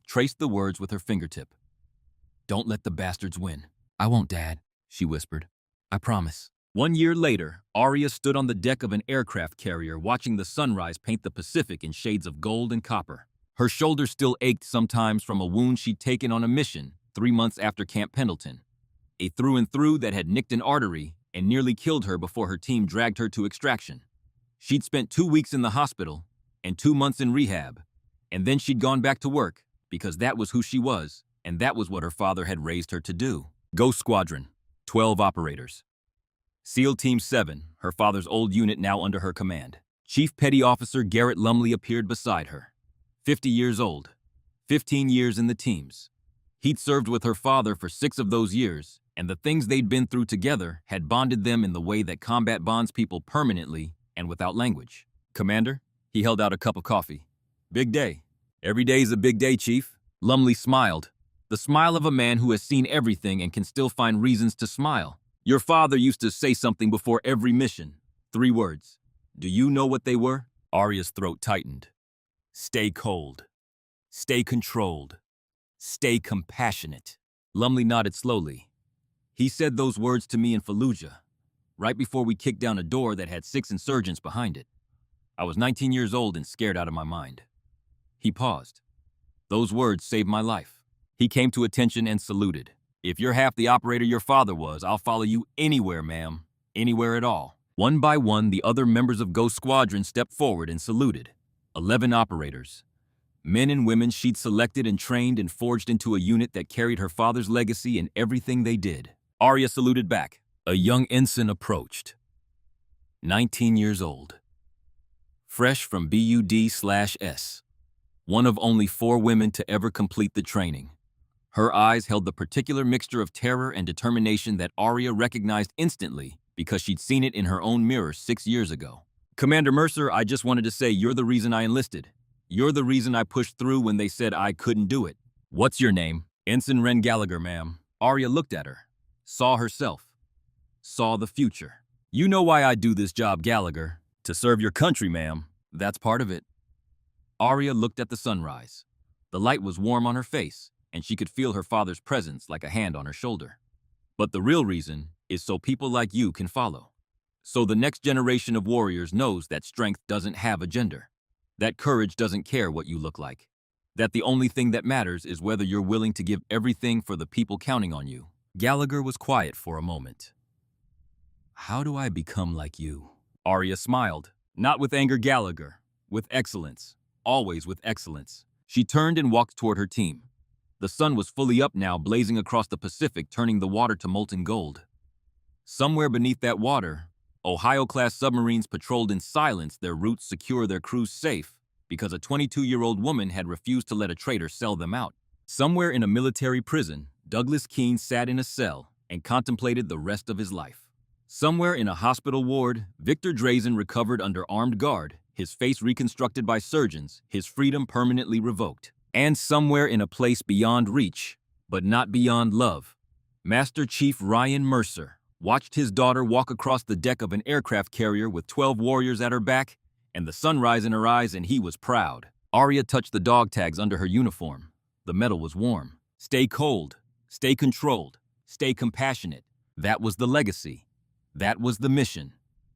traced the words with her fingertip. Don't let the bastards win. I won't, Dad, she whispered. I promise. 1 year later, Aria stood on the deck of an aircraft carrier watching the sunrise paint the Pacific in shades of gold and copper. Her shoulders still ached sometimes from a wound she'd taken on a mission 3 months after Camp Pendleton. A through-and-through that had nicked an artery and nearly killed her before her team dragged her to extraction. She'd spent 2 weeks in the hospital and 2 months in rehab, and then she'd gone back to work because that was who she was, and that was what her father had raised her to do. Ghost Squadron, 12 operators. SEAL Team 7, her father's old unit now under her command. Chief Petty Officer Garrett Lumley appeared beside her. 50 years old, 15 years in the teams. He'd served with her father for 6 of those years, and the things they'd been through together had bonded them in the way that combat bonds people permanently and without language. Commander, he held out a cup of coffee. Big day. Every day's a big day, Chief. Lumley smiled, the smile of a man who has seen everything and can still find reasons to smile. Your father used to say something before every mission. 3 words. Do you know what they were? Arya's throat tightened. Stay cold. Stay controlled. Stay compassionate. Lumley nodded slowly. He said those words to me in Fallujah, right before we kicked down a door that had 6 insurgents behind it. I was 19 years old and scared out of my mind. He paused. Those words saved my life. He came to attention and saluted. If you're half the operator your father was, I'll follow you anywhere, ma'am. Anywhere at all. One by one, the other members of Ghost Squadron stepped forward and saluted. 11 operators. Men and women she'd selected and trained and forged into a unit that carried her father's legacy in everything they did. Arya saluted back. A young ensign approached. 19 years old. Fresh from BUD/S. One of only 4 women to ever complete the training. Her eyes held the particular mixture of terror and determination that Arya recognized instantly because she'd seen it in her own mirror 6 years ago. Commander Mercer, I just wanted to say you're the reason I enlisted. You're the reason I pushed through when they said I couldn't do it. What's your name? Ensign Wren Gallagher, ma'am. Arya looked at her, saw herself, saw the future. You know why I do this job, Gallagher. To serve your country, ma'am. That's part of it. Arya looked at the sunrise. The light was warm on her face, and she could feel her father's presence like a hand on her shoulder. But the real reason is so people like you can follow. So the next generation of warriors knows that strength doesn't have a gender. That courage doesn't care what you look like. That the only thing that matters is whether you're willing to give everything for the people counting on you. Gallagher was quiet for a moment. How do I become like you? Arya smiled. Not with anger, Gallagher. With excellence. Always with excellence. She turned and walked toward her team. The sun was fully up now, blazing across the Pacific, turning the water to molten gold. Somewhere beneath that water, Ohio-class submarines patrolled in silence, their routes secure, their crews safe, because a 22-year-old woman had refused to let a traitor sell them out. Somewhere in a military prison, Douglas Keene sat in a cell and contemplated the rest of his life. Somewhere in a hospital ward, Victor Drazen recovered under armed guard, his face reconstructed by surgeons, his freedom permanently revoked. And somewhere in a place beyond reach, but not beyond love, Master Chief Ryan Mercer watched his daughter walk across the deck of an aircraft carrier with 12 warriors at her back and the sunrise in her eyes, and he was proud. Arya touched the dog tags under her uniform. The metal was warm. Stay cold, stay controlled, stay compassionate. That was the legacy. That was the mission.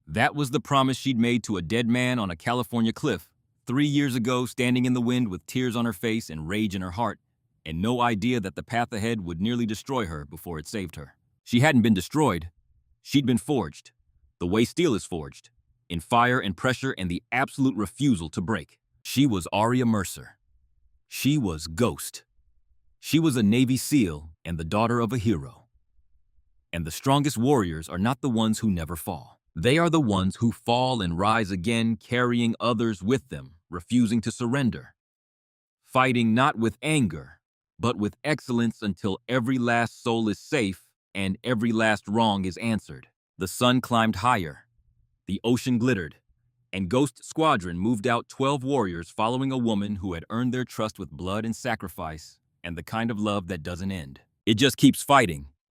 That was the promise she'd made to a dead man on a California cliff 3 years ago, standing in the wind with tears on her face and rage in her heart, and no idea that the path ahead would nearly destroy her before it saved her. She hadn't been destroyed. She'd been forged, the way steel is forged, in fire and pressure and the absolute refusal to break. She was Arya Mercer. She was Ghost. She was a Navy SEAL and the daughter of a hero. And the strongest warriors are not the ones who never fall. They are the ones who fall and rise again, carrying others with them, refusing to surrender. Fighting not with anger, but with excellence until every last soul is safe and every last wrong is answered. The sun climbed higher. The ocean glittered. And Ghost Squadron moved out 12 warriors following a woman who had earned their trust with blood and sacrifice and the kind of love that doesn't end. It just keeps fighting,